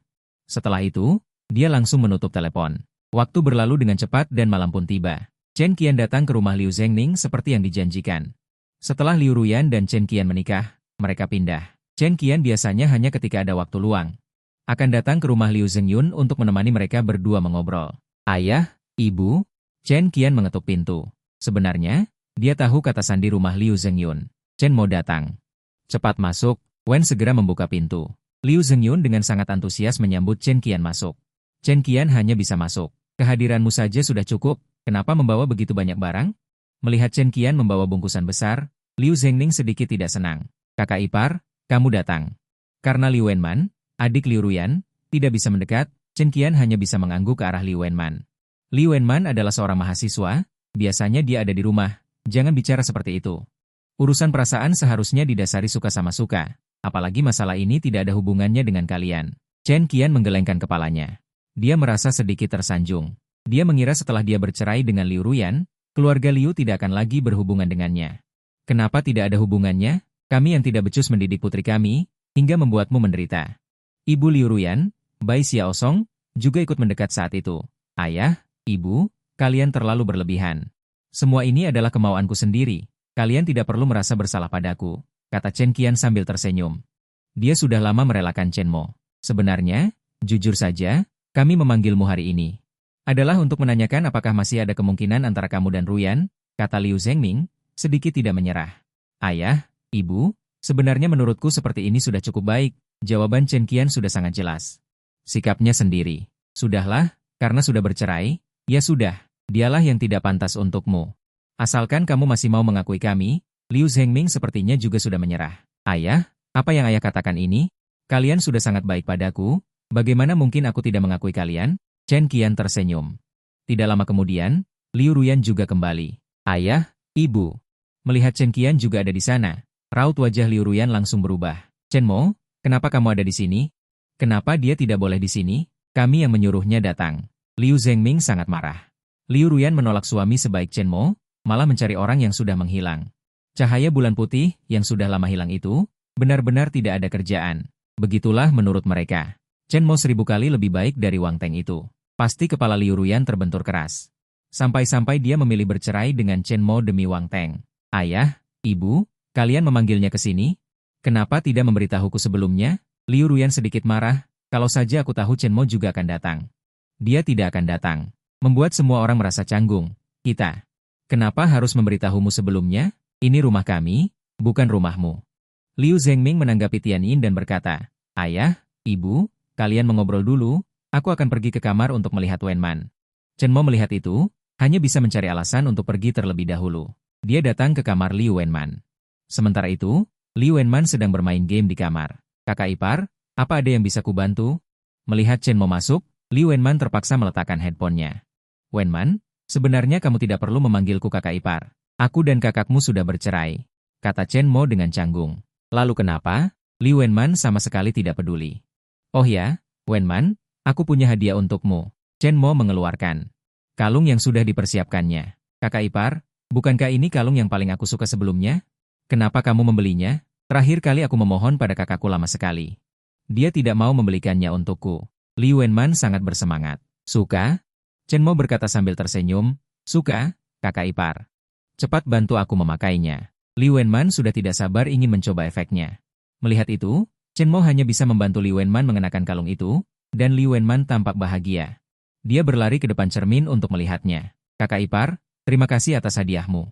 Speaker 1: Setelah itu, dia langsung menutup telepon. Waktu berlalu dengan cepat dan malam pun tiba. Chen Qian datang ke rumah Liu Zhengning seperti yang dijanjikan. Setelah Liu Ruyan dan Chen Qian menikah, mereka pindah. Chen Qian biasanya hanya ketika ada waktu luang akan datang ke rumah Liu Zhengyun untuk menemani mereka berdua mengobrol. Ayah, ibu, Chen Qian mengetuk pintu. Sebenarnya, dia tahu kata sandi rumah Liu Zhengyun. Chen mau datang. Cepat masuk, Wen segera membuka pintu. Liu Zhengyun dengan sangat antusias menyambut Chen Qian masuk. Chen Qian hanya bisa masuk. Kehadiranmu saja sudah cukup. Kenapa membawa begitu banyak barang? Melihat Chen Qian membawa bungkusan besar, Liu Zhengning sedikit tidak senang. Kakak ipar, kamu datang. Karena Liu Wenman, adik Liu Ruyan, tidak bisa mendekat, Chen Qian hanya bisa mengangguk ke arah Liu Wenman. Liu Wenman adalah seorang mahasiswa, biasanya dia ada di rumah, jangan bicara seperti itu. Urusan perasaan seharusnya didasari suka sama suka, apalagi masalah ini tidak ada hubungannya dengan kalian. Chen Qian menggelengkan kepalanya. Dia merasa sedikit tersanjung. Dia mengira setelah dia bercerai dengan Liu Ruyan, keluarga Liu tidak akan lagi berhubungan dengannya. Kenapa tidak ada hubungannya? Kami yang tidak becus mendidik putri kami, hingga membuatmu menderita. Ibu Liu Ruyan, Bai Xiaosong, juga ikut mendekat saat itu. Ayah, ibu, kalian terlalu berlebihan. Semua ini adalah kemauanku sendiri. Kalian tidak perlu merasa bersalah padaku, kata Chen Qian sambil tersenyum. Dia sudah lama merelakan Chen Mo. Sebenarnya, jujur saja, kami memanggilmu hari ini adalah untuk menanyakan apakah masih ada kemungkinan antara kamu dan Ruyan, kata Liu Zhengning, sedikit tidak menyerah. Ayah, ibu, sebenarnya menurutku seperti ini sudah cukup baik, jawaban Chen Qian sudah sangat jelas. Sikapnya sendiri. Sudahlah, karena sudah bercerai, ya sudah, dialah yang tidak pantas untukmu. Asalkan kamu masih mau mengakui kami, Liu Zhengming sepertinya juga sudah menyerah. Ayah, apa yang ayah katakan ini? Kalian sudah sangat baik padaku, bagaimana mungkin aku tidak mengakui kalian? Chen Qian tersenyum. Tidak lama kemudian, Liu Ruyan juga kembali. Ayah, ibu. Melihat Chen Qian juga ada di sana, raut wajah Liu Ruyan langsung berubah. Chen Mo, kenapa kamu ada di sini? Kenapa dia tidak boleh di sini? Kami yang menyuruhnya datang. Liu Zhengming sangat marah. Liu Ruyan menolak suami sebaik Chen Mo, malah mencari orang yang sudah menghilang. Cahaya bulan putih yang sudah lama hilang itu, benar-benar tidak ada kerjaan. Begitulah menurut mereka. Chen Mo 1000 kali lebih baik dari Wang Teng itu. Pasti kepala Liu Ruyan terbentur keras. Sampai-sampai dia memilih bercerai dengan Chen Mo demi Wang Teng. Ayah, ibu, kalian memanggilnya ke sini? Kenapa tidak memberitahuku sebelumnya? Liu Ruyan sedikit marah, kalau saja aku tahu Chen Mo juga akan datang. Dia tidak akan datang. Membuat semua orang merasa canggung. Kita. Kenapa harus memberitahumu sebelumnya? Ini rumah kami, bukan rumahmu. Liu Zhengming menanggapi Tian Yin dan berkata, Ayah, ibu, kalian mengobrol dulu, aku akan pergi ke kamar untuk melihat Wenman. Chen Mo melihat itu, hanya bisa mencari alasan untuk pergi terlebih dahulu. Dia datang ke kamar Liu Wenman. Sementara itu, Liu Wenman sedang bermain game di kamar. Kakak ipar, apa ada yang bisa kubantu? Melihat Chen Mo masuk, Liu Wenman terpaksa meletakkan handphonenya. Wenman, sebenarnya kamu tidak perlu memanggilku kakak ipar. Aku dan kakakmu sudah bercerai, kata Chen Mo dengan canggung. Lalu kenapa? Liu Wenman sama sekali tidak peduli. Oh ya, Wenman, aku punya hadiah untukmu. Chen Mo mengeluarkan Kalung yang sudah dipersiapkannya. Kakak ipar, bukankah ini kalung yang paling aku suka sebelumnya? Kenapa kamu membelinya? Terakhir kali aku memohon pada kakakku lama sekali. Dia tidak mau membelikannya untukku. Li Wenman sangat bersemangat. Suka? Chen Mo berkata sambil tersenyum. Suka, kakak ipar. Cepat bantu aku memakainya. Li Wenman sudah tidak sabar ingin mencoba efeknya. Melihat itu, Chen Mo hanya bisa membantu Li Wenman mengenakan kalung itu, dan Li Wenman tampak bahagia. Dia berlari ke depan cermin untuk melihatnya. Kakak ipar, terima kasih atas hadiahmu.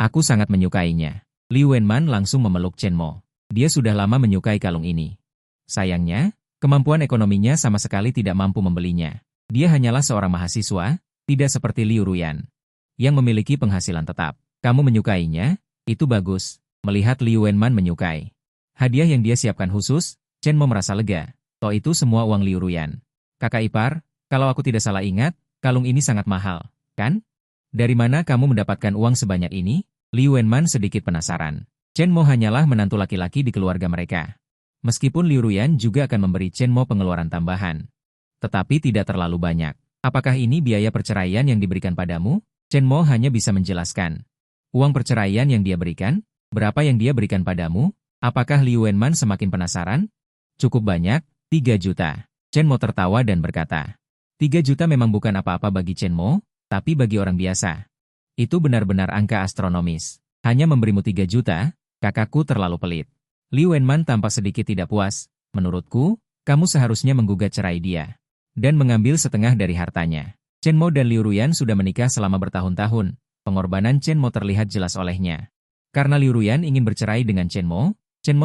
Speaker 1: Aku sangat menyukainya. Li Wenman langsung memeluk Chen Mo. Dia sudah lama menyukai kalung ini. Sayangnya, kemampuan ekonominya sama sekali tidak mampu membelinya. Dia hanyalah seorang mahasiswa, tidak seperti Liu Ruyan, yang memiliki penghasilan tetap. Kamu menyukainya? Itu bagus. Melihat Li Wenman menyukai hadiah yang dia siapkan khusus, Chen Mo merasa lega. Toh itu semua uang Liu Ruyan. Kakak ipar, kalau aku tidak salah ingat, kalung ini sangat mahal, kan? Dari mana kamu mendapatkan uang sebanyak ini? Li Wenman sedikit penasaran. Chen Mo hanyalah menantu laki-laki di keluarga mereka. Meskipun Liu Ruyan juga akan memberi Chen Mo pengeluaran tambahan. Tetapi tidak terlalu banyak. Apakah ini biaya perceraian yang diberikan padamu? Chen Mo hanya bisa menjelaskan. Uang perceraian yang dia berikan? Berapa yang dia berikan padamu? Apakah Li Wenman semakin penasaran? Cukup banyak, 3 juta. Chen Mo tertawa dan berkata. 3 juta memang bukan apa-apa bagi Chen Mo, tapi bagi orang biasa. Itu benar-benar angka astronomis. Hanya memberimu 3 juta, kakakku terlalu pelit. Li Wenman tampak sedikit tidak puas. Menurutku, kamu seharusnya menggugat cerai dia. Dan mengambil setengah dari hartanya. Chen Mo dan Liu Ruyan sudah menikah selama bertahun-tahun. Pengorbanan Chen Mo terlihat jelas olehnya. Karena Liu Ruyan ingin bercerai dengan Chen Mo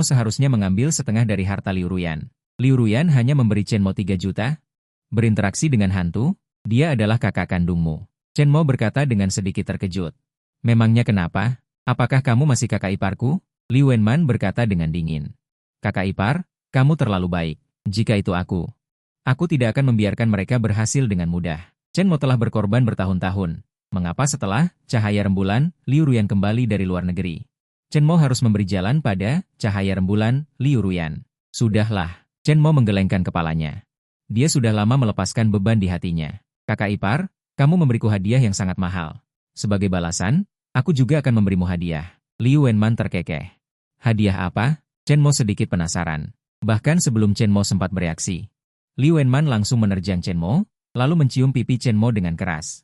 Speaker 1: seharusnya mengambil setengah dari harta Liu Ruyan. Liu Ruyan hanya memberi Chen Mo 3 juta. Berinteraksi dengan hantu, dia adalah kakak kandungmu. Chen Mo berkata dengan sedikit terkejut. Memangnya kenapa? Apakah kamu masih kakak iparku? Li Wenman berkata dengan dingin. Kakak ipar, kamu terlalu baik. Jika itu aku tidak akan membiarkan mereka berhasil dengan mudah. Chen Mo telah berkorban bertahun-tahun. Mengapa setelah cahaya rembulan, Liu Ruyan kembali dari luar negeri? Chen Mo harus memberi jalan pada cahaya rembulan, Liu Ruyan. Sudahlah, Chen Mo menggelengkan kepalanya. Dia sudah lama melepaskan beban di hatinya. Kakak ipar, kamu memberiku hadiah yang sangat mahal. Sebagai balasan, aku juga akan memberimu hadiah. Liu Wenman terkekeh. Hadiah apa? Chen Mo sedikit penasaran. Bahkan sebelum Chen Mo sempat bereaksi, Liu Wenman langsung menerjang Chen Mo, lalu mencium pipi Chen Mo dengan keras.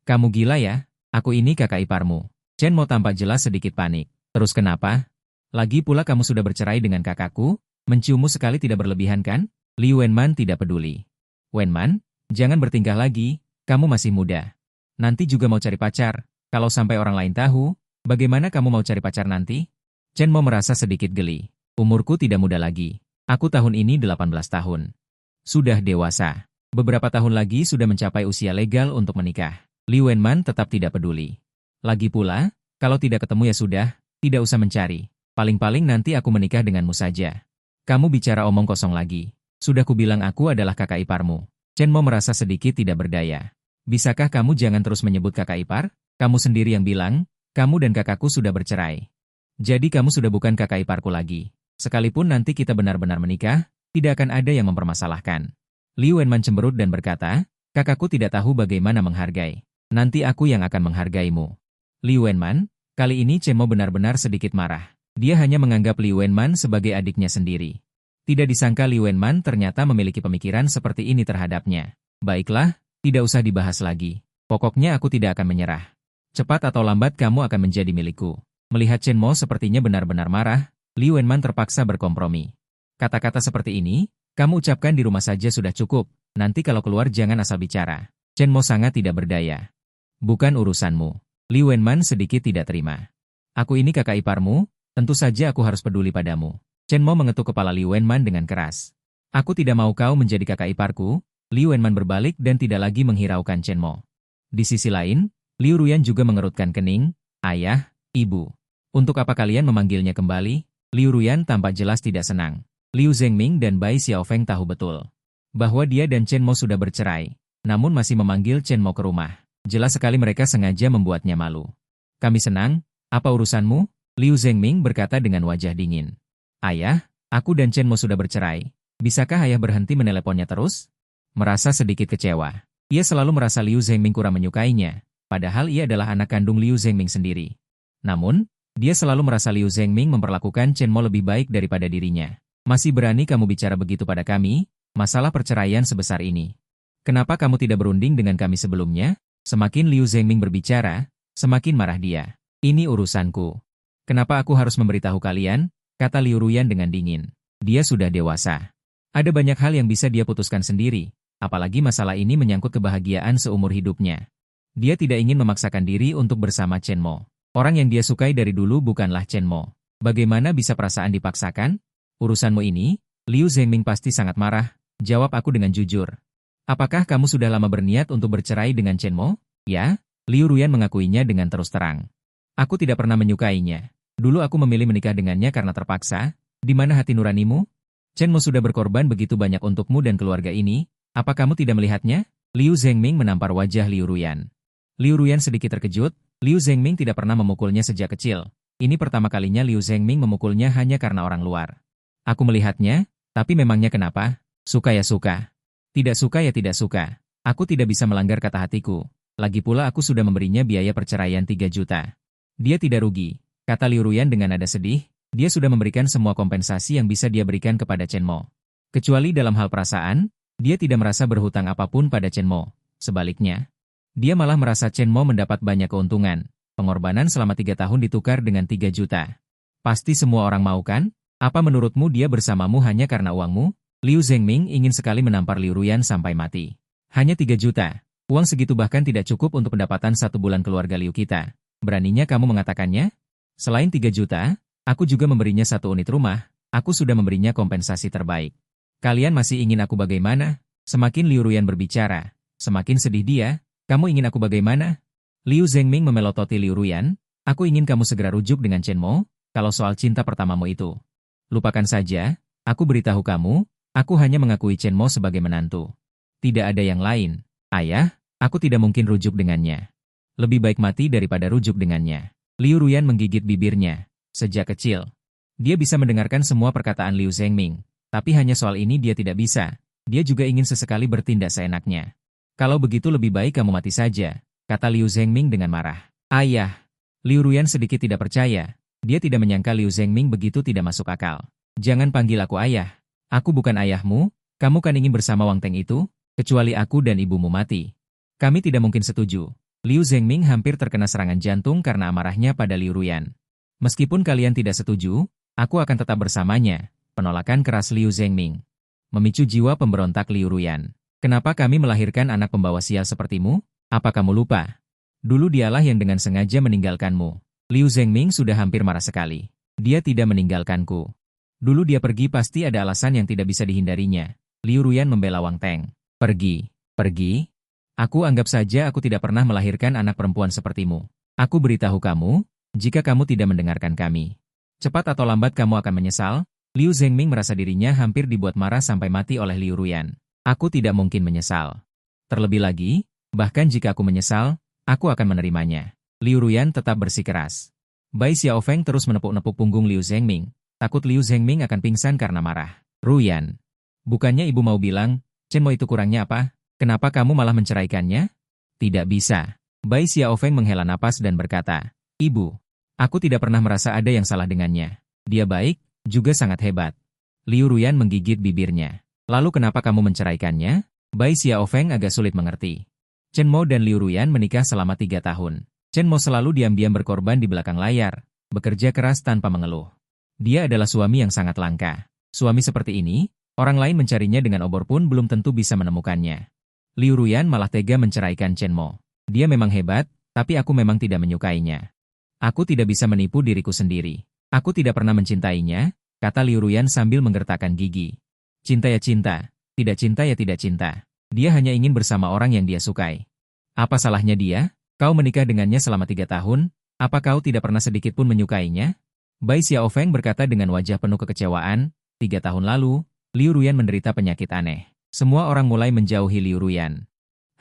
Speaker 1: Kamu gila ya? Aku ini kakak iparmu. Chen Mo tampak jelas sedikit panik. Terus kenapa? Lagi pula kamu sudah bercerai dengan kakakku, menciummu sekali tidak berlebihan kan? Liu Wenman tidak peduli. Wenman, jangan bertingkah lagi, kamu masih muda. Nanti juga mau cari pacar. Kalau sampai orang lain tahu, bagaimana kamu mau cari pacar nanti? Chen Mo merasa sedikit geli. Umurku tidak muda lagi. Aku tahun ini 18 tahun. Sudah dewasa. Beberapa tahun lagi sudah mencapai usia legal untuk menikah. Li Wenman tetap tidak peduli. Lagi pula, kalau tidak ketemu ya sudah, tidak usah mencari. Paling-paling nanti aku menikah denganmu saja. Kamu bicara omong kosong lagi. Sudah kubilang aku adalah kakak iparmu. Chen Mo merasa sedikit tidak berdaya. Bisakah kamu jangan terus menyebut kakak ipar? Kamu sendiri yang bilang, kamu dan kakakku sudah bercerai. Jadi kamu sudah bukan kakak iparku lagi. Sekalipun nanti kita benar-benar menikah, tidak akan ada yang mempermasalahkan. Li Wenman cemberut dan berkata, kakakku tidak tahu bagaimana menghargai. Nanti aku yang akan menghargaimu. Li Wenman, kali ini Chen Mo benar-benar sedikit marah. Dia hanya menganggap Li Wenman sebagai adiknya sendiri. Tidak disangka Li Wenman ternyata memiliki pemikiran seperti ini terhadapnya. Baiklah, tidak usah dibahas lagi. Pokoknya aku tidak akan menyerah. Cepat atau lambat kamu akan menjadi milikku. Melihat Chen Mo sepertinya benar-benar marah, Li Wenman terpaksa berkompromi. Kata-kata seperti ini, kamu ucapkan di rumah saja sudah cukup. Nanti kalau keluar jangan asal bicara. Chen Mo sangat tidak berdaya. Bukan urusanmu. Li Wenman sedikit tidak terima. Aku ini kakak iparmu, tentu saja aku harus peduli padamu. Chen Mo mengetuk kepala Li Wenman dengan keras. Aku tidak mau kau menjadi kakak iparku. Li Wenman berbalik dan tidak lagi menghiraukan Chen Mo. Di sisi lain, Liu Ruyan juga mengerutkan kening. Ayah, ibu. Untuk apa kalian memanggilnya kembali? Liu Ruyan tampak jelas tidak senang. Liu Zhengming dan Bai Xiaofeng tahu betul bahwa dia dan Chen Mo sudah bercerai, namun masih memanggil Chen Mo ke rumah. Jelas sekali mereka sengaja membuatnya malu. Kami senang, apa urusanmu? Liu Zhengming berkata dengan wajah dingin. Ayah, aku dan Chen Mo sudah bercerai. Bisakah ayah berhenti meneleponnya terus? Merasa sedikit kecewa, Ia selalu merasa Liu Zhengming kurang menyukainya, padahal ia adalah anak kandung Liu Zhengming sendiri. Namun, dia selalu merasa Liu Zhengming memperlakukan Chen Mo lebih baik daripada dirinya. Masih berani kamu bicara begitu pada kami? Masalah perceraian sebesar ini. Kenapa kamu tidak berunding dengan kami sebelumnya? Semakin Liu Zhengming berbicara, semakin marah dia. Ini urusanku. Kenapa aku harus memberitahu kalian? Kata Liu Ruyan dengan dingin. Dia sudah dewasa. Ada banyak hal yang bisa dia putuskan sendiri, apalagi masalah ini menyangkut kebahagiaan seumur hidupnya. Dia tidak ingin memaksakan diri untuk bersama Chen Mo. Orang yang dia sukai dari dulu bukanlah Chen Mo. Bagaimana bisa perasaan dipaksakan? Urusanmu ini? Liu Zhengming pasti sangat marah. Jawab aku dengan jujur. Apakah kamu sudah lama berniat untuk bercerai dengan Chen Mo? Ya, Liu Ruyan mengakuinya dengan terus terang. Aku tidak pernah menyukainya. Dulu aku memilih menikah dengannya karena terpaksa. Di mana hati nuranimu? Chen Mo sudah berkorban begitu banyak untukmu dan keluarga ini. Apa kamu tidak melihatnya? Liu Zhengming menampar wajah Liu Ruyan. Liu Ruyan sedikit terkejut. Liu Zhengming tidak pernah memukulnya sejak kecil. Ini pertama kalinya Liu Zhengming memukulnya hanya karena orang luar. Aku melihatnya, tapi memangnya kenapa? Suka ya suka. Tidak suka ya tidak suka. Aku tidak bisa melanggar kata hatiku. Lagi pula aku sudah memberinya biaya perceraian 3 juta. Dia tidak rugi. Kata Liu Ruyan dengan nada sedih, dia sudah memberikan semua kompensasi yang bisa dia berikan kepada Chen Mo. Kecuali dalam hal perasaan, dia tidak merasa berhutang apapun pada Chen Mo. Sebaliknya, dia malah merasa Chen Mo mendapat banyak keuntungan. Pengorbanan selama 3 tahun ditukar dengan 3 juta. Pasti semua orang mau kan? Apa menurutmu dia bersamamu hanya karena uangmu? Liu Zhengming ingin sekali menampar Liu Ruyan sampai mati. Hanya 3 juta. Uang segitu bahkan tidak cukup untuk pendapatan 1 bulan keluarga Liu kita. Beraninya kamu mengatakannya? Selain 3 juta, aku juga memberinya 1 unit rumah. Aku sudah memberinya kompensasi terbaik. Kalian masih ingin aku bagaimana? Semakin Liu Ruyan berbicara, semakin sedih dia. Kamu ingin aku bagaimana? Liu Zhengming memelototi Liu Ruyan. Aku ingin kamu segera rujuk dengan Chen Mo, kalau soal cinta pertamamu itu. Lupakan saja, aku beritahu kamu, aku hanya mengakui Chen Mo sebagai menantu. Tidak ada yang lain. Ayah, aku tidak mungkin rujuk dengannya. Lebih baik mati daripada rujuk dengannya. Liu Ruyan menggigit bibirnya. Sejak kecil, dia bisa mendengarkan semua perkataan Liu Zhengming. Tapi hanya soal ini dia tidak bisa. Dia juga ingin sesekali bertindak seenaknya. Kalau begitu lebih baik kamu mati saja, kata Liu Zhengming dengan marah. Ayah. Liu Ruyan sedikit tidak percaya. Dia tidak menyangka Liu Zhengming begitu tidak masuk akal. Jangan panggil aku ayah. Aku bukan ayahmu. Kamu kan ingin bersama Wang Teng itu? Kecuali aku dan ibumu mati. Kami tidak mungkin setuju. Liu Zhengming hampir terkena serangan jantung karena amarahnya pada Liu Ruyan. Meskipun kalian tidak setuju, aku akan tetap bersamanya. Penolakan keras Liu Zhengming memicu jiwa pemberontak Liu Ruyan. Kenapa kami melahirkan anak pembawa sial sepertimu? Apa kamu lupa? Dulu dialah yang dengan sengaja meninggalkanmu. Liu Zhengming sudah hampir marah sekali. Dia tidak meninggalkanku. Dulu dia pergi pasti ada alasan yang tidak bisa dihindarinya. Liu Ruyan membela Wang Teng. Pergi. Pergi? Aku anggap saja aku tidak pernah melahirkan anak perempuan sepertimu. Aku beritahu kamu, jika kamu tidak mendengarkan kami. Cepat atau lambat kamu akan menyesal. Liu Zhengming merasa dirinya hampir dibuat marah sampai mati oleh Liu Ruyan. Aku tidak mungkin menyesal. Terlebih lagi, bahkan jika aku menyesal, aku akan menerimanya. Liu Ruyan tetap bersikeras. Bai Xiaofeng terus menepuk-nepuk punggung Liu Zhengming. Takut Liu Zhengming akan pingsan karena marah. Ruyan, bukannya ibu mau bilang, Chen Mo itu kurangnya apa? Kenapa kamu malah menceraikannya? Tidak bisa. Bai Xiaofeng menghela napas dan berkata, Ibu, aku tidak pernah merasa ada yang salah dengannya. Dia baik, juga sangat hebat. Liu Ruyan menggigit bibirnya. Lalu kenapa kamu menceraikannya? Bai Xiaofeng agak sulit mengerti. Chen Mo dan Liu Ruyan menikah selama 3 tahun. Chen Mo selalu diam-diam berkorban di belakang layar, bekerja keras tanpa mengeluh. Dia adalah suami yang sangat langka. Suami seperti ini, orang lain mencarinya dengan obor pun belum tentu bisa menemukannya. Liu Ruyan malah tega menceraikan Chen Mo. Dia memang hebat, tapi aku memang tidak menyukainya. Aku tidak bisa menipu diriku sendiri. Aku tidak pernah mencintainya, kata Liu Ruyan sambil menggertakkan gigi. Cinta ya cinta, tidak cinta ya tidak cinta. Dia hanya ingin bersama orang yang dia sukai. Apa salahnya dia? Kau menikah dengannya selama 3 tahun, apa kau tidak pernah sedikit pun menyukainya? Bai Xiaofeng berkata dengan wajah penuh kekecewaan. 3 tahun lalu, Liu Ruyan menderita penyakit aneh. Semua orang mulai menjauhi Liu Ruyan.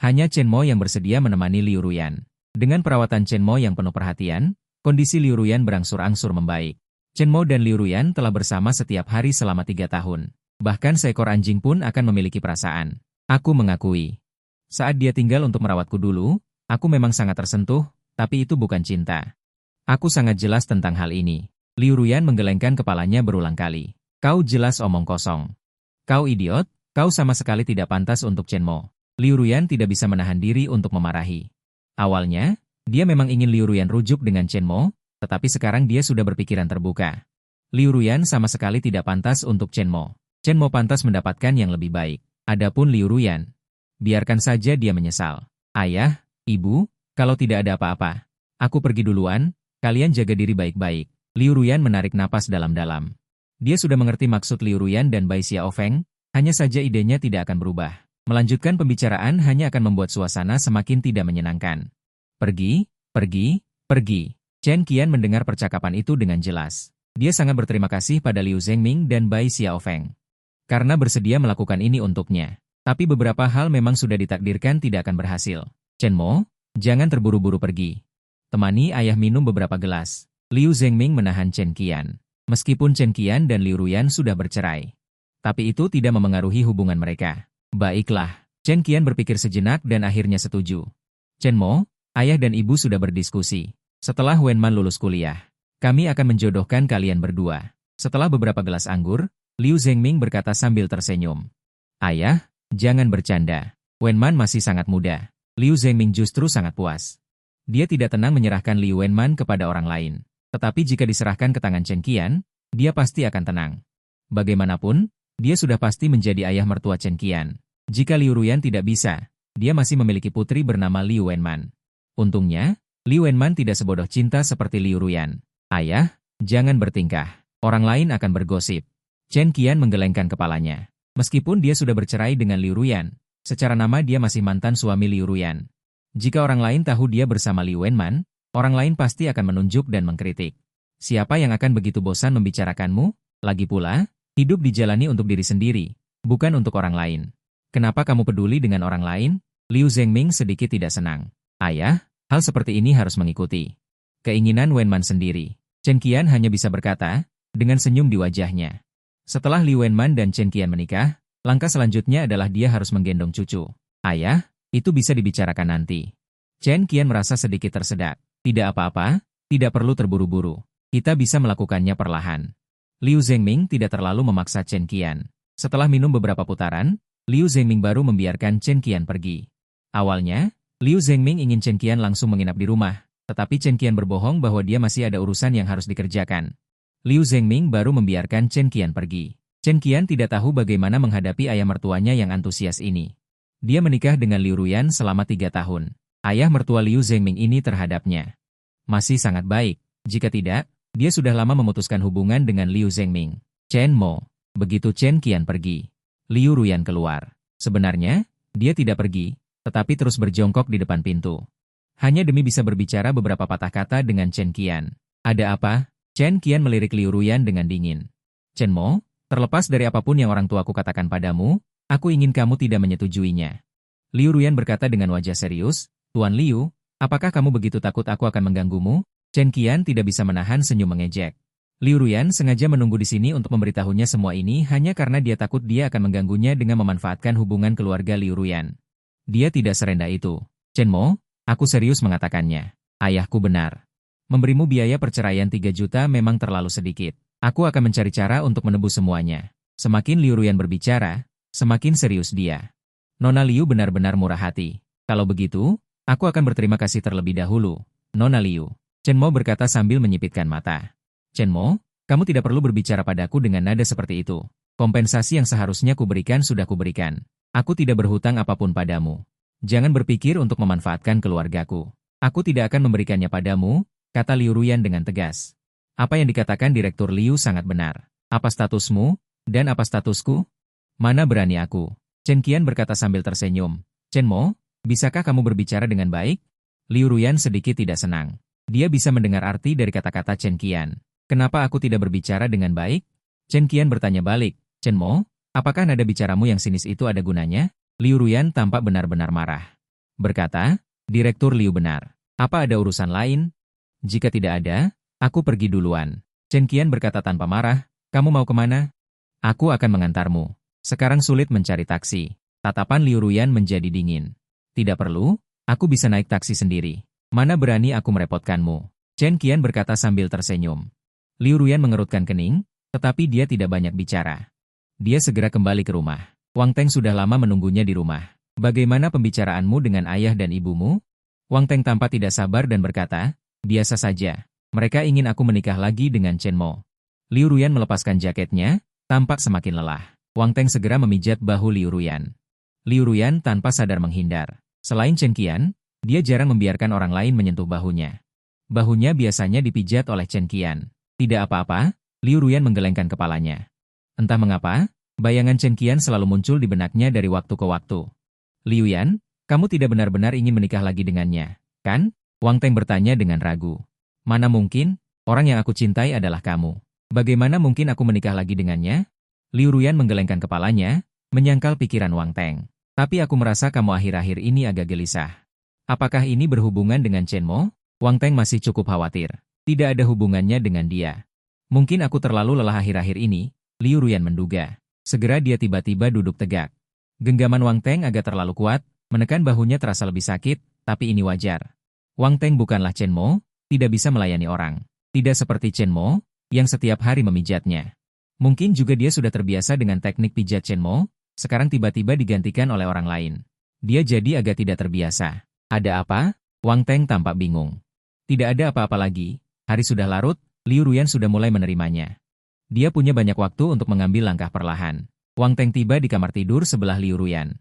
Speaker 1: Hanya Chen Mo yang bersedia menemani Liu Ruyan. Dengan perawatan Chen Mo yang penuh perhatian, kondisi Liu Ruyan berangsur-angsur membaik. Chen Mo dan Liu Ruyan telah bersama setiap hari selama 3 tahun. Bahkan seekor anjing pun akan memiliki perasaan. Aku mengakui. Saat dia tinggal untuk merawatku dulu, aku memang sangat tersentuh, tapi itu bukan cinta. Aku sangat jelas tentang hal ini. Liu Ruyan menggelengkan kepalanya berulang kali. Kau jelas omong kosong. Kau idiot, kau sama sekali tidak pantas untuk Chen Mo. Liu Ruyan tidak bisa menahan diri untuk memarahi. Awalnya, dia memang ingin Liu Ruyan rujuk dengan Chen Mo, tetapi sekarang dia sudah berpikiran terbuka. Liu Ruyan sama sekali tidak pantas untuk Chen Mo. Chen Mo pantas mendapatkan yang lebih baik. Adapun Liu Ruyan, biarkan saja dia menyesal. Ayah, ibu, kalau tidak ada apa-apa, aku pergi duluan, kalian jaga diri baik-baik. Liu Ruyan menarik napas dalam-dalam. Dia sudah mengerti maksud Liu Ruyan dan Bai Xiaofeng, hanya saja idenya tidak akan berubah. Melanjutkan pembicaraan hanya akan membuat suasana semakin tidak menyenangkan. Pergi, pergi, pergi. Chen Qian mendengar percakapan itu dengan jelas. Dia sangat berterima kasih pada Liu Zhengming dan Bai Xiaofeng karena bersedia melakukan ini untuknya. Tapi beberapa hal memang sudah ditakdirkan tidak akan berhasil. Chen Mo, jangan terburu-buru pergi. Temani ayah minum beberapa gelas. Liu Zhengming menahan Chen Qian. Meskipun Chen Qian dan Liu Ruyan sudah bercerai, tapi itu tidak memengaruhi hubungan mereka. Baiklah, Chen Qian berpikir sejenak dan akhirnya setuju. Chen Mo, ayah dan ibu sudah berdiskusi. Setelah Wenman lulus kuliah, kami akan menjodohkan kalian berdua. Setelah beberapa gelas anggur, Liu Zhengming berkata sambil tersenyum. Ayah, jangan bercanda. Wenman masih sangat muda. Liu Zhengming justru sangat puas. Dia tidak tenang menyerahkan Liu Wenman kepada orang lain. Tetapi jika diserahkan ke tangan Chen Qian, dia pasti akan tenang. Bagaimanapun, dia sudah pasti menjadi ayah mertua Chen Qian. Jika Liu Ruyan tidak bisa, dia masih memiliki putri bernama Liu Wenman. Untungnya, Liu Wenman tidak sebodoh cinta seperti Liu Ruyan. Ayah, jangan bertingkah. Orang lain akan bergosip. Chen Qian menggelengkan kepalanya. Meskipun dia sudah bercerai dengan Liu Ruyan, secara nama dia masih mantan suami Liu Ruyan. Jika orang lain tahu dia bersama Liu Wenman, orang lain pasti akan menunjuk dan mengkritik. Siapa yang akan begitu bosan membicarakanmu? Lagi pula, hidup dijalani untuk diri sendiri, bukan untuk orang lain. Kenapa kamu peduli dengan orang lain? Liu Zhengming sedikit tidak senang. Ayah, hal seperti ini harus mengikuti keinginan Wenman sendiri. Chen Qian hanya bisa berkata, dengan senyum di wajahnya. Setelah Liu Wenman dan Chen Qian menikah, langkah selanjutnya adalah dia harus menggendong cucu. Ayah, itu bisa dibicarakan nanti. Chen Qian merasa sedikit tersedak. Tidak apa-apa, tidak perlu terburu-buru. Kita bisa melakukannya perlahan. Liu Zhengming tidak terlalu memaksa Chen Qian. Setelah minum beberapa putaran, Liu Zhengming baru membiarkan Chen Qian pergi. Awalnya, Liu Zhengming ingin Chen Qian langsung menginap di rumah, tetapi Chen Qian berbohong bahwa dia masih ada urusan yang harus dikerjakan. Liu Zhengming baru membiarkan Chen Qian pergi. Chen Qian tidak tahu bagaimana menghadapi ayah mertuanya yang antusias ini. Dia menikah dengan Liu Ruyan selama 3 tahun. Ayah mertua Liu Zhengming ini terhadapnya masih sangat baik. Jika tidak, dia sudah lama memutuskan hubungan dengan Liu Zhengming. Chen Mo. Begitu Chen Qian pergi, Liu Ruyan keluar. Sebenarnya, dia tidak pergi, tetapi terus berjongkok di depan pintu. Hanya demi bisa berbicara beberapa patah kata dengan Chen Qian. Ada apa? Chen Qian melirik Liu Ruyan dengan dingin. Chen Mo, terlepas dari apapun yang orang tuaku katakan padamu, aku ingin kamu tidak menyetujuinya. Liu Ruyan berkata dengan wajah serius, Tuan Liu, apakah kamu begitu takut aku akan mengganggumu? Chen Qian tidak bisa menahan senyum mengejek. Liu Ruyan sengaja menunggu di sini untuk memberitahunya semua ini hanya karena dia takut dia akan mengganggunya dengan memanfaatkan hubungan keluarga Liu Ruyan. Dia tidak serendah itu. Chen Mo, aku serius mengatakannya. Ayahku benar. Memberimu biaya perceraian 3 juta memang terlalu sedikit. Aku akan mencari cara untuk menebus semuanya. Semakin Liu Ruyan berbicara, semakin serius dia. Nona Liu benar-benar murah hati. Kalau begitu, aku akan berterima kasih terlebih dahulu, Nona Liu. Chen Mo berkata sambil menyipitkan mata. Chen Mo, kamu tidak perlu berbicara padaku dengan nada seperti itu. Kompensasi yang seharusnya kuberikan sudah kuberikan. Aku tidak berhutang apapun padamu. Jangan berpikir untuk memanfaatkan keluargaku. Aku tidak akan memberikannya padamu, kata Liu Ruyan dengan tegas. Apa yang dikatakan Direktur Liu sangat benar. Apa statusmu, dan apa statusku? Mana berani aku? Chen Qian berkata sambil tersenyum. Chen Mo, bisakah kamu berbicara dengan baik? Liu Ruyan sedikit tidak senang. Dia bisa mendengar arti dari kata-kata Chen Qian. Kenapa aku tidak berbicara dengan baik? Chen Qian bertanya balik. Chen Mo, apakah nada bicaramu yang sinis itu ada gunanya? Liu Ruyan tampak benar-benar marah. Berkata, Direktur Liu benar. Apa ada urusan lain? Jika tidak ada, aku pergi duluan. Chen Qian berkata tanpa marah, kamu mau kemana? Aku akan mengantarmu. Sekarang sulit mencari taksi. Tatapan Liu Ruyan menjadi dingin. Tidak perlu, aku bisa naik taksi sendiri. Mana berani aku merepotkanmu. Chen Qian berkata sambil tersenyum. Liu Ruyan mengerutkan kening, tetapi dia tidak banyak bicara. Dia segera kembali ke rumah. Wang Teng sudah lama menunggunya di rumah. Bagaimana pembicaraanmu dengan ayah dan ibumu? Wang Teng tampak tidak sabar dan berkata, biasa saja. Mereka ingin aku menikah lagi dengan Chen Mo. Liu Ruyan melepaskan jaketnya, tampak semakin lelah. Wang Teng segera memijat bahu Liu Ruyan. Liu Ruyan tanpa sadar menghindar. Selain Chen Qian, dia jarang membiarkan orang lain menyentuh bahunya. Bahunya biasanya dipijat oleh Chen Qian. Tidak apa-apa, Liu Ruyan menggelengkan kepalanya. Entah mengapa, bayangan Chen Qian selalu muncul di benaknya dari waktu ke waktu. Liu Yan, kamu tidak benar-benar ingin menikah lagi dengannya, kan? Wang Teng bertanya dengan ragu. Mana mungkin, orang yang aku cintai adalah kamu. Bagaimana mungkin aku menikah lagi dengannya? Liu Ruyan menggelengkan kepalanya, menyangkal pikiran Wang Teng. Tapi aku merasa kamu akhir-akhir ini agak gelisah. Apakah ini berhubungan dengan Chen Mo? Wang Teng masih cukup khawatir. Tidak ada hubungannya dengan dia. Mungkin aku terlalu lelah akhir-akhir ini, Liu Ruyan menduga. Segera dia tiba-tiba duduk tegak. Genggaman Wang Teng agak terlalu kuat, menekan bahunya terasa lebih sakit, tapi ini wajar. Wang Teng bukanlah Chen Mo, tidak bisa melayani orang. Tidak seperti Chen Mo, yang setiap hari memijatnya. Mungkin juga dia sudah terbiasa dengan teknik pijat Chen Mo, sekarang tiba-tiba digantikan oleh orang lain. Dia jadi agak tidak terbiasa. Ada apa? Wang Teng tampak bingung. Tidak ada apa-apa lagi. Hari sudah larut, Liu Ruyan sudah mulai menerimanya. Dia punya banyak waktu untuk mengambil langkah perlahan. Wang Teng tiba di kamar tidur sebelah Liu Ruyan.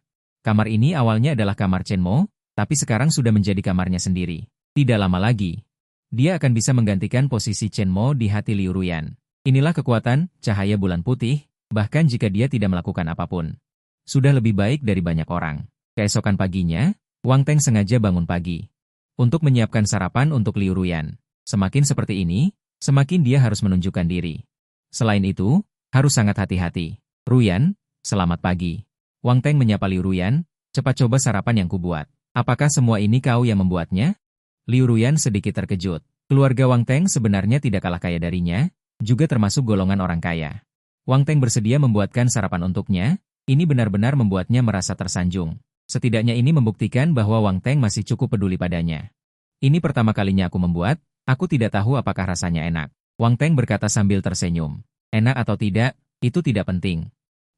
Speaker 1: Kamar ini awalnya adalah kamar Chen Mo, tapi sekarang sudah menjadi kamarnya sendiri. Tidak lama lagi, dia akan bisa menggantikan posisi Chen Mo di hati Liu Ruyan. Inilah kekuatan cahaya bulan putih, bahkan jika dia tidak melakukan apapun. Sudah lebih baik dari banyak orang. Keesokan paginya, Wang Teng sengaja bangun pagi untuk menyiapkan sarapan untuk Liu Ruyan. Semakin seperti ini, semakin dia harus menunjukkan diri. Selain itu, harus sangat hati-hati. Ruyan, selamat pagi. Wang Teng menyapa Liu Ruyan, cepat coba sarapan yang kubuat. Apakah semua ini kau yang membuatnya? Liu Ruyan sedikit terkejut. Keluarga Wang Teng sebenarnya tidak kalah kaya darinya, juga termasuk golongan orang kaya. Wang Teng bersedia membuatkan sarapan untuknya, ini benar-benar membuatnya merasa tersanjung. Setidaknya ini membuktikan bahwa Wang Teng masih cukup peduli padanya. Ini pertama kalinya aku membuat, aku tidak tahu apakah rasanya enak. Wang Teng berkata sambil tersenyum. Enak atau tidak, itu tidak penting.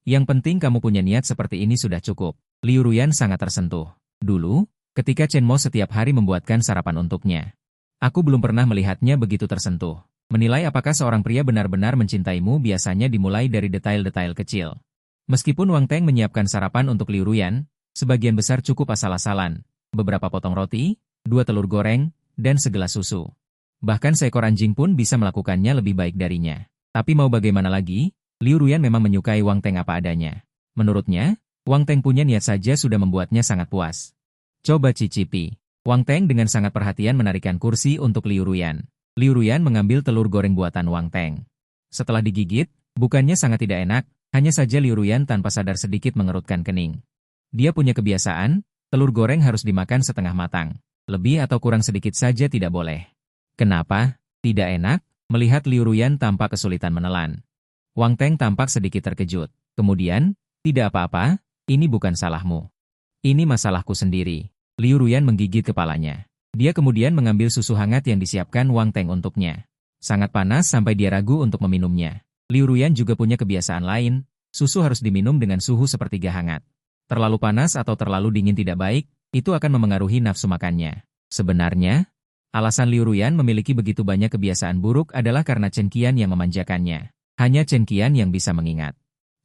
Speaker 1: Yang penting kamu punya niat seperti ini sudah cukup. Liu Ruyan sangat tersentuh. Dulu, ketika Chen Mo setiap hari membuatkan sarapan untuknya, aku belum pernah melihatnya begitu tersentuh. Menilai apakah seorang pria benar-benar mencintaimu biasanya dimulai dari detail-detail kecil. Meskipun Wang Teng menyiapkan sarapan untuk Liu Ruyan, sebagian besar cukup asal-asalan. Beberapa potong roti, 2 telur goreng, dan segelas susu. Bahkan seekor anjing pun bisa melakukannya lebih baik darinya. Tapi mau bagaimana lagi, Liu Ruyan memang menyukai Wang Teng apa adanya. Menurutnya, Wang Teng punya niat saja sudah membuatnya sangat puas. Coba cicipi. Wang Teng dengan sangat perhatian menarikkan kursi untuk Liu Ruyan. Liu Ruyan mengambil telur goreng buatan Wang Teng. Setelah digigit, bukannya sangat tidak enak, hanya saja Liu Ruyan tanpa sadar sedikit mengerutkan kening. Dia punya kebiasaan, telur goreng harus dimakan setengah matang. Lebih atau kurang sedikit saja tidak boleh. Kenapa? Tidak enak? Melihat Liu Ruyan tampak kesulitan menelan. Wang Teng tampak sedikit terkejut. Kemudian, tidak apa-apa, ini bukan salahmu. Ini masalahku sendiri. Liu Ruyan menggigit kepalanya. Dia kemudian mengambil susu hangat yang disiapkan Wang Teng untuknya. Sangat panas sampai dia ragu untuk meminumnya. Liu Ruyan juga punya kebiasaan lain, susu harus diminum dengan suhu sepertiga hangat. Terlalu panas atau terlalu dingin tidak baik, itu akan memengaruhi nafsu makannya. Sebenarnya, alasan Liu Ruyan memiliki begitu banyak kebiasaan buruk adalah karena Chen Qian yang memanjakannya. Hanya Chen Qian yang bisa mengingat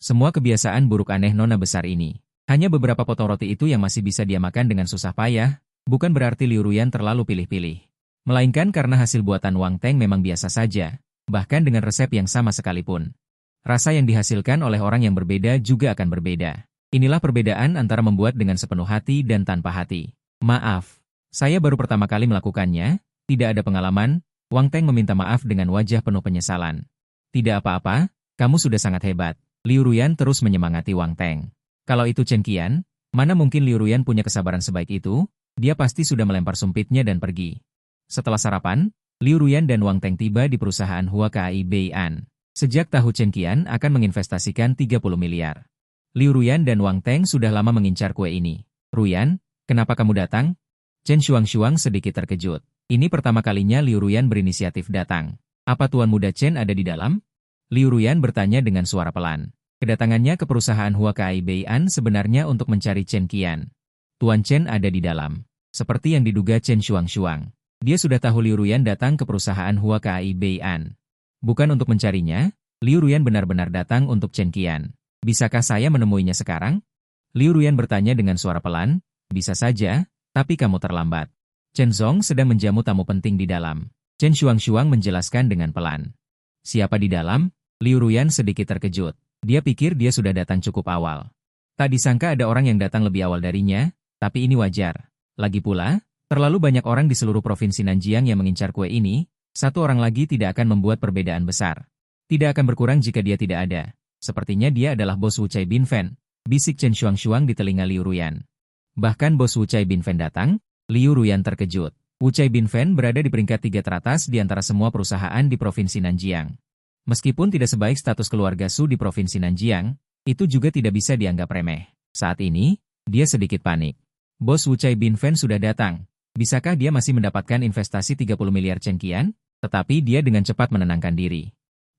Speaker 1: semua kebiasaan buruk aneh nona besar ini. Hanya beberapa potong roti itu yang masih bisa dia makan dengan susah payah, bukan berarti Liu Ruyan terlalu pilih-pilih. Melainkan karena hasil buatan Wang Teng memang biasa saja, bahkan dengan resep yang sama sekalipun. Rasa yang dihasilkan oleh orang yang berbeda juga akan berbeda. Inilah perbedaan antara membuat dengan sepenuh hati dan tanpa hati. Maaf, saya baru pertama kali melakukannya, tidak ada pengalaman. Wang Teng meminta maaf dengan wajah penuh penyesalan. Tidak apa-apa, kamu sudah sangat hebat. Liu Ruyan terus menyemangati Wang Teng. Kalau itu Chen Qian, mana mungkin Liu Ruyan punya kesabaran sebaik itu, dia pasti sudah melempar sumpitnya dan pergi. Setelah sarapan, Liu Ruyan dan Wang Teng tiba di perusahaan Huakai Bei'an. Sejak tahu Chen Qian akan menginvestasikan 30 miliar. Liu Ruyan dan Wang Teng sudah lama mengincar kue ini. Ruyan, Kenapa kamu datang? Chen Xuangshuang sedikit terkejut. Ini pertama kalinya Liu Ruyan berinisiatif datang. Apa Tuan Muda Chen ada di dalam? Liu Ruyan bertanya dengan suara pelan. Kedatangannya ke perusahaan Huakai Bei'an sebenarnya untuk mencari Chen Qian. Tuan Chen ada di dalam. Seperti yang diduga Chen Xuangshuang. Dia sudah tahu Liu Ruyan datang ke perusahaan Huakai Bei'an. Bukan untuk mencarinya, Liu Ruyan benar-benar datang untuk Chen Qian. Bisakah saya menemuinya sekarang? Liu Ruyan bertanya dengan suara pelan. Bisa saja, tapi kamu terlambat. Chen Zong sedang menjamu tamu penting di dalam. Chen Xuangshuang menjelaskan dengan pelan. Siapa di dalam? Liu Ruyan sedikit terkejut. Dia pikir dia sudah datang cukup awal. Tak disangka ada orang yang datang lebih awal darinya, tapi ini wajar. Lagi pula, terlalu banyak orang di seluruh provinsi Nanjiang yang mengincar kue ini, satu orang lagi tidak akan membuat perbedaan besar. Tidak akan berkurang jika dia tidak ada. Sepertinya dia adalah bos Wu Cai Binfen, bisik Chen Xuangshuang di telinga Liu Ruyan. Bahkan bos Wu Cai Binfen datang, Liu Ruyan terkejut. Wu Cai Binfen berada di peringkat 3 teratas di antara semua perusahaan di provinsi Nanjiang. Meskipun tidak sebaik status keluarga Su di provinsi Nanjiang, itu juga tidak bisa dianggap remeh. Saat ini, dia sedikit panik. Bos Wu Cai Binfen sudah datang. Bisakah dia masih mendapatkan investasi 30 miliar Chen Qian? Tetapi dia dengan cepat menenangkan diri.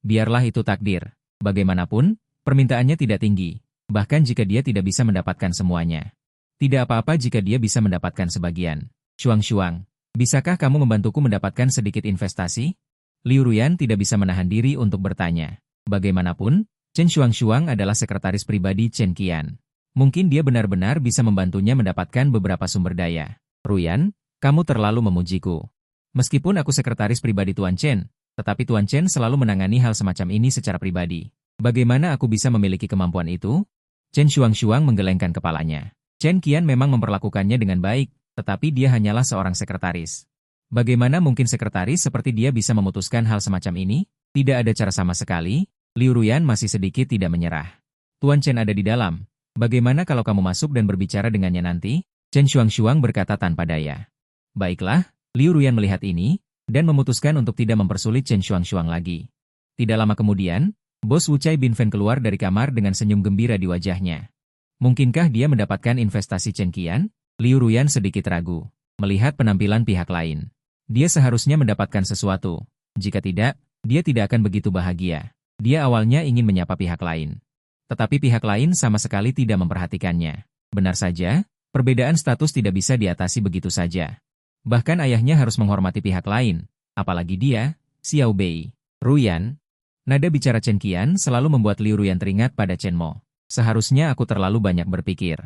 Speaker 1: Biarlah itu takdir. Bagaimanapun, permintaannya tidak tinggi. Bahkan jika dia tidak bisa mendapatkan semuanya. Tidak apa-apa jika dia bisa mendapatkan sebagian. Xuangshuang, bisakah kamu membantuku mendapatkan sedikit investasi? Liu Ruyan tidak bisa menahan diri untuk bertanya. Bagaimanapun, Chen Xuangshuang adalah sekretaris pribadi Chen Qian. Mungkin dia benar-benar bisa membantunya mendapatkan beberapa sumber daya. Ruyan, kamu terlalu memujiku. Meskipun aku sekretaris pribadi Tuan Chen, tetapi Tuan Chen selalu menangani hal semacam ini secara pribadi. Bagaimana aku bisa memiliki kemampuan itu? Chen Xuangshuang menggelengkan kepalanya. Chen Qian memang memperlakukannya dengan baik, tetapi dia hanyalah seorang sekretaris. Bagaimana mungkin sekretaris seperti dia bisa memutuskan hal semacam ini? Tidak ada cara sama sekali. Liu Ruyan masih sedikit tidak menyerah. Tuan Chen ada di dalam. Bagaimana kalau kamu masuk dan berbicara dengannya nanti? Chen Xuangshuang berkata tanpa daya. Baiklah, Liu Ruyan melihat ini, dan memutuskan untuk tidak mempersulit Chen Xuangshuang lagi. Tidak lama kemudian, bos Wu Cai Binfen keluar dari kamar dengan senyum gembira di wajahnya. Mungkinkah dia mendapatkan investasi Chen Qian? Liu Ruyan sedikit ragu, melihat penampilan pihak lain. Dia seharusnya mendapatkan sesuatu. Jika tidak, dia tidak akan begitu bahagia. Dia awalnya ingin menyapa pihak lain. Tetapi pihak lain sama sekali tidak memperhatikannya. Benar saja, perbedaan status tidak bisa diatasi begitu saja. Bahkan ayahnya harus menghormati pihak lain. Apalagi dia, Xiao Bei. Ruyan. Nada bicara Chen Qian selalu membuat Liu Ruyan teringat pada Chen Mo. Seharusnya aku terlalu banyak berpikir.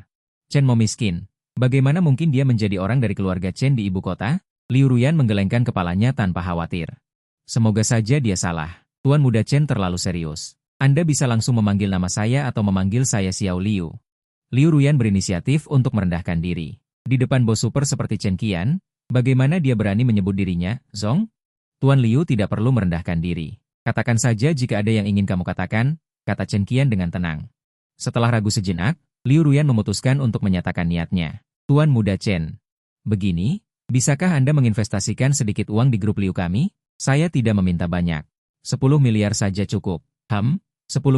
Speaker 1: Chen Mo miskin. Bagaimana mungkin dia menjadi orang dari keluarga Chen di ibu kota? Liu Ruyan menggelengkan kepalanya tanpa khawatir. Semoga saja dia salah. Tuan Muda Chen terlalu serius. Anda bisa langsung memanggil nama saya atau memanggil saya Xiao Liu. Liu Ruyan berinisiatif untuk merendahkan diri. Di depan bos super seperti Chen Qian, bagaimana dia berani menyebut dirinya, Zong? Tuan Liu tidak perlu merendahkan diri. Katakan saja jika ada yang ingin kamu katakan, kata Chen Qian dengan tenang. Setelah ragu sejenak, Liu Ruyan memutuskan untuk menyatakan niatnya. Tuan Muda Chen. Begini, bisakah Anda menginvestasikan sedikit uang di grup Liu kami? Saya tidak meminta banyak. 10 miliar saja cukup. 10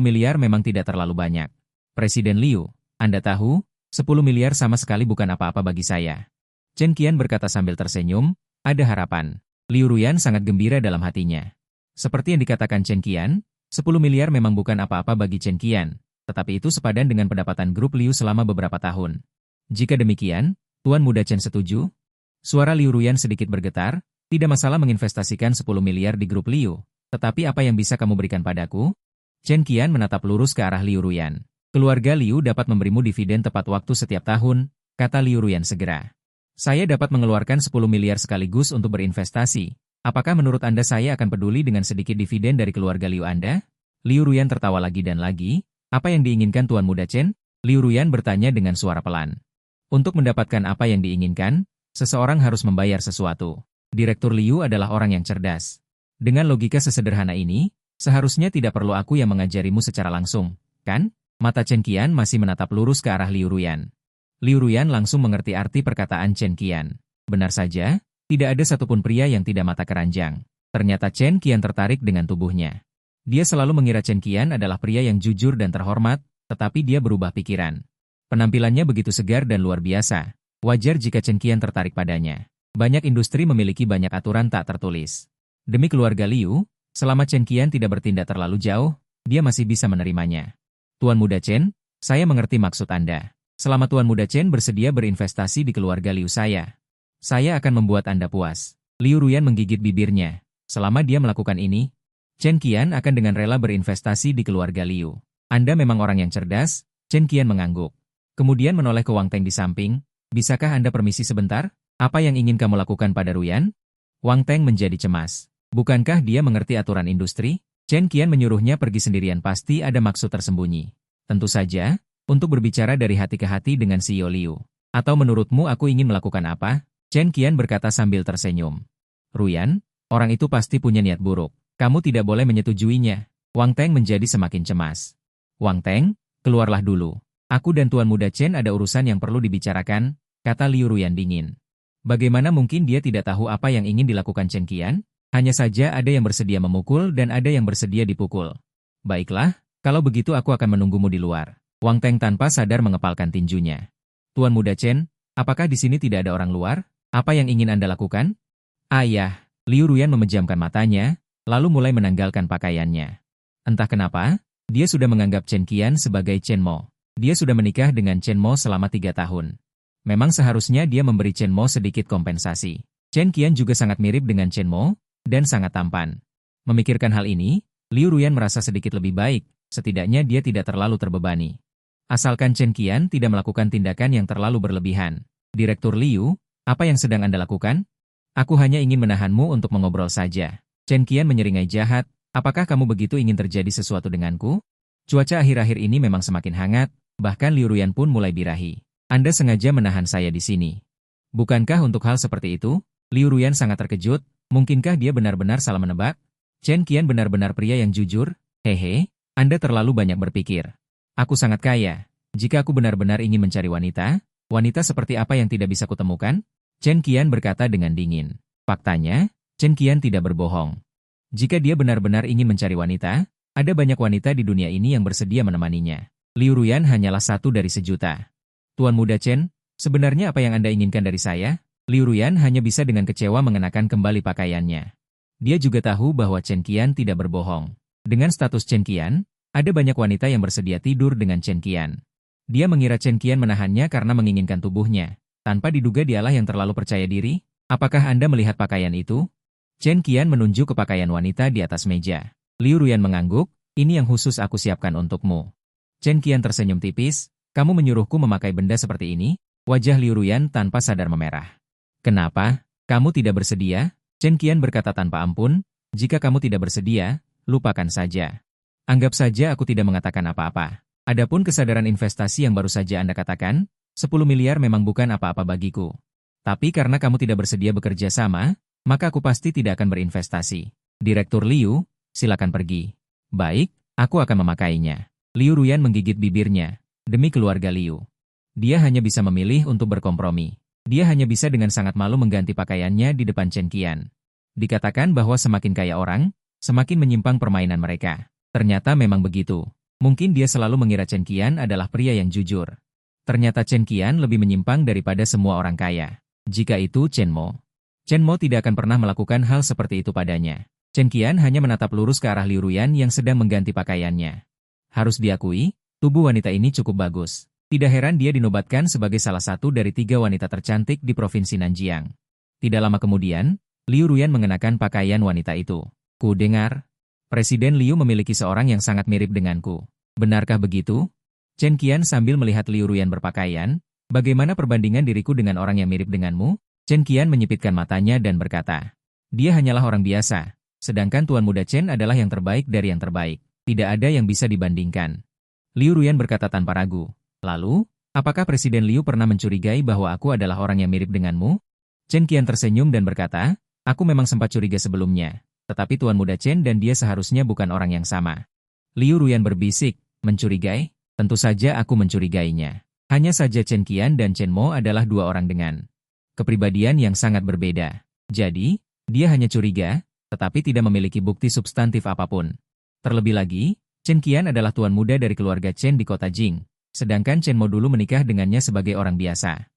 Speaker 1: miliar memang tidak terlalu banyak. Presiden Liu, Anda tahu, 10 miliar sama sekali bukan apa-apa bagi saya. Chen Qian berkata sambil tersenyum, ada harapan. Liu Ruyan sangat gembira dalam hatinya. Seperti yang dikatakan Chen Qian, 10 miliar memang bukan apa-apa bagi Chen Qian, tetapi itu sepadan dengan pendapatan grup Liu selama beberapa tahun. Jika demikian, Tuan Muda Chen setuju? Suara Liu Ruyan sedikit bergetar, tidak masalah menginvestasikan 10 miliar di grup Liu, tetapi apa yang bisa kamu berikan padaku? Chen Qian menatap lurus ke arah Liu Ruyan. Keluarga Liu dapat memberimu dividen tepat waktu setiap tahun, kata Liu Ruyan segera. Saya dapat mengeluarkan 10 miliar sekaligus untuk berinvestasi. Apakah menurut Anda saya akan peduli dengan sedikit dividen dari keluarga Liu Anda? Liu Ruyan tertawa lagi dan lagi. Apa yang diinginkan Tuan Muda Chen? Liu Ruyan bertanya dengan suara pelan. Untuk mendapatkan apa yang diinginkan, seseorang harus membayar sesuatu. Direktur Liu adalah orang yang cerdas. Dengan logika sesederhana ini, seharusnya tidak perlu aku yang mengajarimu secara langsung, kan? Mata Chen Qian masih menatap lurus ke arah Liu Ruyan. Liu Ruyan langsung mengerti arti perkataan Chen Qian. Benar saja, tidak ada satupun pria yang tidak mata keranjang. Ternyata Chen Qian tertarik dengan tubuhnya. Dia selalu mengira Chen Qian adalah pria yang jujur dan terhormat, tetapi dia berubah pikiran. Penampilannya begitu segar dan luar biasa. Wajar jika Chen Qian tertarik padanya. Banyak industri memiliki banyak aturan tak tertulis. Demi keluarga Liu, selama Chen Qian tidak bertindak terlalu jauh, dia masih bisa menerimanya. Tuan Muda Chen, saya mengerti maksud Anda. Selama Tuan Muda Chen bersedia berinvestasi di keluarga Liu saya akan membuat Anda puas. Liu Ruyan menggigit bibirnya. Selama dia melakukan ini, Chen Qian akan dengan rela berinvestasi di keluarga Liu. Anda memang orang yang cerdas, Chen Qian mengangguk. Kemudian menoleh ke Wang Teng di samping. Bisakah Anda permisi sebentar? Apa yang ingin kamu lakukan pada Ruyan? Wang Teng menjadi cemas. Bukankah dia mengerti aturan industri? Chen Qian menyuruhnya pergi sendirian pasti ada maksud tersembunyi. Tentu saja, untuk berbicara dari hati ke hati dengan CEO Liu. Atau menurutmu aku ingin melakukan apa? Chen Qian berkata sambil tersenyum. Ruyan, orang itu pasti punya niat buruk. Kamu tidak boleh menyetujuinya. Wang Teng menjadi semakin cemas. Wang Teng, keluarlah dulu. Aku dan Tuan Muda Chen ada urusan yang perlu dibicarakan, kata Liu Ruyan dingin. Bagaimana mungkin dia tidak tahu apa yang ingin dilakukan Chen Qian? Hanya saja ada yang bersedia memukul dan ada yang bersedia dipukul. Baiklah, kalau begitu aku akan menunggumu di luar. Wang Teng tanpa sadar mengepalkan tinjunya. Tuan Muda Chen, apakah di sini tidak ada orang luar? Apa yang ingin Anda lakukan? Ayah, Liu Ruyan memejamkan matanya, lalu mulai menanggalkan pakaiannya. Entah kenapa, dia sudah menganggap Chen Qian sebagai Chen Mo. Dia sudah menikah dengan Chen Mo selama 3 tahun. Memang seharusnya dia memberi Chen Mo sedikit kompensasi. Chen Qian juga sangat mirip dengan Chen Mo, dan sangat tampan. Memikirkan hal ini, Liu Ruyan merasa sedikit lebih baik, setidaknya dia tidak terlalu terbebani. Asalkan Chen Qian tidak melakukan tindakan yang terlalu berlebihan. Direktur Liu, apa yang sedang Anda lakukan? Aku hanya ingin menahanmu untuk mengobrol saja. Chen Qian menyeringai jahat, apakah kamu begitu ingin terjadi sesuatu denganku? Cuaca akhir-akhir ini memang semakin hangat, bahkan Liu Ruyan pun mulai birahi. Anda sengaja menahan saya di sini. Bukankah untuk hal seperti itu? Liu Ruyan sangat terkejut, mungkinkah dia benar-benar salah menebak? Chen Qian benar-benar pria yang jujur? Hehe, Anda terlalu banyak berpikir. Aku sangat kaya. Jika aku benar-benar ingin mencari wanita, wanita seperti apa yang tidak bisa kutemukan? Chen Qian berkata dengan dingin. Faktanya, Chen Qian tidak berbohong. Jika dia benar-benar ingin mencari wanita, ada banyak wanita di dunia ini yang bersedia menemaninya. Liu Ruyan hanyalah satu dari sejuta. Tuan Muda Chen, sebenarnya apa yang Anda inginkan dari saya? Liu Ruyan hanya bisa dengan kecewa mengenakan kembali pakaiannya. Dia juga tahu bahwa Chen Qian tidak berbohong. Dengan status Chen Qian, ada banyak wanita yang bersedia tidur dengan Chen Qian. Dia mengira Chen Qian menahannya karena menginginkan tubuhnya. Tanpa diduga dialah yang terlalu percaya diri. Apakah Anda melihat pakaian itu? Chen Qian menunjuk ke pakaian wanita di atas meja. Liu Ruyan mengangguk, ini yang khusus aku siapkan untukmu. Chen Qian tersenyum tipis, kamu menyuruhku memakai benda seperti ini? Wajah Liu Ruyan tanpa sadar memerah. Kenapa? Kamu tidak bersedia? Chen Qian berkata tanpa ampun, jika kamu tidak bersedia, lupakan saja. Anggap saja aku tidak mengatakan apa-apa. Adapun kesadaran investasi yang baru saja Anda katakan, 10 miliar memang bukan apa-apa bagiku. Tapi karena kamu tidak bersedia bekerja sama, maka aku pasti tidak akan berinvestasi. Direktur Liu, silakan pergi. Baik, aku akan memakainya. Liu Ruyan menggigit bibirnya. Demi keluarga Liu. Dia hanya bisa memilih untuk berkompromi. Dia hanya bisa dengan sangat malu mengganti pakaiannya di depan Chen Qian. Dikatakan bahwa semakin kaya orang, semakin menyimpang permainan mereka. Ternyata memang begitu. Mungkin dia selalu mengira Chen Qian adalah pria yang jujur. Ternyata Chen Qian lebih menyimpang daripada semua orang kaya. Jika itu Chen Mo. Chen Mo tidak akan pernah melakukan hal seperti itu padanya. Chen Qian hanya menatap lurus ke arah Liu Ruyan yang sedang mengganti pakaiannya. Harus diakui, tubuh wanita ini cukup bagus. Tidak heran dia dinobatkan sebagai salah satu dari 3 wanita tercantik di Provinsi Nanjiang. Tidak lama kemudian, Liu Ruyan mengenakan pakaian wanita itu. Ku dengar, Presiden Liu memiliki seorang yang sangat mirip denganku. Benarkah begitu? Chen Qian sambil melihat Liu Ruyan berpakaian, bagaimana perbandingan diriku dengan orang yang mirip denganmu? Chen Qian menyipitkan matanya dan berkata, dia hanyalah orang biasa, sedangkan Tuan Muda Chen adalah yang terbaik dari yang terbaik. Tidak ada yang bisa dibandingkan. Liu Ruyan berkata tanpa ragu. Lalu, apakah Presiden Liu pernah mencurigai bahwa aku adalah orang yang mirip denganmu? Chen Qian tersenyum dan berkata, aku memang sempat curiga sebelumnya, tetapi Tuan Muda Chen dan dia seharusnya bukan orang yang sama. Liu Ruyan berbisik, mencurigai? Tentu saja aku mencurigainya. Hanya saja Chen Qian dan Chen Mo adalah 2 orang dengan kepribadian yang sangat berbeda. Jadi, dia hanya curiga, tetapi tidak memiliki bukti substantif apapun. Terlebih lagi, Chen Qian adalah tuan muda dari keluarga Chen di kota Jing, sedangkan Chen Mo dulu menikah dengannya sebagai orang biasa.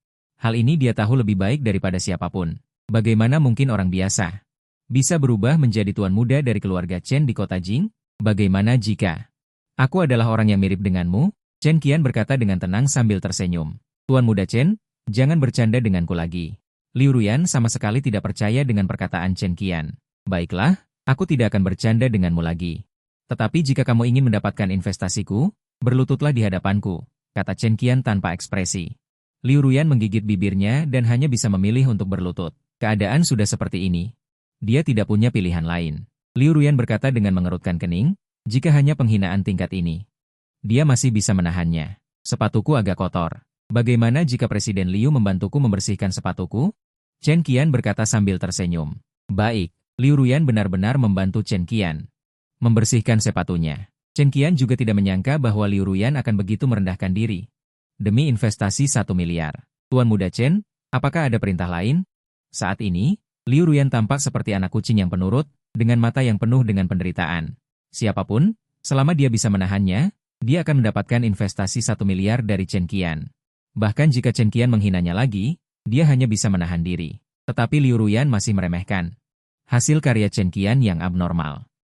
Speaker 1: Hal ini dia tahu lebih baik daripada siapapun. Bagaimana mungkin orang biasa bisa berubah menjadi tuan muda dari keluarga Chen di kota Jing? Bagaimana jika aku adalah orang yang mirip denganmu? Chen Qian berkata dengan tenang sambil tersenyum. Tuan muda Chen, jangan bercanda denganku lagi. Liu Ruyan sama sekali tidak percaya dengan perkataan Chen Qian. Baiklah, aku tidak akan bercanda denganmu lagi. Tetapi jika kamu ingin mendapatkan investasiku, berlututlah di hadapanku, kata Chen Qian tanpa ekspresi. Liu Ruyan menggigit bibirnya dan hanya bisa memilih untuk berlutut. Keadaan sudah seperti ini. Dia tidak punya pilihan lain. Liu Ruyan berkata dengan mengerutkan kening, jika hanya penghinaan tingkat ini, dia masih bisa menahannya. Sepatuku agak kotor. Bagaimana jika Presiden Liu membantuku membersihkan sepatuku? Chen Qian berkata sambil tersenyum. Baik, Liu Ruyan benar-benar membantu Chen Qian membersihkan sepatunya. Chen Qian juga tidak menyangka bahwa Liu Ruyan akan begitu merendahkan diri. Demi investasi 1 miliar. Tuan muda Chen, apakah ada perintah lain? Saat ini, Liu Ruyan tampak seperti anak kucing yang penurut, dengan mata yang penuh dengan penderitaan. Siapapun, selama dia bisa menahannya, dia akan mendapatkan investasi 1 miliar dari Chen Qian. Bahkan jika Chen Qian menghinanya lagi, dia hanya bisa menahan diri. Tetapi Liu Ruyan masih meremehkan hasil karya Chen Qian yang abnormal.